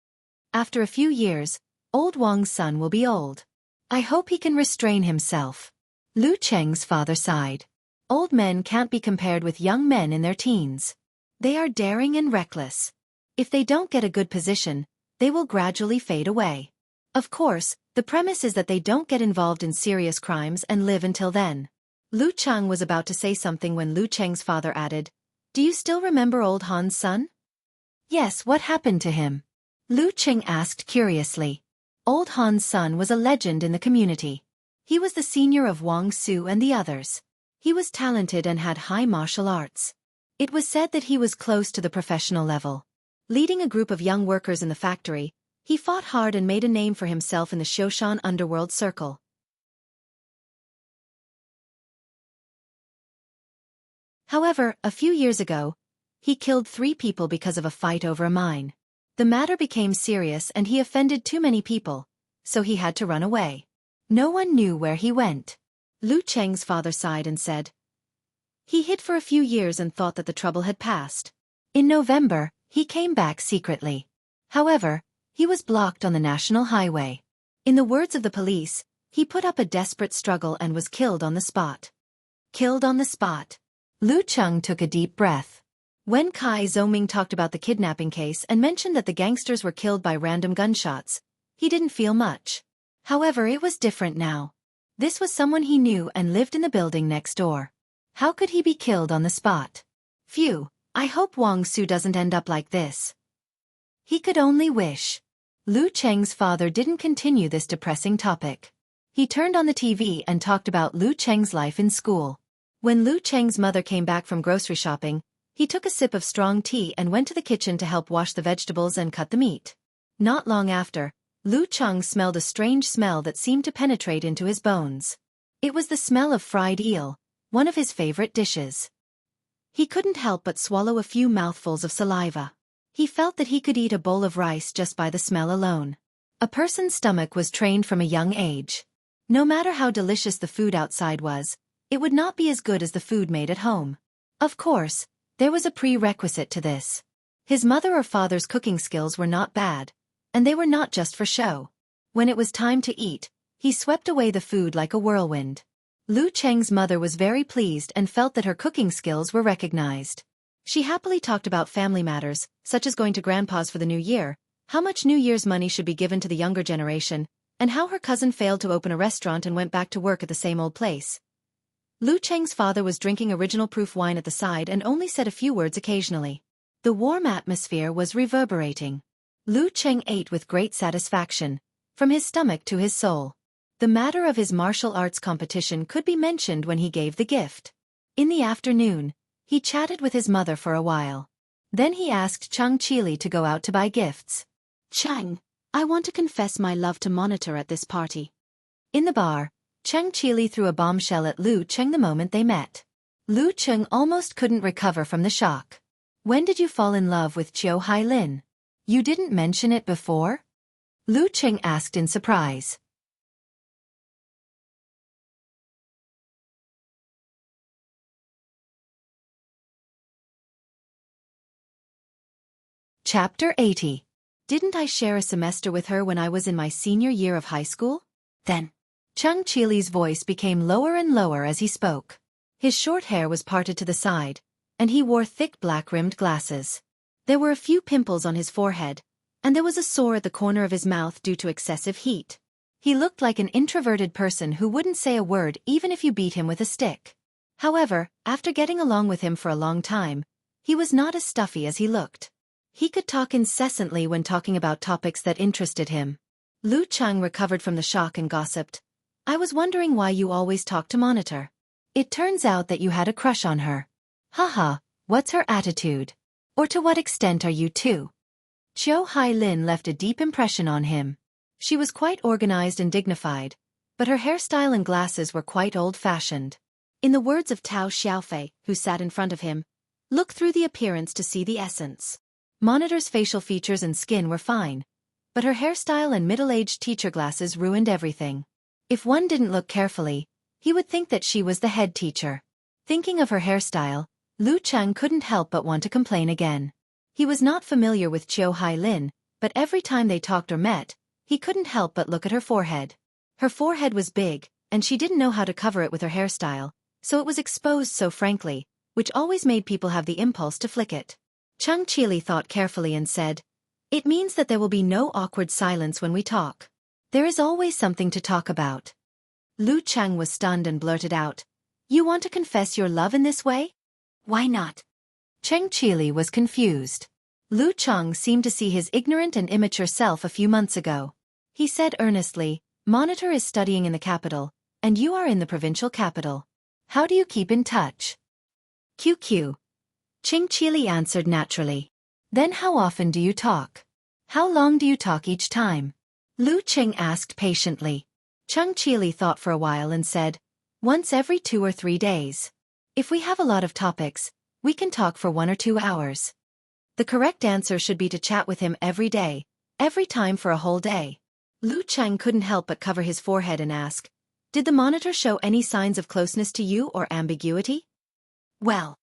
After a few years, old Wang's son will be old. I hope he can restrain himself." Lu Cheng's father sighed. Old men can't be compared with young men in their teens. They are daring and reckless. If they don't get a good position, they will gradually fade away. Of course, the premise is that they don't get involved in serious crimes and live until then. Lu Cheng was about to say something when Lu Cheng's father added, "Do you still remember old Han's son?" "Yes, what happened to him?" Lu Cheng asked curiously. Old Han's son was a legend in the community. He was the senior of Wang Su and the others. He was talented and had high martial arts. It was said that he was close to the professional level. Leading a group of young workers in the factory, he fought hard and made a name for himself in the Xiaofan underworld circle. However, a few years ago, he killed 3 people because of a fight over a mine. The matter became serious and he offended too many people, so he had to run away. No one knew where he went. Lu Cheng's father sighed and said, "He hid for a few years and thought that the trouble had passed. In November, he came back secretly. However, he was blocked on the national highway. In the words of the police, he put up a desperate struggle and was killed on the spot." Killed on the spot. Lu Cheng took a deep breath. When Kai Zhongming talked about the kidnapping case and mentioned that the gangsters were killed by random gunshots, he didn't feel much. However, it was different now. This was someone he knew and lived in the building next door. How could he be killed on the spot? Phew, I hope Wang Su doesn't end up like this. He could only wish. Lu Cheng's father didn't continue this depressing topic. He turned on the TV and talked about Lu Cheng's life in school. When Lu Cheng's mother came back from grocery shopping, he took a sip of strong tea and went to the kitchen to help wash the vegetables and cut the meat. Not long after, Lu Cheng smelled a strange smell that seemed to penetrate into his bones. It was the smell of fried eel, one of his favorite dishes. He couldn't help but swallow a few mouthfuls of saliva. He felt that he could eat a bowl of rice just by the smell alone. A person's stomach was trained from a young age. No matter how delicious the food outside was, it would not be as good as the food made at home. Of course, there was a prerequisite to this. His mother or father's cooking skills were not bad, and they were not just for show. When it was time to eat, he swept away the food like a whirlwind. Lu Cheng's mother was very pleased and felt that her cooking skills were recognized. She happily talked about family matters, such as going to grandpa's for the new year, how much New Year's money should be given to the younger generation, and how her cousin failed to open a restaurant and went back to work at the same old place. Lu Cheng's father was drinking original proof wine at the side and only said a few words occasionally. The warm atmosphere was reverberating. Lu Cheng ate with great satisfaction, from his stomach to his soul. The matter of his martial arts competition could be mentioned when he gave the gift. In the afternoon, he chatted with his mother for a while. Then he asked Chang Chili to go out to buy gifts. "Chang, I want to confess my love to Monitor at this party." In the bar, Chang Chili threw a bombshell at Lu Cheng the moment they met. Lu Cheng almost couldn't recover from the shock. "When did you fall in love with Chiu Hai Lin? You didn't mention it before?" Lu Cheng asked in surprise. Chapter 80. Didn't I share a semester with her when I was in my senior year of high school? Then. Chang Chili's voice became lower and lower as he spoke. His short hair was parted to the side, and he wore thick black-rimmed glasses. There were a few pimples on his forehead, and there was a sore at the corner of his mouth due to excessive heat. He looked like an introverted person who wouldn't say a word even if you beat him with a stick. However, after getting along with him for a long time, he was not as stuffy as he looked. He could talk incessantly when talking about topics that interested him. Lu Cheng recovered from the shock and gossiped, "I was wondering why you always talk to Monitor. It turns out that you had a crush on her. Haha, what's her attitude? Or to what extent are you two?" Chiu Hai Lin left a deep impression on him. She was quite organized and dignified, but her hairstyle and glasses were quite old-fashioned. In the words of Tao Xiaofan, who sat in front of him, look through the appearance to see the essence. Monitor's facial features and skin were fine, but her hairstyle and middle-aged teacher glasses ruined everything. If one didn't look carefully, he would think that she was the head teacher. Thinking of her hairstyle, Lu Cheng couldn't help but want to complain again. He was not familiar with Qiu Hailin, but every time they talked or met, he couldn't help but look at her forehead. Her forehead was big, and she didn't know how to cover it with her hairstyle, so it was exposed so frankly, which always made people have the impulse to flick it. Cheng Qili thought carefully and said, "It means that there will be no awkward silence when we talk. There is always something to talk about." Lu Cheng was stunned and blurted out, "You want to confess your love in this way? Why not?" Cheng Qili was confused. Lu Cheng seemed to see his ignorant and immature self a few months ago. He said earnestly, "Monitor is studying in the capital, and you are in the provincial capital. How do you keep in touch?" "QQ." Cheng Qili answered naturally. "Then how often do you talk? How long do you talk each time?" Lu Cheng asked patiently. Cheng Qili thought for a while and said, "Once every 2 or 3 days. If we have a lot of topics, we can talk for 1 or 2 hours." The correct answer should be to chat with him every day, every time for a whole day. Lu Cheng couldn't help but cover his forehead and ask, "Did the monitor show any signs of closeness to you or ambiguity?" "Well."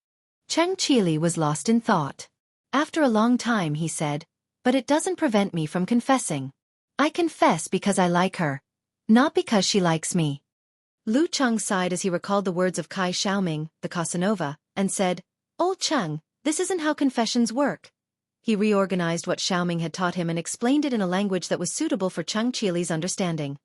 Cheng Qili was lost in thought. After a long time he said, "But it doesn't prevent me from confessing. I confess because I like her, not because she likes me." Lu Cheng sighed as he recalled the words of Kai Xiaoming, the Casanova, and said, "Old Cheng, this isn't how confessions work." He reorganized what Xiaoming had taught him and explained it in a language that was suitable for Cheng Qili's understanding.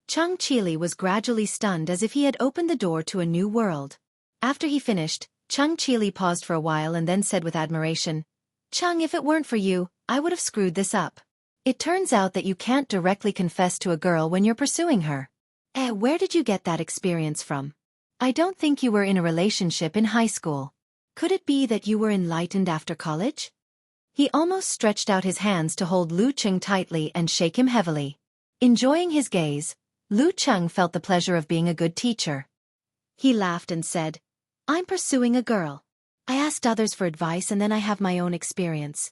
Cheng Qili was gradually stunned as if he had opened the door to a new world. After he finished, Cheng Qili paused for a while and then said with admiration, "Cheng, if it weren't for you, I would have screwed this up. It turns out that you can't directly confess to a girl when you're pursuing her. Where did you get that experience from? I don't think you were in a relationship in high school. Could it be that you were enlightened after college?" He almost stretched out his hands to hold Lu Cheng tightly and shake him heavily. Enjoying his gaze, Lu Cheng felt the pleasure of being a good teacher. He laughed and said, "I'm pursuing a girl. I asked others for advice and then I have my own experience."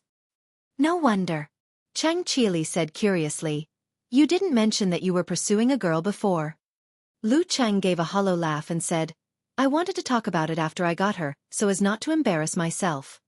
"No wonder." Cheng Qili said curiously, "You didn't mention that you were pursuing a girl before." Lu Cheng gave a hollow laugh and said, "I wanted to talk about it after I got her, so as not to embarrass myself."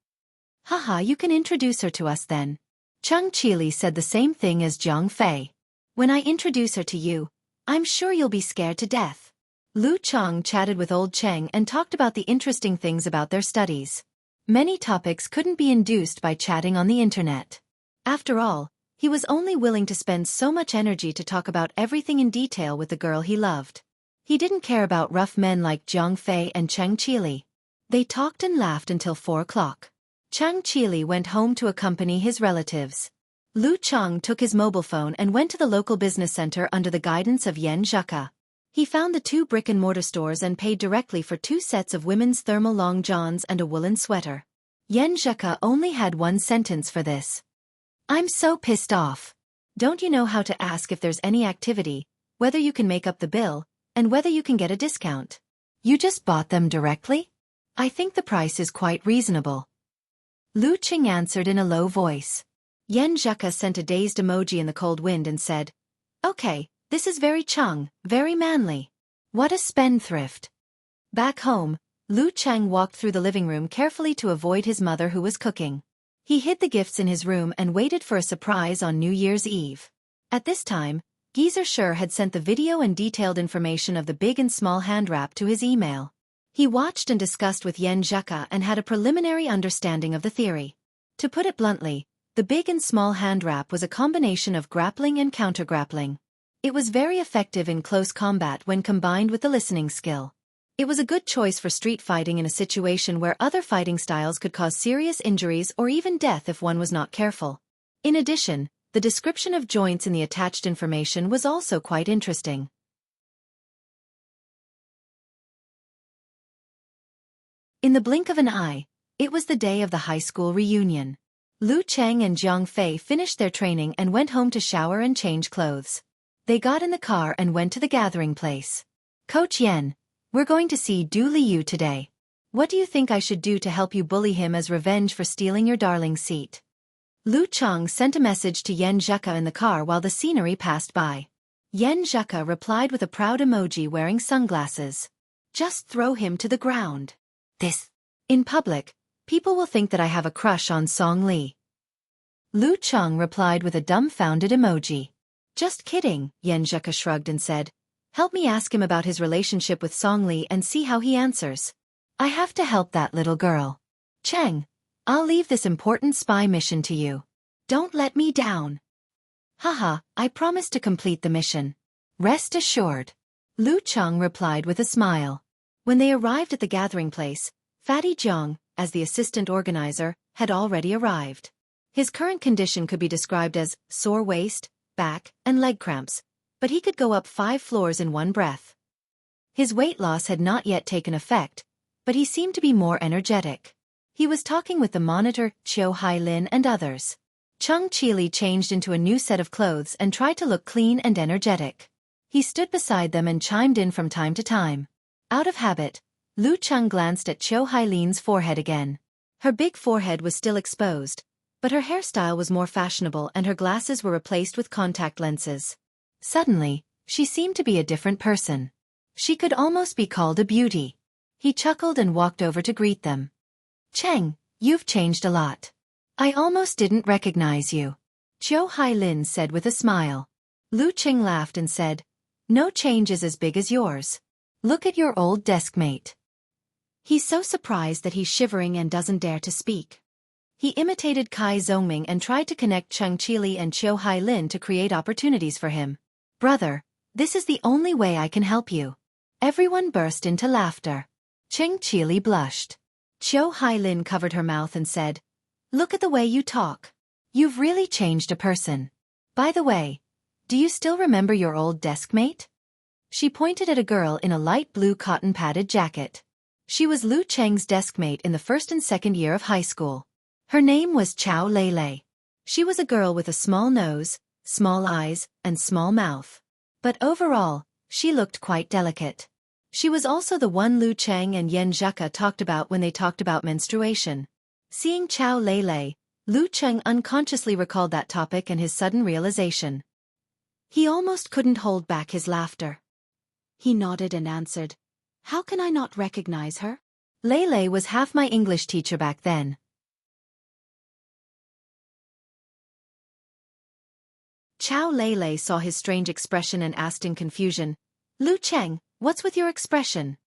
"Haha, you can introduce her to us then." Cheng Qili said the same thing as Jiang Fei. "When I introduce her to you, I'm sure you'll be scared to death." Lu Cheng chatted with old Cheng and talked about the interesting things about their studies. Many topics couldn't be induced by chatting on the internet. After all, he was only willing to spend so much energy to talk about everything in detail with the girl he loved. He didn't care about rough men like Jiang Fei and Cheng Qili. They talked and laughed until 4 o'clock. Cheng Qili went home to accompany his relatives. Lu Cheng took his mobile phone and went to the local business center under the guidance of Yan Zheka. He found the 2 brick-and-mortar stores and paid directly for 2 sets of women's thermal long johns and a woolen sweater. Yan Zheka only had 1 sentence for this. "I'm so pissed off. Don't you know how to ask if there's any activity, whether you can make up the bill, and whether you can get a discount? You just bought them directly? I think the price is quite reasonable." Lu Cheng answered in a low voice. Yan Zheka sent a dazed emoji in the cold wind and said, "Okay, this is very Cheng, very manly. What a spendthrift." Back home, Lu Cheng walked through the living room carefully to avoid his mother who was cooking. He hid the gifts in his room and waited for a surprise on New Year's Eve. At this time, Geezer Sher had sent the video and detailed information of the big and small hand wrap to his email. He watched and discussed with Yan Zheka and had a preliminary understanding of the theory. To put it bluntly, the big and small hand wrap was a combination of grappling and counter-grappling. It was very effective in close combat when combined with the listening skill. It was a good choice for street fighting in a situation where other fighting styles could cause serious injuries or even death if one was not careful. In addition, the description of joints in the attached information was also quite interesting. In the blink of an eye, it was the day of the high school reunion. Lu Cheng and Jiang Fei finished their training and went home to shower and change clothes. They got in the car and went to the gathering place. Coach Yen, we're going to see Du Liu today. What do you think I should do to help you bully him as revenge for stealing your darling seat? Lu Cheng sent a message to Yen Zheka in the car while the scenery passed by. Yen Zheka replied with a proud emoji wearing sunglasses. Just throw him to the ground. This. In public, people will think that I have a crush on Song Li. Lu Cheng replied with a dumbfounded emoji. Just kidding, Yen Zheka shrugged and said. Help me ask him about his relationship with Song Li and see how he answers. I have to help that little girl. Cheng, I'll leave this important spy mission to you. Don't let me down. Haha, I promise to complete the mission. Rest assured. Lu Cheng replied with a smile. When they arrived at the gathering place, Fatty Jiang, as the assistant organizer, had already arrived. His current condition could be described as sore waist, back, and leg cramps, but he could go up 5 floors in one breath. His weight loss had not yet taken effect, but he seemed to be more energetic. He was talking with the monitor, Chiu Hailin and others. Chung Chili changed into a new set of clothes and tried to look clean and energetic. He stood beside them and chimed in from time to time. Out of habit, Lu Cheng glanced at Chiu Hailin's forehead again. Her big forehead was still exposed, but her hairstyle was more fashionable and her glasses were replaced with contact lenses. Suddenly, she seemed to be a different person. She could almost be called a beauty. He chuckled and walked over to greet them. Cheng, you've changed a lot. I almost didn't recognize you. Chiu Hailin said with a smile. Lu Cheng laughed and said, No change is as big as yours. Look at your old deskmate. He's so surprised that he's shivering and doesn't dare to speak. He imitated Kai Zongming and tried to connect Chung Chili and Chiu Hailin to create opportunities for him. Brother, this is the only way I can help you. Everyone burst into laughter. Chung Chili blushed. Chiu Hailin covered her mouth and said, Look at the way you talk. You've really changed a person. By the way, do you still remember your old deskmate? She pointed at a girl in a light blue cotton-padded jacket. She was Lu Cheng's deskmate in the first and second year of high school. Her name was Chao Lei. She was a girl with a small nose, small eyes, and small mouth. But overall, she looked quite delicate. She was also the one Lu Cheng and Yen Zheka talked about when they talked about menstruation. Seeing Chao Lei, Lu Cheng unconsciously recalled that topic and his sudden realization. He almost couldn't hold back his laughter. He nodded and answered, How can I not recognize her? Lei was half my English teacher back then. Chao Lei saw his strange expression and asked in confusion, Lu Cheng, what's with your expression?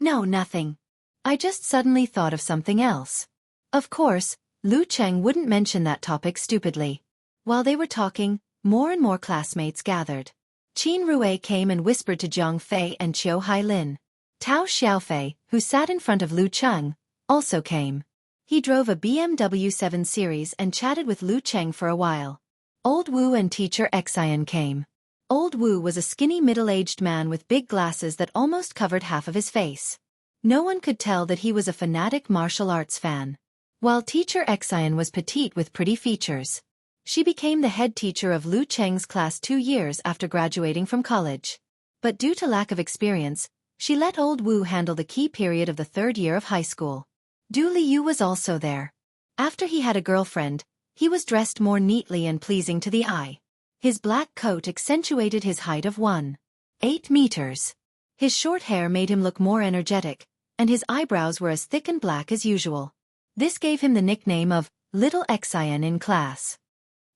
No, nothing. I just suddenly thought of something else. Of course, Lu Cheng wouldn't mention that topic stupidly. While they were talking, more and more classmates gathered. Qin Rui came and whispered to Jiang Fei and Chiu Hailin. Tao Xiaofan, who sat in front of Lu Cheng, also came. He drove a BMW 7 Series and chatted with Lu Cheng for a while. Old Wu and teacher Xian came. Old Wu was a skinny middle-aged man with big glasses that almost covered half of his face. No one could tell that he was a fanatic martial arts fan. While teacher Xian was petite with pretty features. She became the head teacher of Lu Cheng's class 2 years after graduating from college. But due to lack of experience, she let old Wu handle the key period of the 3rd year of high school. Du Liu was also there. After he had a girlfriend, he was dressed more neatly and pleasing to the eye. His black coat accentuated his height of 1.8 meters. His short hair made him look more energetic, and his eyebrows were as thick and black as usual. This gave him the nickname of Little Xian in class.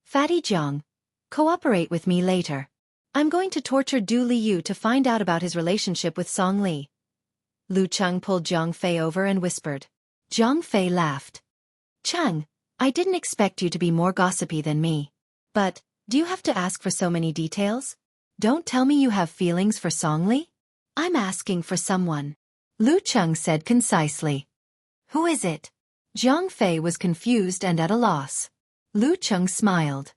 Fatty Jiang, cooperate with me later. I'm going to torture Du Liu to find out about his relationship with Song Li. Lu Cheng pulled Jiang Fei over and whispered. Jiang Fei laughed. Cheng, I didn't expect you to be more gossipy than me. But, do you have to ask for so many details? Don't tell me you have feelings for Song Li? I'm asking for someone. Lu Cheng said concisely. Who is it? Jiang Fei was confused and at a loss. Lu Cheng smiled.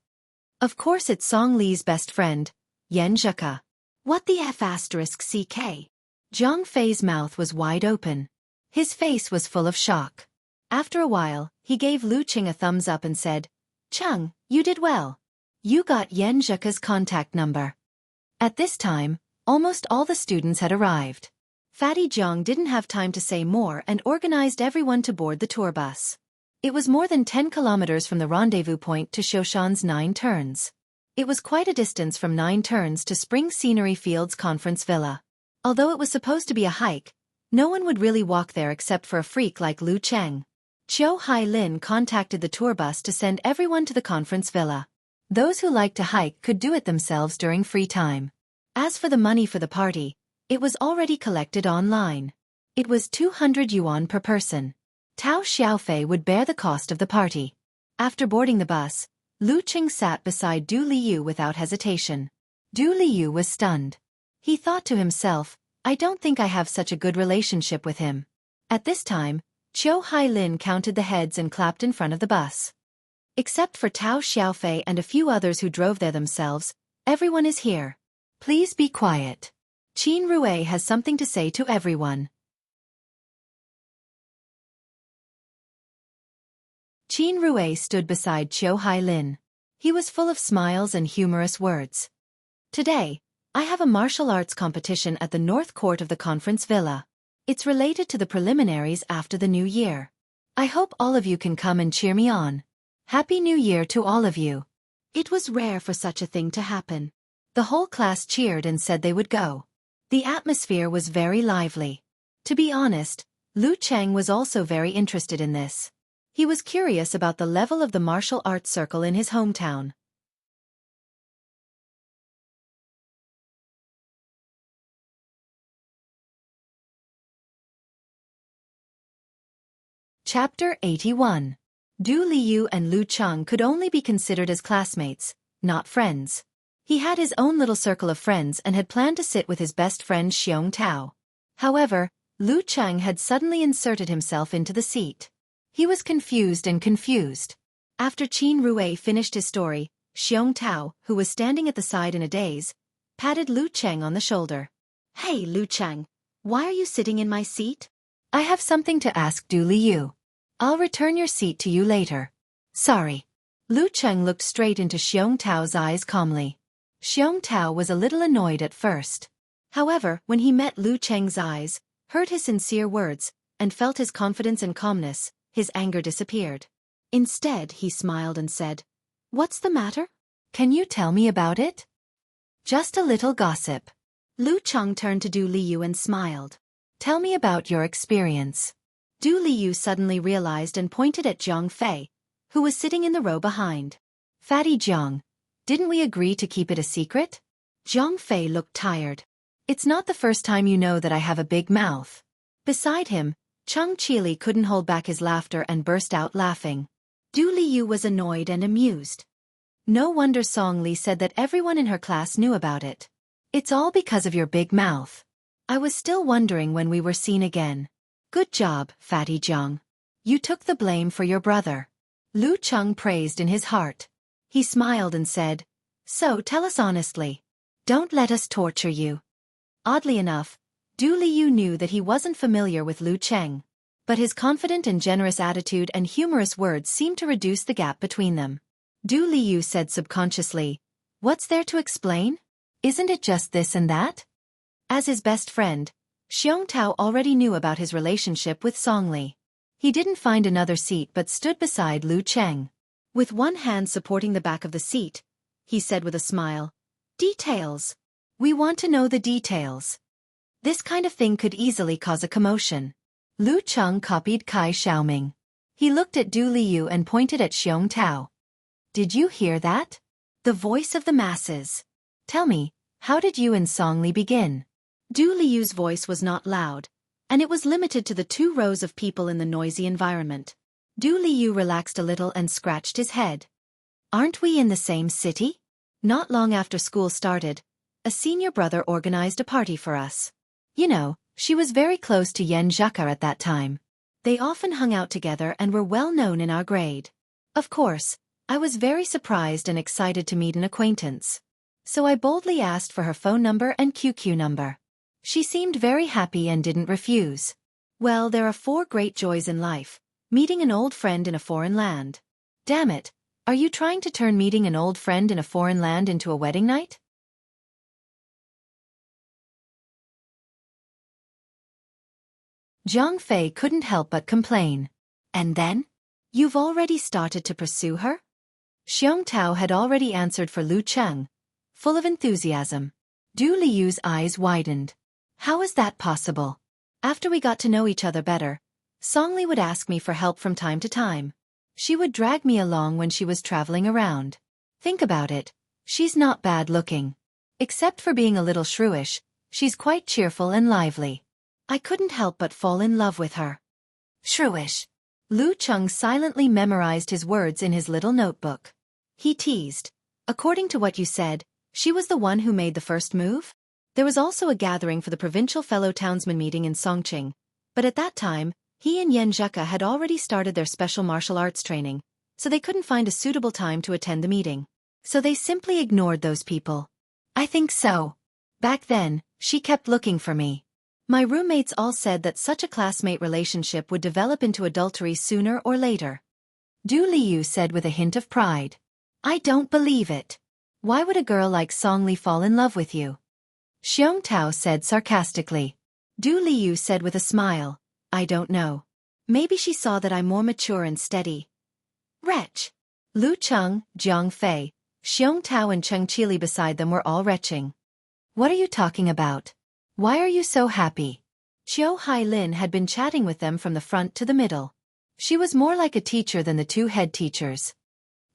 Of course it's Song Li's best friend, Yen Zheka. What the F***ck? Jiang Fei's mouth was wide open. His face was full of shock. After a while, he gave Lu Qing a thumbs up and said, "Cheng, you did well. You got Yan Zheka's contact number." At this time, almost all the students had arrived. Fatty Jiang didn't have time to say more and organized everyone to board the tour bus. It was more than 10 kilometers from the rendezvous point to Xiaofan 9 Turns. It was quite a distance from 9 Turns to Spring Scenery Fields Conference Villa. Although it was supposed to be a hike, no one would really walk there except for a freak like Lu Cheng. Qiu Hailin contacted the tour bus to send everyone to the conference villa. Those who liked to hike could do it themselves during free time. As for the money for the party, it was already collected online. It was 200 yuan per person. Tao Xiaofei would bear the cost of the party. After boarding the bus, Lu Qing sat beside Du Liu without hesitation. Du Liu was stunned. He thought to himself, "I don't think I have such a good relationship with him." At this time, Qiu Hailin counted the heads and clapped in front of the bus. "Except for Tao Xiaofei and a few others who drove there themselves, everyone is here. Please be quiet. Qin Rui has something to say to everyone." Qin Rui stood beside Qiu Hailin. He was full of smiles and humorous words. "Today, I have a martial arts competition at the North Court of the Conference Villa. It's related to the preliminaries after the New Year. I hope all of you can come and cheer me on. Happy New Year to all of you." It was rare for such a thing to happen. The whole class cheered and said they would go. The atmosphere was very lively. To be honest, Lu Cheng was also very interested in this. He was curious about the level of the martial arts circle in his hometown. Chapter 81. Du Liu and Lu Cheng could only be considered as classmates, not friends. He had his own little circle of friends and had planned to sit with his best friend Xiong Tao. However, Lu Cheng had suddenly inserted himself into the seat. He was confused. After Qin Rui finished his story, Xiong Tao, who was standing at the side in a daze, patted Lu Cheng on the shoulder. "Hey Lu Cheng, why are you sitting in my seat?" "I have something to ask Du Liu. I'll return your seat to you later." "Sorry." Lu Cheng looked straight into Xiong Tao's eyes calmly. Xiong Tao was a little annoyed at first. However, when he met Lu Cheng's eyes, heard his sincere words, and felt his confidence and calmness, his anger disappeared. Instead, he smiled and said, "What's the matter? Can you tell me about it?" "Just a little gossip." Lu Cheng turned to Du Liu and smiled. "Tell me about your experience." Du Liu suddenly realized and pointed at Jiang Fei, who was sitting in the row behind. "Fatty Jiang, didn't we agree to keep it a secret?" Jiang Fei looked tired. "It's not the first time you know that I have a big mouth." Beside him, Cheng Qili couldn't hold back his laughter and burst out laughing. Du Liu was annoyed and amused. No wonder Song Li said that everyone in her class knew about it. "It's all because of your big mouth. I was still wondering when we were seen again." "Good job, Fatty Jiang. You took the blame for your brother." Lu Cheng praised in his heart. He smiled and said, "So tell us honestly. Don't let us torture you." Oddly enough, Du Liu knew that he wasn't familiar with Lu Cheng. But his confident and generous attitude and humorous words seemed to reduce the gap between them. Du Liu said subconsciously, "What's there to explain? Isn't it just this and that?" As his best friend, Xiong Tao already knew about his relationship with Song Li. He didn't find another seat but stood beside Lu Cheng. With one hand supporting the back of the seat, he said with a smile, "Details. We want to know the details. This kind of thing could easily cause a commotion." Lu Cheng copied Kai Xiaoming. He looked at Du Liu and pointed at Xiong Tao. "Did you hear that? The voice of the masses. Tell me, how did you and Song Li begin?" Du Liu's voice was not loud, and it was limited to the 2 rows of people in the noisy environment. Du Liu relaxed a little and scratched his head. "Aren't we in the same city? Not long after school started, a senior brother organized a party for us. You know, she was very close to Yan Zheka at that time. They often hung out together and were well known in our grade. Of course, I was very surprised and excited to meet an acquaintance. So I boldly asked for her phone number and QQ number. She seemed very happy and didn't refuse. Well, there are 4 great joys in life: Meeting an old friend in a foreign land. Damn it, are you trying to turn meeting an old friend in a foreign land into a wedding night? Zhang Fei couldn't help but complain. And then? You've already started to pursue her? Xiong Tao had already answered for Lu Cheng, full of enthusiasm. Du Liyu's eyes widened. How is that possible? After we got to know each other better, Song Li would ask me for help from time to time. She would drag me along when she was traveling around. Think about it, she's not bad looking. Except for being a little shrewish, she's quite cheerful and lively. I couldn't help but fall in love with her. Shrewish. Lu Cheng silently memorized his words in his little notebook. He teased. According to what you said, she was the one who made the first move? There was also a gathering for the provincial fellow townsmen meeting in Songqing, but at that time, he and Yan Zheka had already started their special martial arts training, so they couldn't find a suitable time to attend the meeting. So they simply ignored those people. I think so. Back then, she kept looking for me. My roommates all said that such a classmate relationship would develop into adultery sooner or later. Du Liyu said with a hint of pride. I don't believe it. Why would a girl like Song Li fall in love with you? Xiong Tao said sarcastically. Du Liyu said with a smile. I don't know. Maybe she saw that I'm more mature and steady. Retch. Lu Cheng, Zhang Fei, Xiong Tao and Cheng Qili beside them were all retching. What are you talking about? Why are you so happy? Qiu Hailin had been chatting with them from the front to the middle. She was more like a teacher than the two head teachers.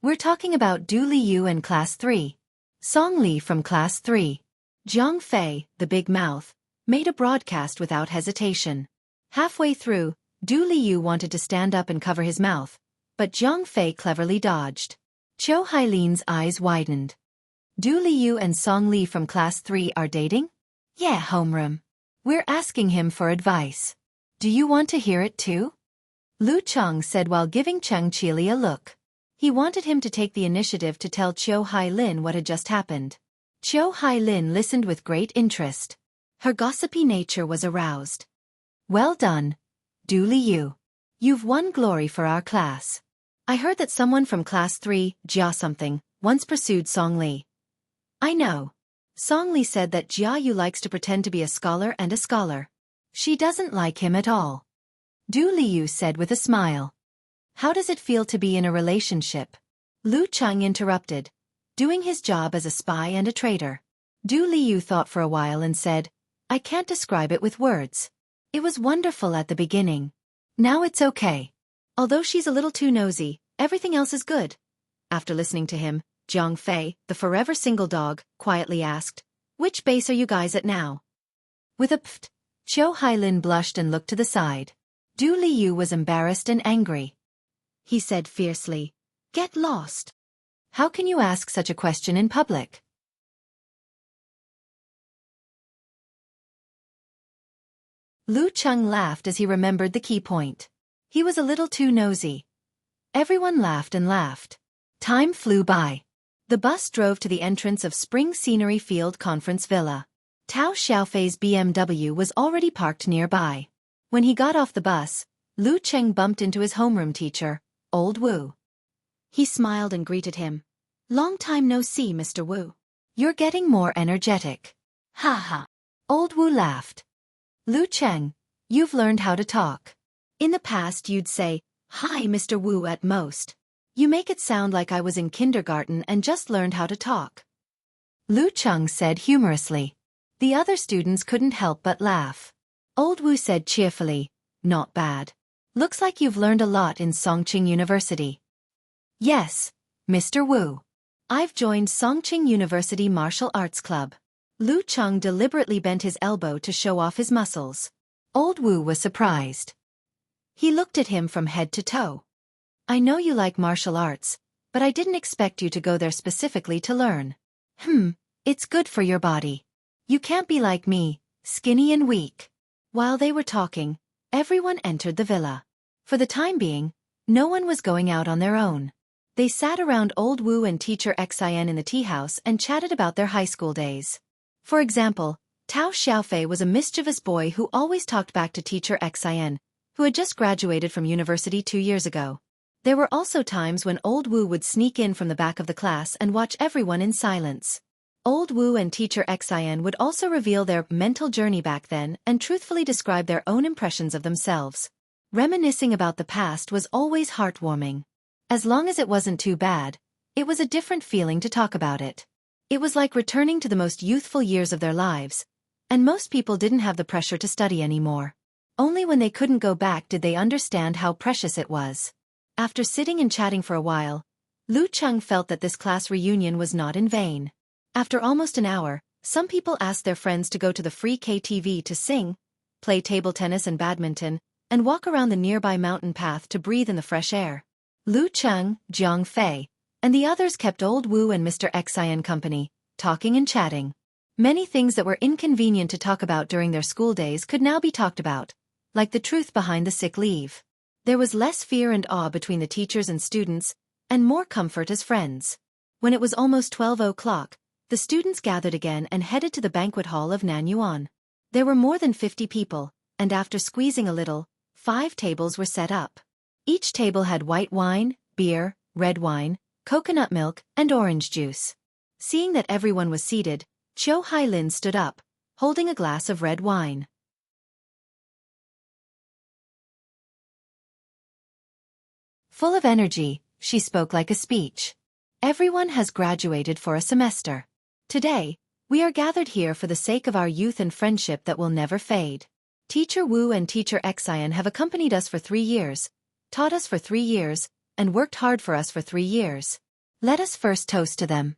We're talking about Du Liyu and Class 3. Song Li from Class 3. Zhang Fei, the big mouth, made a broadcast without hesitation. Halfway through, Du Liyu wanted to stand up and cover his mouth, but Zhang Fei cleverly dodged. Qiu Hailin's eyes widened. Du Liyu and Song Li from Class 3 are dating? Yeah, homeroom. We're asking him for advice. Do you want to hear it too? Lu Cheng said while giving Cheng Qili a look. He wanted him to take the initiative to tell Qiu Hailin what had just happened. Qiu Hailin listened with great interest. Her gossipy nature was aroused. Well done, Du Liyu. You've won glory for our class. I heard that someone from Class 3, Jia something, once pursued Song Li. I know. Song Li said that Jia Yu likes to pretend to be a scholar and a scholar. She doesn't like him at all. Du Liyu said with a smile. How does it feel to be in a relationship? Lu Cheng interrupted, doing his job as a spy and a traitor. Du Liyu thought for a while and said, I can't describe it with words. It was wonderful at the beginning. Now it's okay. Although she's a little too nosy, everything else is good. After listening to him, Zhang Fei, the forever single dog, quietly asked, which base are you guys at now? With a pft, Qiu Hailin blushed and looked to the side. Du Liyu was embarrassed and angry. He said fiercely, Get lost. How can you ask such a question in public? Lu Cheng laughed as he remembered the key point. He was a little too nosy. Everyone laughed and laughed. Time flew by. The bus drove to the entrance of Spring Scenery Field Conference Villa. Tao Xiaofei's BMW was already parked nearby. When he got off the bus, Lu Cheng bumped into his homeroom teacher, Old Wu. He smiled and greeted him. Long time no see, Mr. Wu. You're getting more energetic. Ha ha. Old Wu laughed. Lu Cheng, you've learned how to talk. In the past you'd say, Hi, Mr. Wu at most. You make it sound like I was in kindergarten and just learned how to talk. Lu Cheng said humorously. The other students couldn't help but laugh. Old Wu said cheerfully, Not bad. Looks like you've learned a lot in Songqing University. Yes, Mr. Wu. I've joined Songqing University Martial Arts Club. Lu Cheng deliberately bent his elbow to show off his muscles. Old Wu was surprised. He looked at him from head to toe. I know you like martial arts, but I didn't expect you to go there specifically to learn. It's good for your body. You can't be like me, skinny and weak. While they were talking, everyone entered the villa. For the time being, no one was going out on their own. They sat around Old Wu and teacher Xin in the tea house and chatted about their high school days. For example, Tao Xiaofei was a mischievous boy who always talked back to teacher Xin, who who had just graduated from university 2 years ago. There were also times when old Wu would sneak in from the back of the class and watch everyone in silence. Old Wu and teacher Xian would also reveal their mental journey back then and truthfully describe their own impressions of themselves. Reminiscing about the past was always heartwarming. As long as it wasn't too bad, it was a different feeling to talk about it. It was like returning to the most youthful years of their lives, and most people didn't have the pressure to study anymore. Only when they couldn't go back did they understand how precious it was. After sitting and chatting for a while, Lu Cheng felt that this class reunion was not in vain. After almost an hour, some people asked their friends to go to the free KTV to sing, play table tennis and badminton, and walk around the nearby mountain path to breathe in the fresh air. Lu Cheng, Jiang Fei, and the others kept old Wu and Mr. Xian company, talking and chatting. Many things that were inconvenient to talk about during their school days could now be talked about, like the truth behind the sick leave. There was less fear and awe between the teachers and students, and more comfort as friends. When it was almost 12 o'clock, the students gathered again and headed to the banquet hall of Nanyuan. There were more than 50 people, and after squeezing a little, 5 tables were set up. Each table had white wine, beer, red wine, coconut milk, and orange juice. Seeing that everyone was seated, Qiu Hailin stood up, holding a glass of red wine. Full of energy, she spoke like a speech. Everyone has graduated for a semester. Today, we are gathered here for the sake of our youth and friendship that will never fade. Teacher Wu and Teacher Xian have accompanied us for 3 years, taught us for 3 years, and worked hard for us for 3 years. Let us first toast to them.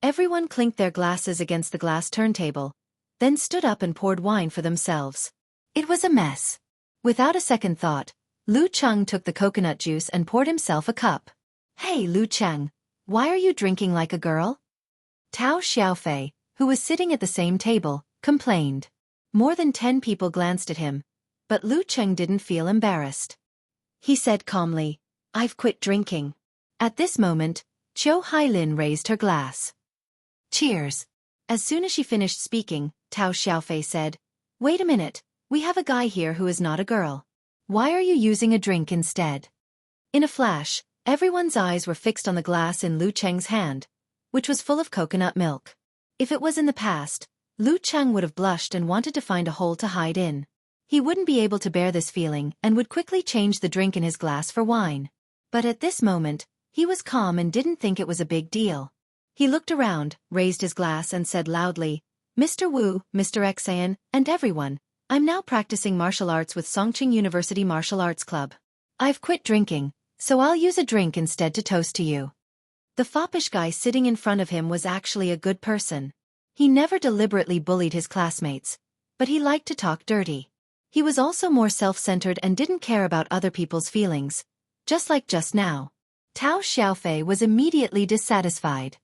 Everyone clinked their glasses against the glass turntable, then stood up and poured wine for themselves. It was a mess. Without a second thought, Lu Cheng took the coconut juice and poured himself a cup. Hey Lu Cheng, why are you drinking like a girl? Tao Xiaofan, who was sitting at the same table, complained. More than 10 people glanced at him, but Lu Cheng didn't feel embarrassed. He said calmly, I've quit drinking. At this moment, Qiu Hailin raised her glass. Cheers. As soon as she finished speaking, Tao Xiaofan said, Wait a minute, we have a guy here who is not a girl. Why are you using a drink instead? In a flash, everyone's eyes were fixed on the glass in Lu Cheng's hand, which was full of coconut milk. If it was in the past, Lu Cheng would have blushed and wanted to find a hole to hide in. He wouldn't be able to bear this feeling and would quickly change the drink in his glass for wine. But at this moment, he was calm and didn't think it was a big deal. He looked around, raised his glass and said loudly, Mr. Wu, Mr. Xian, and everyone, I'm now practicing martial arts with Songqing University Martial Arts Club. I've quit drinking, so I'll use a drink instead to toast to you. The foppish guy sitting in front of him was actually a good person. He never deliberately bullied his classmates, but he liked to talk dirty. He was also more self-centered and didn't care about other people's feelings, just like just now. Tao Xiaofan was immediately dissatisfied.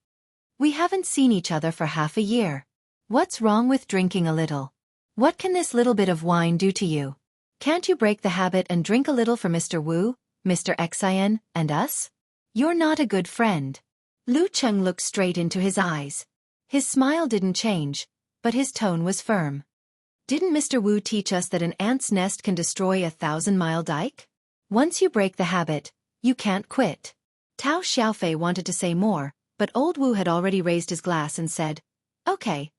We haven't seen each other for half a year. What's wrong with drinking a little? What can this little bit of wine do to you? Can't you break the habit and drink a little for Mr. Wu, Mr. Xian, and us? You're not a good friend. Lu Cheng looked straight into his eyes. His smile didn't change, but his tone was firm. Didn't Mr. Wu teach us that an ant's nest can destroy a 1,000-mile dike? Once you break the habit, you can't quit. Tao Xiaofan wanted to say more, but old Wu had already raised his glass and said, Okay,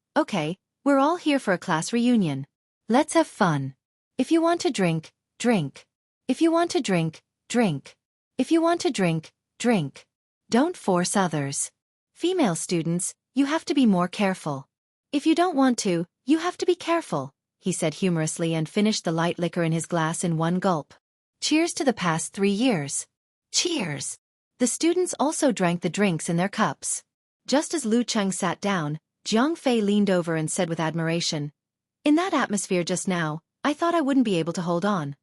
we're all here for a class reunion. Let's have fun. If you want to drink, drink. If you want to drink, drink. If you want to drink, drink. Don't force others. Female students, you have to be more careful. If you don't want to, you have to be careful, he said humorously and finished the light liquor in his glass in one gulp. Cheers to the past 3 years. Cheers. The students also drank the drinks in their cups. Just as Lu Cheng sat down, Jiang Fei leaned over and said with admiration, In that atmosphere just now, I thought I wouldn't be able to hold on.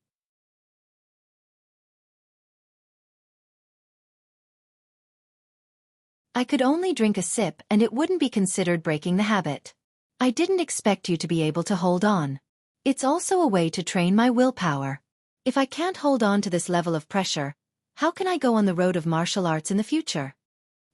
I could only drink a sip and it wouldn't be considered breaking the habit. I didn't expect you to be able to hold on. It's also a way to train my willpower. If I can't hold on to this level of pressure, how can I go on the road of martial arts in the future?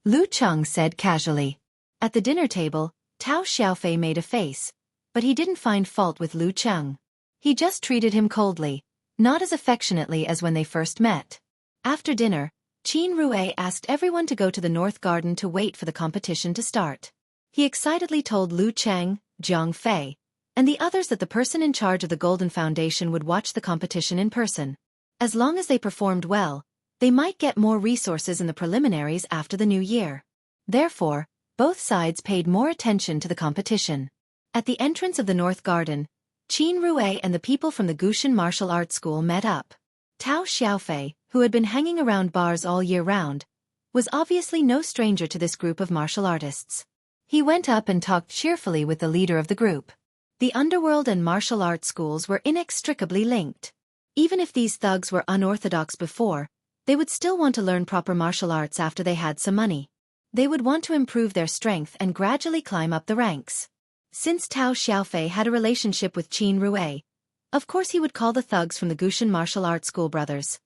Lu Cheng said casually. At the dinner table, Tao Xiaofan made a face, but he didn't find fault with Lu Cheng. He just treated him coldly, not as affectionately as when they first met. After dinner, Qin Rui asked everyone to go to the North Garden to wait for the competition to start. He excitedly told Lu Cheng, Jiang Fei, and the others that the person in charge of the Golden Foundation would watch the competition in person. As long as they performed well, they might get more resources in the preliminaries after the new year. Therefore, both sides paid more attention to the competition. At the entrance of the North Garden, Qin Rui and the people from the Gushan Martial Arts School met up. Tao Xiaofan, who had been hanging around bars all year round, was obviously no stranger to this group of martial artists. He went up and talked cheerfully with the leader of the group. The underworld and martial arts schools were inextricably linked. Even if these thugs were unorthodox before, they would still want to learn proper martial arts after they had some money. They would want to improve their strength and gradually climb up the ranks. Since Tao Xiaofan had a relationship with Qin Rui, of course he would call the thugs from the Gushan Martial Arts School brothers.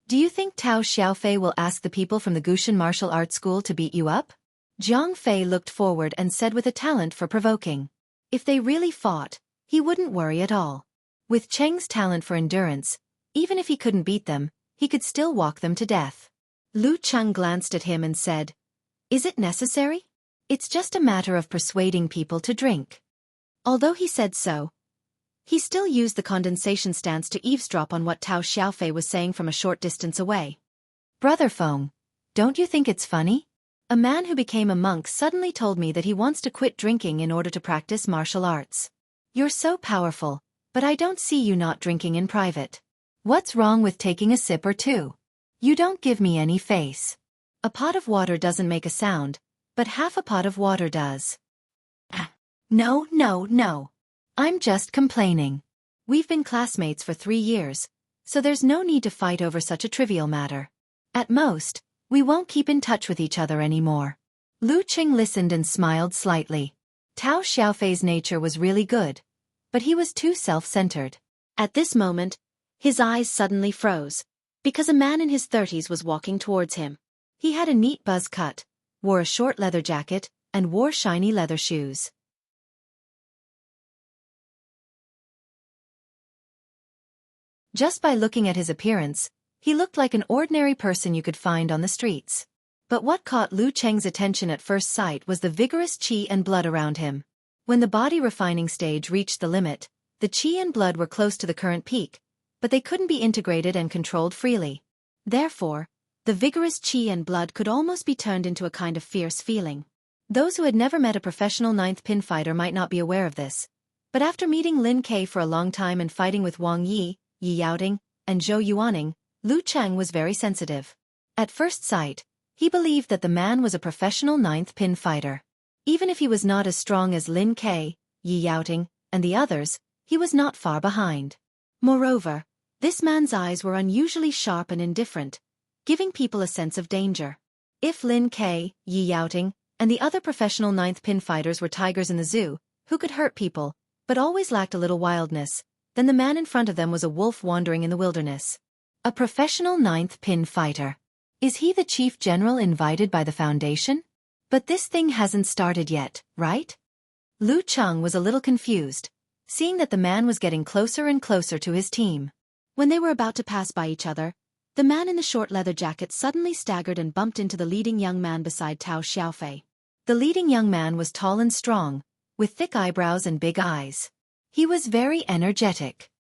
Do you think Tao Xiaofan will ask the people from the Gushan Martial Arts School to beat you up? Jiang Fei looked forward and said with a talent for provoking. If they really fought, he wouldn't worry at all. With Cheng's talent for endurance, even if he couldn't beat them, he could still walk them to death. Lu Cheng glanced at him and said, "Is it necessary? It's just a matter of persuading people to drink." Although he said so, he still used the condensation stance to eavesdrop on what Tao Xiaofan was saying from a short distance away. "Brother Feng, don't you think it's funny? A man who became a monk suddenly told me that he wants to quit drinking in order to practice martial arts. You're so powerful, but I don't see you not drinking in private. What's wrong with taking a sip or two? You don't give me any face. A pot of water doesn't make a sound, but half a pot of water does." No. I'm just complaining. We've been classmates for 3 years, so there's no need to fight over such a trivial matter. At most, we won't keep in touch with each other anymore. Lu Qing listened and smiled slightly. Tao Xiaofei's nature was really good, but he was too self-centered. At this moment, his eyes suddenly froze, because a man in his 30s was walking towards him. He had a neat buzz cut, wore a short leather jacket, and wore shiny leather shoes. Just by looking at his appearance, he looked like an ordinary person you could find on the streets. But what caught Lu Cheng's attention at first sight was the vigorous qi and blood around him. When the body refining stage reached the limit, the qi and blood were close to the current peak, but they couldn't be integrated and controlled freely. Therefore, the vigorous qi and blood could almost be turned into a kind of fierce feeling. Those who had never met a professional ninth pin fighter might not be aware of this, but after meeting Lin Ke for a long time and fighting with Wang Yi, Yi Yaoting, and Zhou Yuaning, Lu Cheng was very sensitive. At first sight, he believed that the man was a professional ninth pin fighter. Even if he was not as strong as Lin Ke, Yi Yaoting, and the others, he was not far behind. Moreover, this man's eyes were unusually sharp and indifferent, giving people a sense of danger. If Lin Ke, Yi Yaoting, and the other professional ninth pin fighters were tigers in the zoo, who could hurt people, but always lacked a little wildness, then the man in front of them was a wolf wandering in the wilderness. A professional ninth pin fighter. Is he the chief general invited by the foundation? But this thing hasn't started yet, right? Lu Cheng was a little confused, seeing that the man was getting closer and closer to his team. When they were about to pass by each other, the man in the short leather jacket suddenly staggered and bumped into the leading young man beside Tao Xiaofan. The leading young man was tall and strong, with thick eyebrows and big eyes. He was very energetic.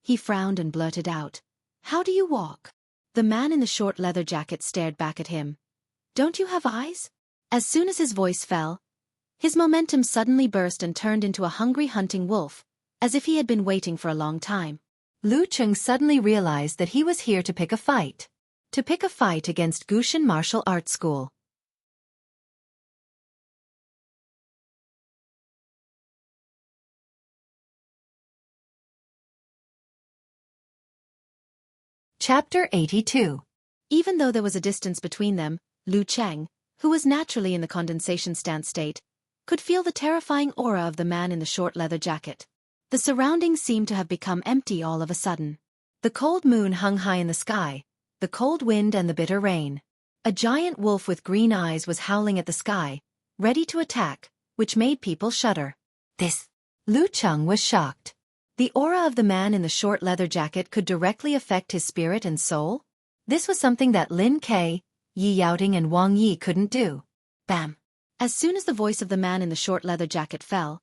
He frowned and blurted out, "How do you walk?" The man in the short leather jacket stared back at him. "Don't you have eyes?" As soon as his voice fell, his momentum suddenly burst and turned into a hungry hunting wolf, as if he had been waiting for a long time. Lu Cheng suddenly realized that he was here to pick a fight. To pick a fight against Gushan Martial Arts School. Chapter 82. Even though there was a distance between them, Lu Cheng, who was naturally in the condensation stance state, could feel the terrifying aura of the man in the short leather jacket. The surroundings seemed to have become empty all of a sudden. The cold moon hung high in the sky, the cold wind and the bitter rain. A giant wolf with green eyes was howling at the sky, ready to attack, which made people shudder. This. Lu Cheng was shocked. The aura of the man in the short leather jacket could directly affect his spirit and soul? This was something that Lin Ke, Yi Yaoting and Wang Yi couldn't do. Bam! As soon as the voice of the man in the short leather jacket fell,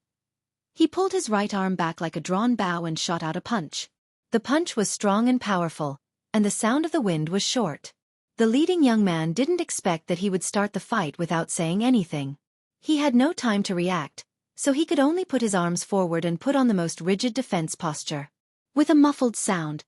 he pulled his right arm back like a drawn bow and shot out a punch. The punch was strong and powerful, and the sound of the wind was short. The leading young man didn't expect that he would start the fight without saying anything. He had no time to react, so he could only put his arms forward and put on the most rigid defense posture. With a muffled sound,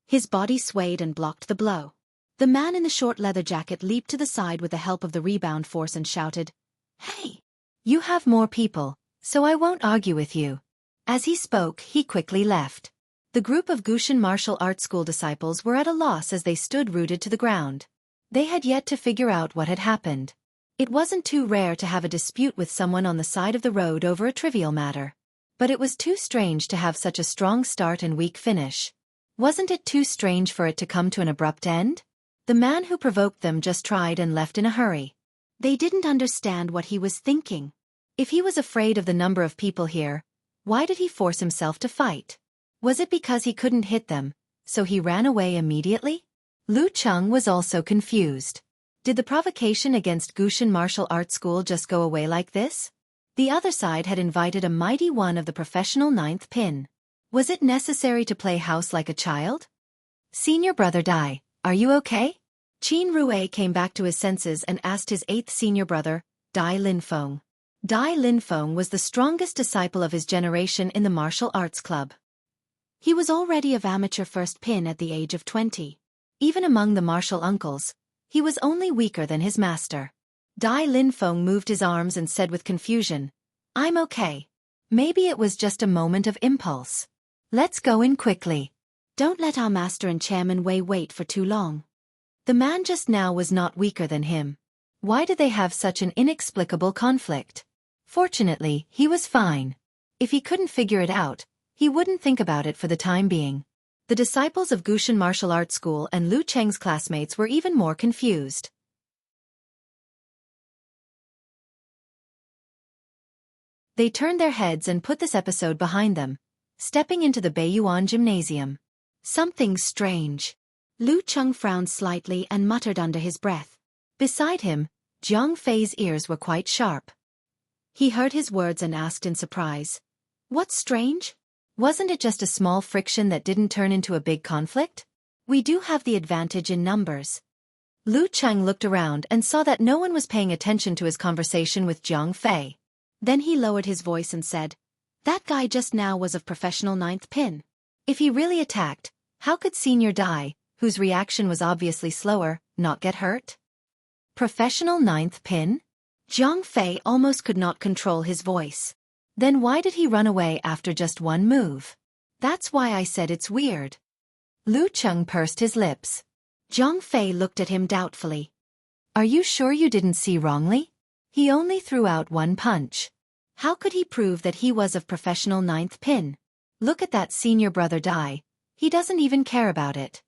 his body swayed and blocked the blow. The man in the short leather jacket leaped to the side with the help of the rebound force and shouted, "Hey! You have more people, so I won't argue with you." As he spoke, he quickly left. The group of Gushan martial arts school disciples were at a loss as they stood rooted to the ground. They had yet to figure out what had happened. It wasn't too rare to have a dispute with someone on the side of the road over a trivial matter. But it was too strange to have such a strong start and weak finish. Wasn't it too strange for it to come to an abrupt end? The man who provoked them just tried and left in a hurry. They didn't understand what he was thinking. If he was afraid of the number of people here, why did he force himself to fight? Was it because he couldn't hit them, so he ran away immediately? Lu Cheng was also confused. Did the provocation against Gushan Martial Arts School just go away like this? The other side had invited a mighty one of the professional ninth pin. Was it necessary to play house like a child? Senior brother Dai, are you okay? Qin Rue came back to his senses and asked his eighth senior brother, Dai Linfeng. Dai Linfeng was the strongest disciple of his generation in the martial arts club. He was already of amateur first pin at the age of 20. Even among the martial uncles, he was only weaker than his master. Dai Linfeng moved his arms and said with confusion, "I'm okay. Maybe it was just a moment of impulse. Let's go in quickly. Don't let our master and chairman Wei wait for too long." The man just now was not weaker than him. Why did they have such an inexplicable conflict? Fortunately, he was fine. If he couldn't figure it out, he wouldn't think about it for the time being. The disciples of Gushan Martial Arts School and Lu Cheng's classmates were even more confused. They turned their heads and put this episode behind them, stepping into the Beiyuan Gymnasium. Something strange. Lu Cheng frowned slightly and muttered under his breath. Beside him, Jiang Fei's ears were quite sharp. He heard his words and asked in surprise, "What's strange? Wasn't it just a small friction that didn't turn into a big conflict? We do have the advantage in numbers." Lu Cheng looked around and saw that no one was paying attention to his conversation with Jiang Fei. Then he lowered his voice and said, "That guy just now was of professional ninth pin. If he really attacked, how could Senior Dai, whose reaction was obviously slower, not get hurt?" Professional ninth pin? Jiang Fei almost could not control his voice. Then why did he run away after just one move? That's why I said it's weird. Lu Cheng pursed his lips. Jiang Fei looked at him doubtfully. "Are you sure you didn't see wrongly? He only threw out one punch. How could he prove that he was of professional ninth pin? Look at that senior brother Dai. He doesn't even care about it."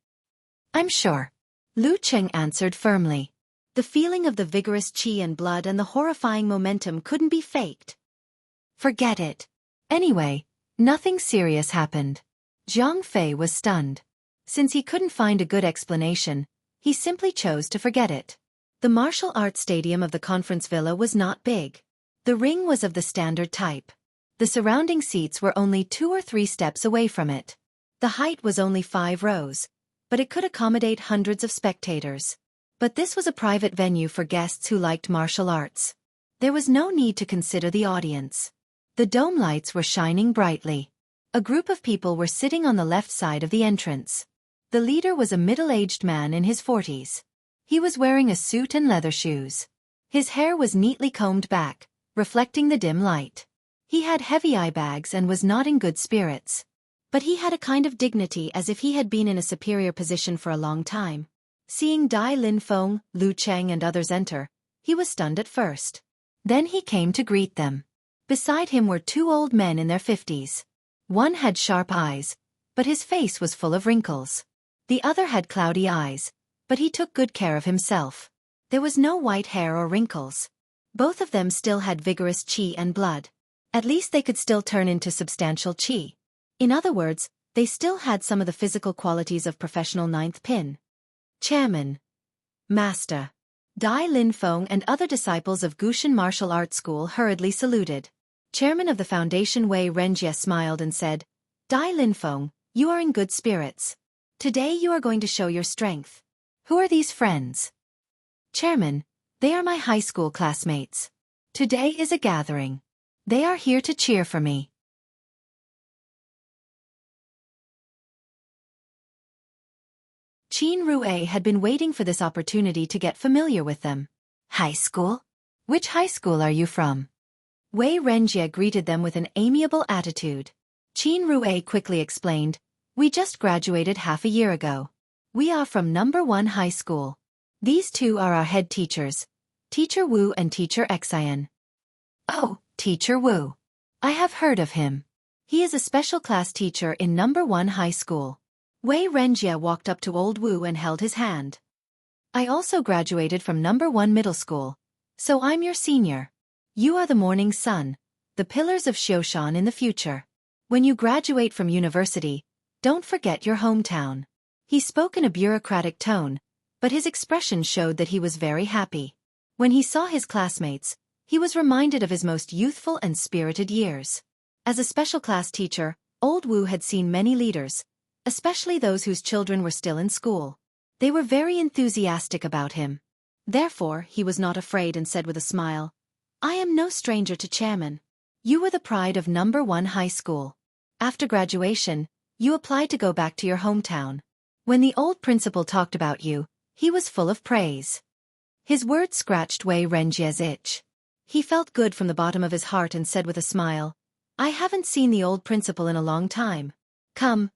"I'm sure," Lu Cheng answered firmly. The feeling of the vigorous qi and blood and the horrifying momentum couldn't be faked. Forget it. Anyway, nothing serious happened. Jiang Fei was stunned. Since he couldn't find a good explanation, he simply chose to forget it. The martial arts stadium of the conference villa was not big. The ring was of the standard type. The surrounding seats were only 2 or 3 steps away from it. The height was only 5 rows, but it could accommodate hundreds of spectators. But this was a private venue for guests who liked martial arts. There was no need to consider the audience. The dome lights were shining brightly. A group of people were sitting on the left side of the entrance. The leader was a middle-aged man in his 40s. He was wearing a suit and leather shoes. His hair was neatly combed back, reflecting the dim light. He had heavy eye bags and was not in good spirits. But he had a kind of dignity as if he had been in a superior position for a long time. Seeing Dai Linfeng, Lu Cheng and others enter, he was stunned at first. Then he came to greet them. Beside him were 2 old men in their 50s. One had sharp eyes, but his face was full of wrinkles. The other had cloudy eyes, but he took good care of himself. There was no white hair or wrinkles. Both of them still had vigorous qi and blood. At least they could still turn into substantial qi. In other words, they still had some of the physical qualities of professional ninth pin. Chairman, Master, Dai Linfeng and other disciples of Gushan Martial Arts School hurriedly saluted. Chairman of the foundation Wei Renjie smiled and said, Dai Linfeng, you are in good spirits. Today you are going to show your strength. Who are these friends? Chairman, they are my high school classmates. Today is a gathering. They are here to cheer for me. Qin Rue had been waiting for this opportunity to get familiar with them. High school? Which high school are you from? Wei Renjie greeted them with an amiable attitude. Qin Rue quickly explained, we just graduated half a year ago. We are from number 1 high school. These two are our head teachers, Teacher Wu and Teacher Xian. Oh, Teacher Wu. I have heard of him. He is a special class teacher in number 1 high school. Wei Renjie walked up to old Wu and held his hand. I also graduated from number 1 middle school, so I'm your senior. You are the morning sun, the pillars of Xiaofan in the future. When you graduate from university, don't forget your hometown. He spoke in a bureaucratic tone, but his expression showed that he was very happy. When he saw his classmates, he was reminded of his most youthful and spirited years. As a special class teacher, old Wu had seen many leaders, especially those whose children were still in school. They were very enthusiastic about him. Therefore, he was not afraid and said with a smile, I am no stranger to Chairman. You were the pride of number 1 high school. After graduation, you applied to go back to your hometown. When the old principal talked about you, he was full of praise. His words scratched Wei Renjie's itch. He felt good from the bottom of his heart and said with a smile, I haven't seen the old principal in a long time. Come,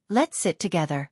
let's sit together.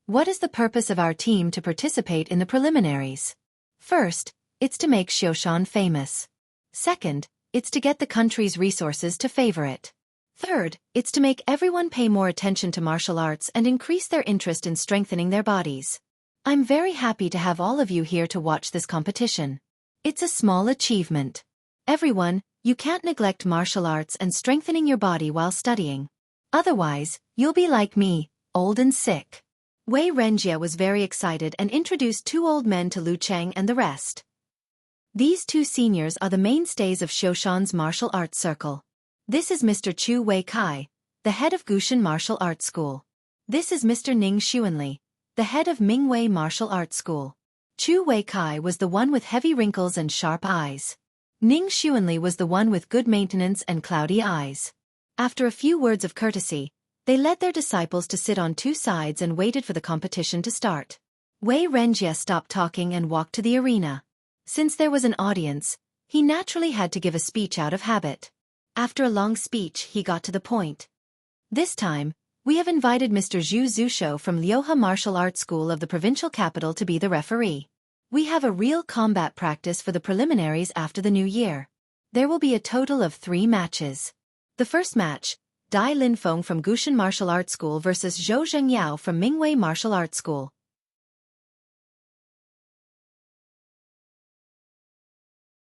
What is the purpose of our team to participate in the preliminaries? First, it's to make Xiaofan famous. Second, it's to get the country's resources to favor it. Third, it's to make everyone pay more attention to martial arts and increase their interest in strengthening their bodies. I'm very happy to have all of you here to watch this competition. It's a small achievement. Everyone, you can't neglect martial arts and strengthening your body while studying. Otherwise, you'll be like me, old and sick. Wei Renjie was very excited and introduced 2 old men to Lu Cheng and the rest. These 2 seniors are the mainstays of Xiaoshan's martial arts circle. This is Mr. Chu Wei Kai, the head of Gushan Martial Arts School. This is Mr. Ning Xuanli, the head of Mingwei Martial Arts School. Chu Wei Kai was the one with heavy wrinkles and sharp eyes. Ning Xuanli was the one with good maintenance and cloudy eyes. After a few words of courtesy, they led their disciples to sit on 2 sides and waited for the competition to start. Wei Renjie stopped talking and walked to the arena. Since there was an audience, he naturally had to give a speech out of habit. After a long speech, he got to the point. This time, we have invited Mr. Zhu Zushou from Liuhe Martial Arts School of the provincial capital to be the referee. We have a real combat practice for the preliminaries after the new year. There will be a total of 3 matches. The first match, Dai Linfeng from Gushan Martial Arts School versus Zhou Zhengyao from Mingwei Martial Arts School.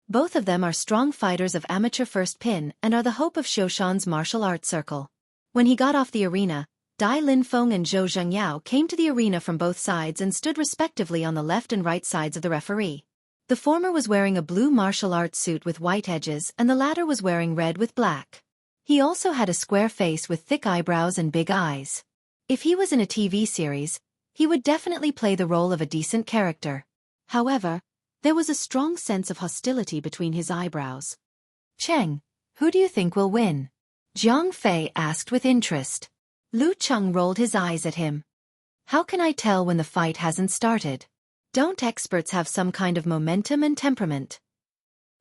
Both of them are strong fighters of amateur first pin and are the hope of Xiaoshan's martial arts circle. When he got off the arena, Dai Linfeng and Zhou Zhengyao came to the arena from both sides and stood respectively on the left and right sides of the referee. The former was wearing a blue martial arts suit with white edges and the latter was wearing red with black. He also had a square face with thick eyebrows and big eyes. If he was in a TV series, he would definitely play the role of a decent character. However, there was a strong sense of hostility between his eyebrows. Cheng, who do you think will win? Jiang Fei asked with interest. Lu Cheng rolled his eyes at him. How can I tell when the fight hasn't started? Don't experts have some kind of momentum and temperament?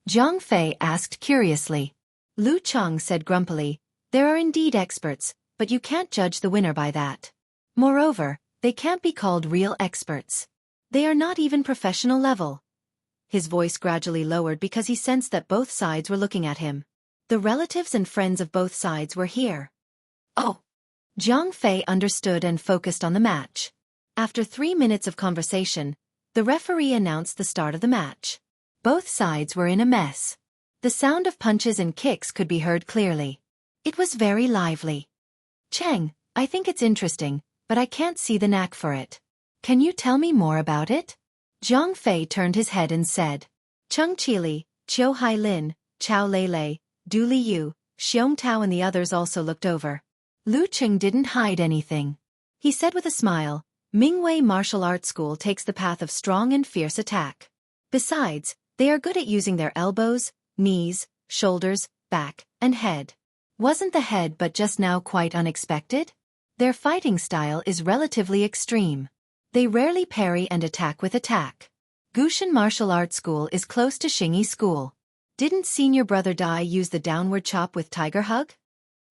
Jiang Fei asked curiously. Lu Cheng said grumpily, there are indeed experts, but you can't judge the winner by that. Moreover, they can't be called real experts. They are not even professional level. His voice gradually lowered because he sensed that both sides were looking at him. The relatives and friends of both sides were here. Oh! Jiang Fei understood and focused on the match. After 3 minutes of conversation, the referee announced the start of the match. Both sides were in a mess. The sound of punches and kicks could be heard clearly. It was very lively. Cheng, I think it's interesting, but I can't see the knack for it. Can you tell me more about it? Zhang Fei turned his head and said. Cheng Qili, Qiu Hailin, Chao Lei, Du Liu, Xiong Tao and the others also looked over. Lu Cheng didn't hide anything. He said with a smile, Mingwei Martial Arts School takes the path of strong and fierce attack. Besides, they are good at using their elbows, knees, shoulders, back, and head. Wasn't the head but just now quite unexpected? Their fighting style is relatively extreme. They rarely parry and attack with attack. Gushan Martial Arts School is close to Xingyi School. Didn't senior brother Dai use the downward chop with Tiger Hug?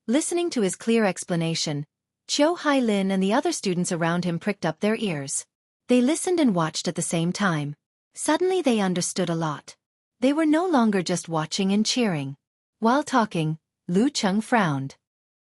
Listening to his clear explanation, Qiu Hailin and the other students around him pricked up their ears. They listened and watched at the same time. Suddenly they understood a lot. They were no longer just watching and cheering. While talking, Lu Cheng frowned.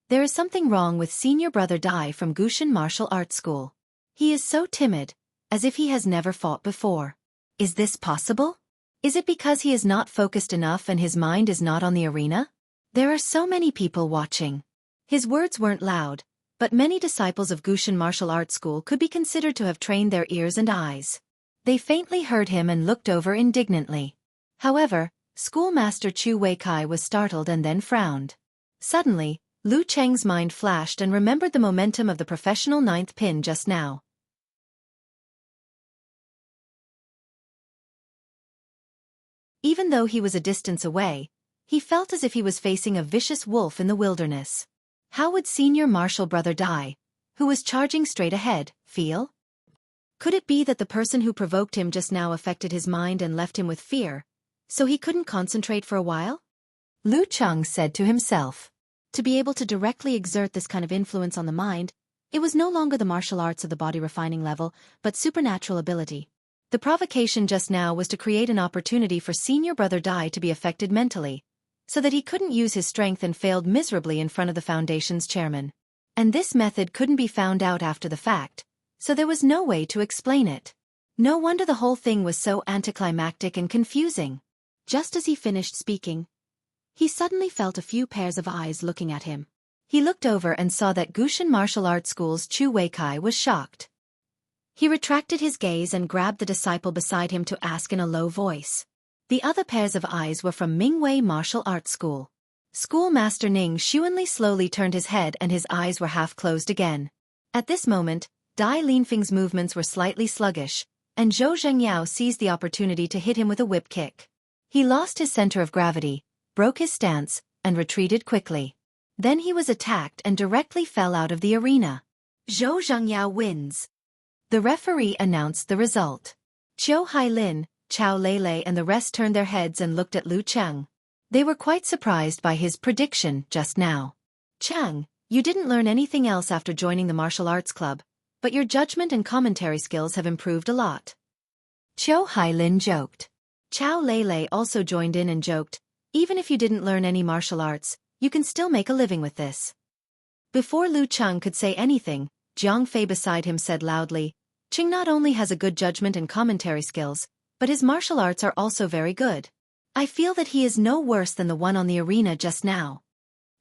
There is something wrong with senior brother Dai from Gushan Martial Arts School. He is so timid, as if he has never fought before. Is this possible? Is it because he is not focused enough and his mind is not on the arena? There are so many people watching. His words weren't loud, but many disciples of Gushan Martial Arts School could be considered to have trained their ears and eyes. They faintly heard him and looked over indignantly. However, schoolmaster Chu Weikai was startled and then frowned. Suddenly, Lu Cheng's mind flashed and remembered the momentum of the professional ninth pin just now. Even though he was a distance away, he felt as if he was facing a vicious wolf in the wilderness. How would senior martial brother Dai, who was charging straight ahead, feel? Could it be that the person who provoked him just now affected his mind and left him with fear, so he couldn't concentrate for a while? Lu Cheng said to himself. To be able to directly exert this kind of influence on the mind, it was no longer the martial arts of the body refining level, but supernatural ability. The provocation just now was to create an opportunity for senior brother Dai to be affected mentally, so that he couldn't use his strength and failed miserably in front of the Foundation's chairman. And this method couldn't be found out after the fact, so there was no way to explain it. No wonder the whole thing was so anticlimactic and confusing. Just as he finished speaking, he suddenly felt a few pairs of eyes looking at him. He looked over and saw that Gushan Martial Arts School's Chu Weikai was shocked. He retracted his gaze and grabbed the disciple beside him to ask in a low voice. The other pairs of eyes were from Mingwei Martial Arts School. Schoolmaster Ning Xuanli slowly turned his head and his eyes were half closed again. At this moment, Dai Linfeng's movements were slightly sluggish, and Zhou Zhengyao seized the opportunity to hit him with a whip kick. He lost his center of gravity, broke his stance, and retreated quickly. Then he was attacked and directly fell out of the arena. Zhou Zhengyao wins. The referee announced the result. Qiu Hailin, Chao Lei and the rest turned their heads and looked at Lu Cheng. They were quite surprised by his prediction just now. Cheng, you didn't learn anything else after joining the martial arts club, but your judgment and commentary skills have improved a lot. Qiu Hailin joked. Chao Lei also joined in and joked, even if you didn't learn any martial arts, you can still make a living with this. Before Lu Cheng could say anything, Zhang Fei beside him said loudly, Cheng not only has a good judgment and commentary skills, but his martial arts are also very good. I feel that he is no worse than the one on the arena just now.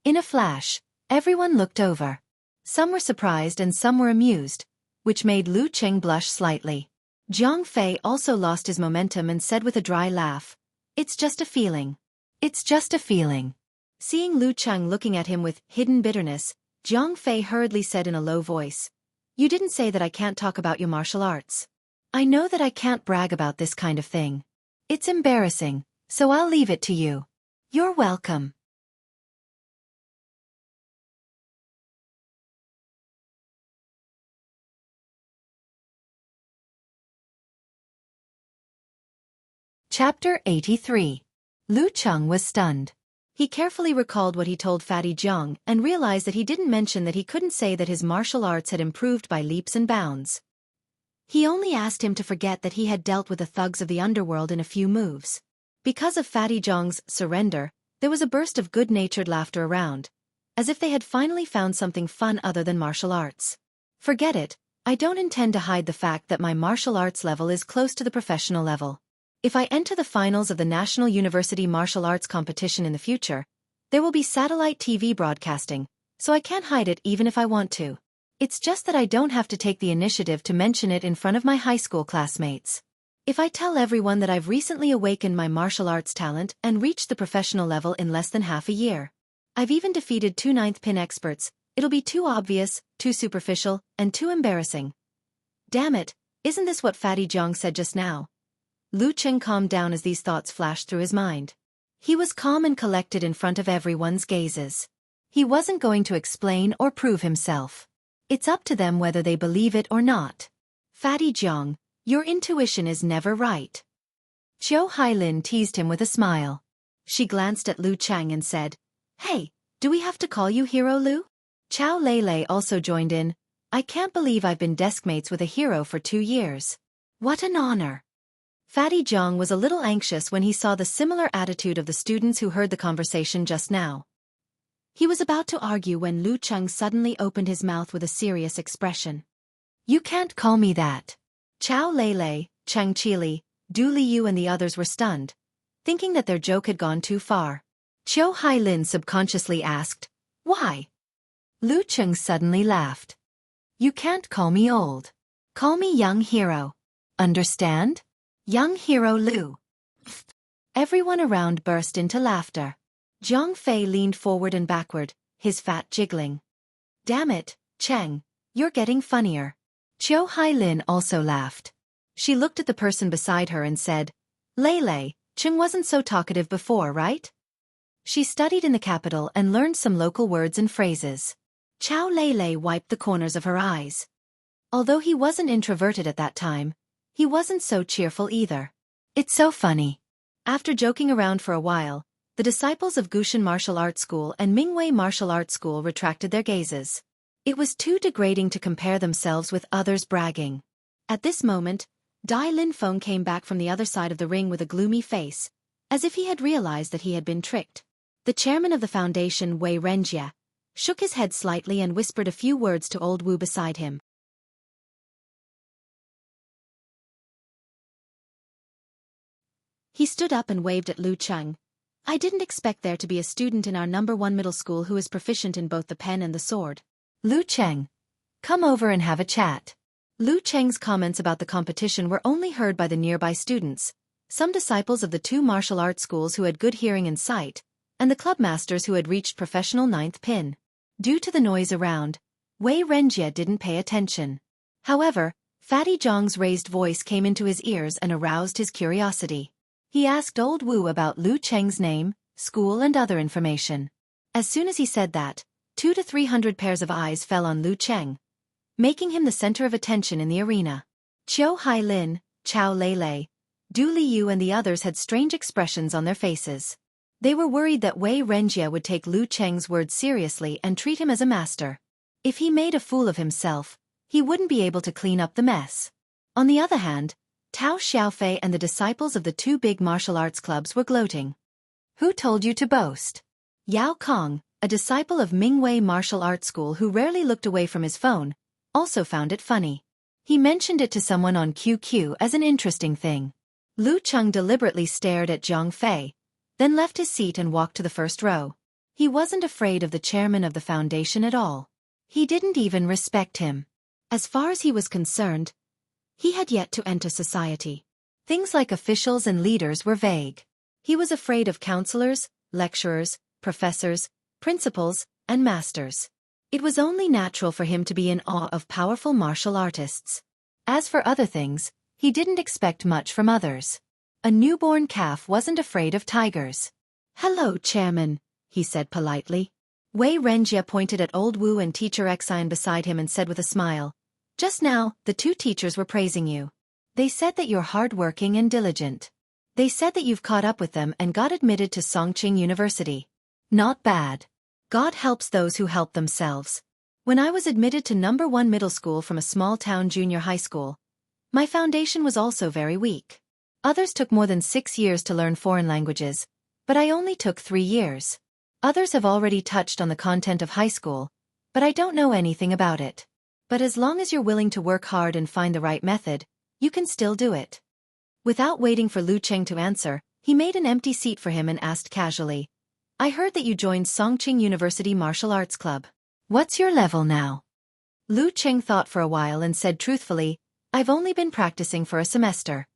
In a flash, everyone looked over. Some were surprised and some were amused, which made Lu Cheng blush slightly. Zhang Fei also lost his momentum and said with a dry laugh, It's just a feeling. It's just a feeling. Seeing Lu Cheng looking at him with hidden bitterness, Zhang Fei hurriedly said in a low voice, You didn't say that I can't talk about your martial arts. I know that I can't brag about this kind of thing. It's embarrassing, so I'll leave it to you. You're welcome. Chapter 83. Lu Cheng was stunned. He carefully recalled what he told Fatty Jiang and realized that he didn't mention that he couldn't say that his martial arts had improved by leaps and bounds. He only asked him to forget that he had dealt with the thugs of the underworld in a few moves. Because of Fatty Jiang's surrender, there was a burst of good-natured laughter around, as if they had finally found something fun other than martial arts. Forget it, I don't intend to hide the fact that my martial arts level is close to the professional level. If I enter the finals of the National University Martial Arts Competition in the future, there will be satellite TV broadcasting, so I can't hide it even if I want to. It's just that I don't have to take the initiative to mention it in front of my high school classmates. If I tell everyone that I've recently awakened my martial arts talent and reached the professional level in less than half a year. I've even defeated 2 ninth pin experts, it'll be too obvious, too superficial, and too embarrassing. Damn it, isn't this what Fatty Jiang said just now? Lu Cheng calmed down as these thoughts flashed through his mind. He was calm and collected in front of everyone's gazes. He wasn't going to explain or prove himself. It's up to them whether they believe it or not. Fatty Jiang, your intuition is never right. Qiu Hailin teased him with a smile. She glanced at Lu Cheng and said, Hey, do we have to call you Hero Lu? Chow Lei also joined in. I can't believe I've been deskmates with a hero for 2 years. What an honor. Fatty Jiang was a little anxious when he saw the similar attitude of the students who heard the conversation just now. He was about to argue when Lu Cheng suddenly opened his mouth with a serious expression. You can't call me that. Chow Lei, Cheng Qili, Du Liu and the others were stunned, thinking that their joke had gone too far. Qiu Hailin subconsciously asked, Why? Lu Cheng suddenly laughed. You can't call me old. Call me young hero. Understand? Young hero Lu. Everyone around burst into laughter. Zhang Fei leaned forward and backward, his fat jiggling. Damn it, Cheng, you're getting funnier. Qiu Hailin also laughed. She looked at the person beside her and said, Lei, Cheng wasn't so talkative before, right? She studied in the capital and learned some local words and phrases. Chow Lei wiped the corners of her eyes. Although he wasn't introverted at that time, he wasn't so cheerful either. It's so funny. After joking around for a while, the disciples of Gushan Martial Arts School and Mingwei Martial Arts School retracted their gazes. It was too degrading to compare themselves with others bragging. At this moment, Dai Linfeng came back from the other side of the ring with a gloomy face, as if he had realized that he had been tricked. The chairman of the foundation, Wei Renjie, shook his head slightly and whispered a few words to old Wu beside him. He stood up and waved at Lu Cheng. I didn't expect there to be a student in our #1 middle school who is proficient in both the pen and the sword. Lu Cheng, come over and have a chat. Lu Cheng's comments about the competition were only heard by the nearby students, some disciples of the 2 martial arts schools who had good hearing and sight, and the club masters who had reached professional 9th pin. Due to the noise around, Wei Renjie didn't pay attention. However, Fatty Jiang's raised voice came into his ears and aroused his curiosity. He asked old Wu about Lu Cheng's name, school and other information. As soon as he said that, 200 to 300 pairs of eyes fell on Lu Cheng, making him the center of attention in the arena. Qiu Hailin, Chow Lei, Du Liu and the others had strange expressions on their faces. They were worried that Wei Renjie would take Lu Cheng's words seriously and treat him as a master. If he made a fool of himself, he wouldn't be able to clean up the mess. On the other hand, Tao Xiaofan and the disciples of the 2 big martial arts clubs were gloating. Who told you to boast? Yao Kong, a disciple of Mingwei Martial Arts School who rarely looked away from his phone, also found it funny. He mentioned it to someone on QQ as an interesting thing. Lu Cheng deliberately stared at Zhang Fei, then left his seat and walked to the first row. He wasn't afraid of the chairman of the foundation at all. He didn't even respect him. As far as he was concerned, he had yet to enter society. Things like officials and leaders were vague. He was afraid of counselors, lecturers, professors, principals, and masters. It was only natural for him to be in awe of powerful martial artists. As for other things, he didn't expect much from others. A newborn calf wasn't afraid of tigers. Hello, Chairman, he said politely. Wei Renjie pointed at old Wu and teacher Xian beside him and said with a smile, Just now, the 2 teachers were praising you. They said that you're hardworking and diligent. They said that you've caught up with them and got admitted to Songqing University. Not bad. God helps those who help themselves. When I was admitted to #1 middle school from a small-town junior high school, my foundation was also very weak. Others took more than 6 years to learn foreign languages, but I only took 3 years. Others have already touched on the content of high school, but I don't know anything about it. But as long as you're willing to work hard and find the right method, you can still do it. Without waiting for Lu Cheng to answer, he made an empty seat for him and asked casually, I heard that you joined Songqing University Martial Arts Club. What's your level now? Lu Cheng thought for a while and said truthfully, I've only been practicing for a semester.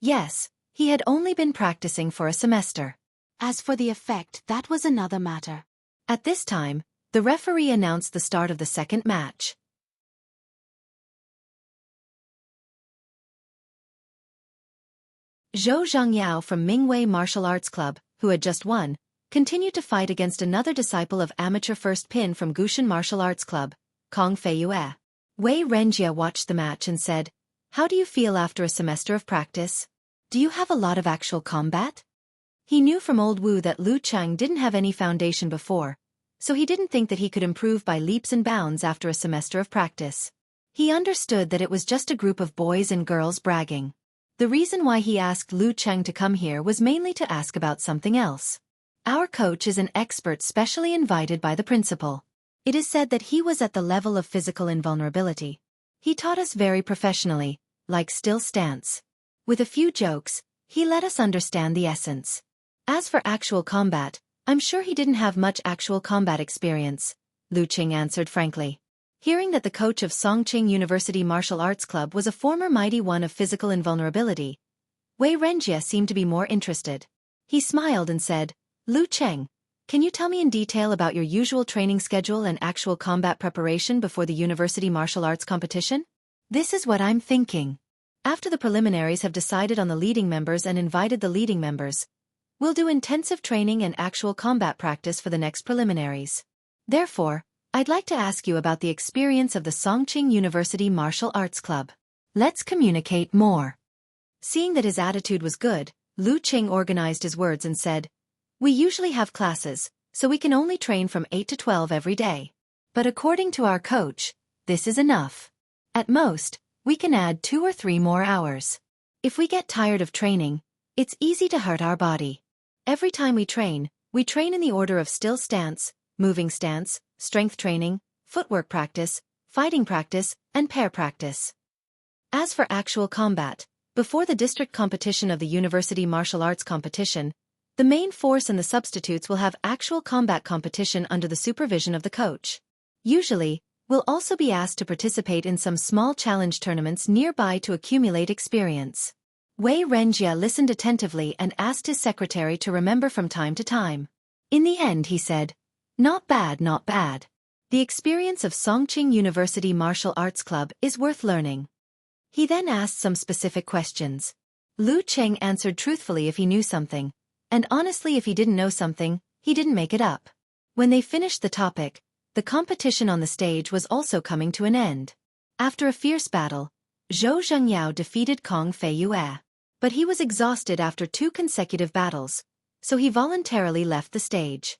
Yes, he had only been practicing for a semester. As for the effect, that was another matter. At this time, the referee announced the start of the second match. Zhou Zhangyao from Mingwei Martial Arts Club, who had just won, continued to fight against another disciple of amateur first pin from Gushan Martial Arts Club, Kong Feiyue. Wei Renjia watched the match and said, How do you feel after a semester of practice? Do you have a lot of actual combat? He knew from old Wu that Lu Cheng didn't have any foundation before, so he didn't think that he could improve by leaps and bounds after a semester of practice. He understood that it was just a group of boys and girls bragging. The reason why he asked Lu Cheng to come here was mainly to ask about something else. Our coach is an expert specially invited by the principal. It is said that he was at the level of physical invulnerability. He taught us very professionally, like still stance. With a few jokes, he let us understand the essence. As for actual combat, I'm sure he didn't have much actual combat experience, Lu Cheng answered frankly. Hearing that the coach of Songqing University Martial Arts Club was a former mighty one of physical invulnerability, Wei Renjia seemed to be more interested. He smiled and said, Lu Cheng, can you tell me in detail about your usual training schedule and actual combat preparation before the university martial arts competition? This is what I'm thinking. After the preliminaries have decided on the leading members and invited the leading members, we'll do intensive training and actual combat practice for the next preliminaries. Therefore, I'd like to ask you about the experience of the Songqing University Martial Arts Club. Let's communicate more. Seeing that his attitude was good, Lu Cheng organized his words and said, We usually have classes, so we can only train from 8 to 12 every day. But according to our coach, this is enough. At most, we can add 2 or 3 more hours. If we get tired of training, it's easy to hurt our body. Every time we train in the order of still stance, moving stance, strength training, footwork practice, fighting practice, and pair practice. As for actual combat, before the district competition of the University Martial Arts competition, the main force and the substitutes will have actual combat competition under the supervision of the coach. Usually, we'll also be asked to participate in some small challenge tournaments nearby to accumulate experience. Wei Renjia listened attentively and asked his secretary to remember from time to time. In the end he said, Not bad, not bad. The experience of Songqing University Martial Arts Club is worth learning. He then asked some specific questions. Lu Cheng answered truthfully if he knew something, and honestly if he didn't know something, he didn't make it up. When they finished the topic, the competition on the stage was also coming to an end. After a fierce battle, Zhou Zhangyao defeated Kong Feiyue. But he was exhausted after 2 consecutive battles, so he voluntarily left the stage.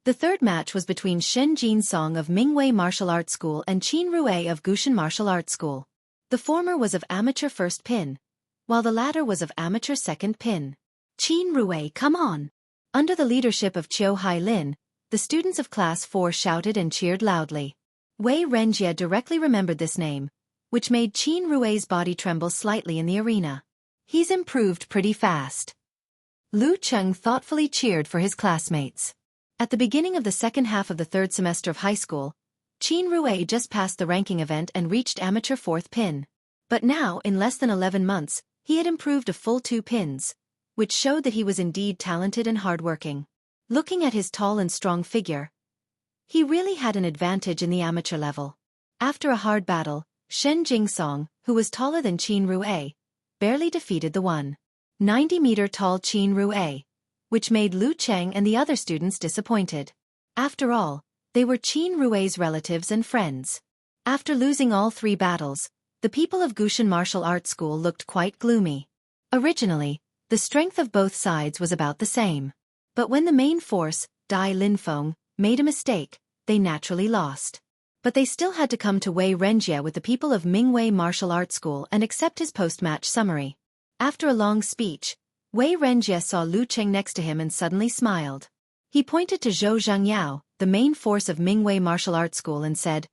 The third match was between Shen Jinsong of Mingwei Martial Arts School and Qin Rue of Gushan Martial Arts School. The former was of amateur first pin, while the latter was of amateur second pin. Qin Rue, come on! Under the leadership of Chiu Hai Lin, the students of Class 4 shouted and cheered loudly. Wei Renjia directly remembered this name, which made Qin Rue's body tremble slightly in the arena. He's improved pretty fast. Lu Cheng thoughtfully cheered for his classmates. At the beginning of the second half of the third semester of high school, Qin Rue just passed the ranking event and reached amateur 4th pin. But now, in less than 11 months, he had improved a full 2 pins, which showed that he was indeed talented and hardworking. Looking at his tall and strong figure, he really had an advantage in the amateur level. After a hard battle, Shen Jinsong, who was taller than Qin Rue, barely defeated the 190-meter tall Qin Rue, which made Lu Cheng and the other students disappointed. After all, they were Qin Rue's relatives and friends. After losing all 3 battles, the people of Gushan Martial Arts School looked quite gloomy. Originally, the strength of both sides was about the same. But when the main force, Dai Linfeng, made a mistake, they naturally lost. But they still had to come to Wei Renjia with the people of Mingwei Martial Arts School and accept his post-match summary. After a long speech, Wei Renjia saw Lu Cheng next to him and suddenly smiled. He pointed to Zhou Zhangyao, the main force of Mingwei Martial Arts School, and said,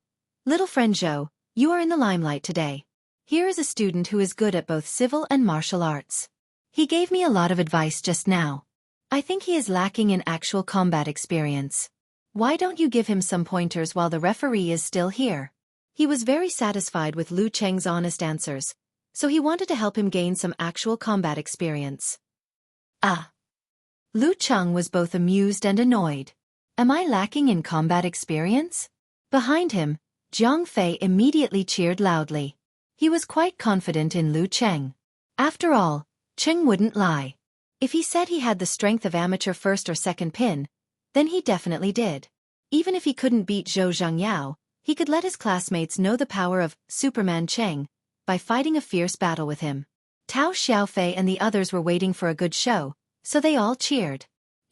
Little friend Zhou, you are in the limelight today. Here is a student who is good at both civil and martial arts. He gave me a lot of advice just now. I think he is lacking in actual combat experience. Why don't you give him some pointers while the referee is still here? He was very satisfied with Lu Cheng's honest answers, so he wanted to help him gain some actual combat experience. Ah! Lu Cheng was both amused and annoyed. Am I lacking in combat experience? Behind him, Jiang Fei immediately cheered loudly. He was quite confident in Lu Cheng. After all, Cheng wouldn't lie. If he said he had the strength of amateur first or second pin, then he definitely did. Even if he couldn't beat Zhou Zhangyao, he could let his classmates know the power of Superman Cheng by fighting a fierce battle with him. Tao Xiaofei and the others were waiting for a good show, so they all cheered.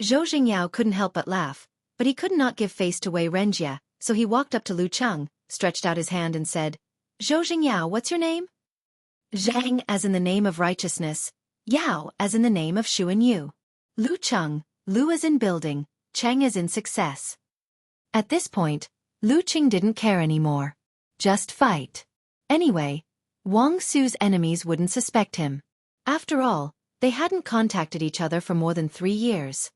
Zhou Zhangyao couldn't help but laugh, but he could not give face to Wei Renjia, so he walked up to Lu Cheng, stretched out his hand and said, Zhou Zhangyao, what's your name? Zhang as in the name of righteousness, Yao as in the name of Shu and Yu. Lu Cheng, Lu as in building, Cheng as in success. At this point, Lu Cheng didn't care anymore. Just fight. Anyway, Wang Su's enemies wouldn't suspect him. After all, they hadn't contacted each other for more than 3 years.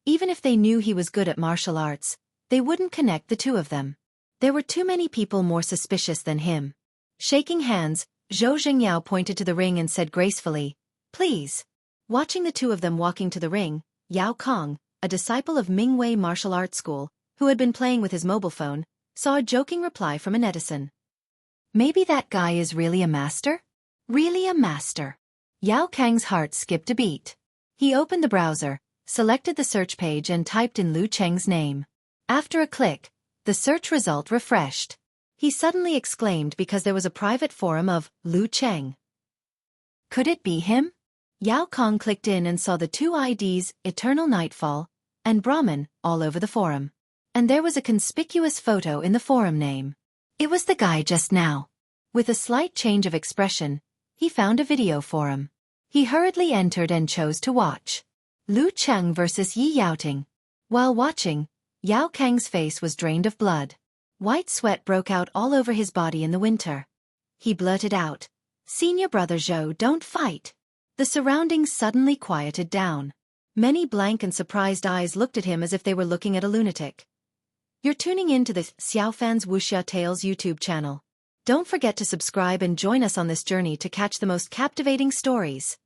Even if they knew he was good at martial arts, they wouldn't connect the two of them. There were too many people more suspicious than him. Shaking hands, Zhou Zhangyao pointed to the ring and said gracefully, Please. Watching the two of them walking to the ring, Yao Kong, a disciple of Mingwei Martial Arts School, who had been playing with his mobile phone, saw a joking reply from a netizen. Maybe that guy is really a master? Really a master. Yao Kang's heart skipped a beat. He opened the browser, selected the search page and typed in Lu Cheng's name. After a click, the search result refreshed. He suddenly exclaimed because there was a private forum of Lu Cheng. Could it be him? Yao Kong clicked in and saw the two IDs, Eternal Nightfall and Brahmin, all over the forum. And there was a conspicuous photo in the forum name. It was the guy just now. With a slight change of expression, he found a video forum. He hurriedly entered and chose to watch. Lu Cheng versus Yi Yaoting. While watching, Yao Kang's face was drained of blood. White sweat broke out all over his body in the winter. He blurted out, Senior brother Zhou, don't fight. The surroundings suddenly quieted down. Many blank and surprised eyes looked at him as if they were looking at a lunatic. You're tuning in to the Xiaofan's Wuxia Tales YouTube channel. Don't forget to subscribe and join us on this journey to catch the most captivating stories.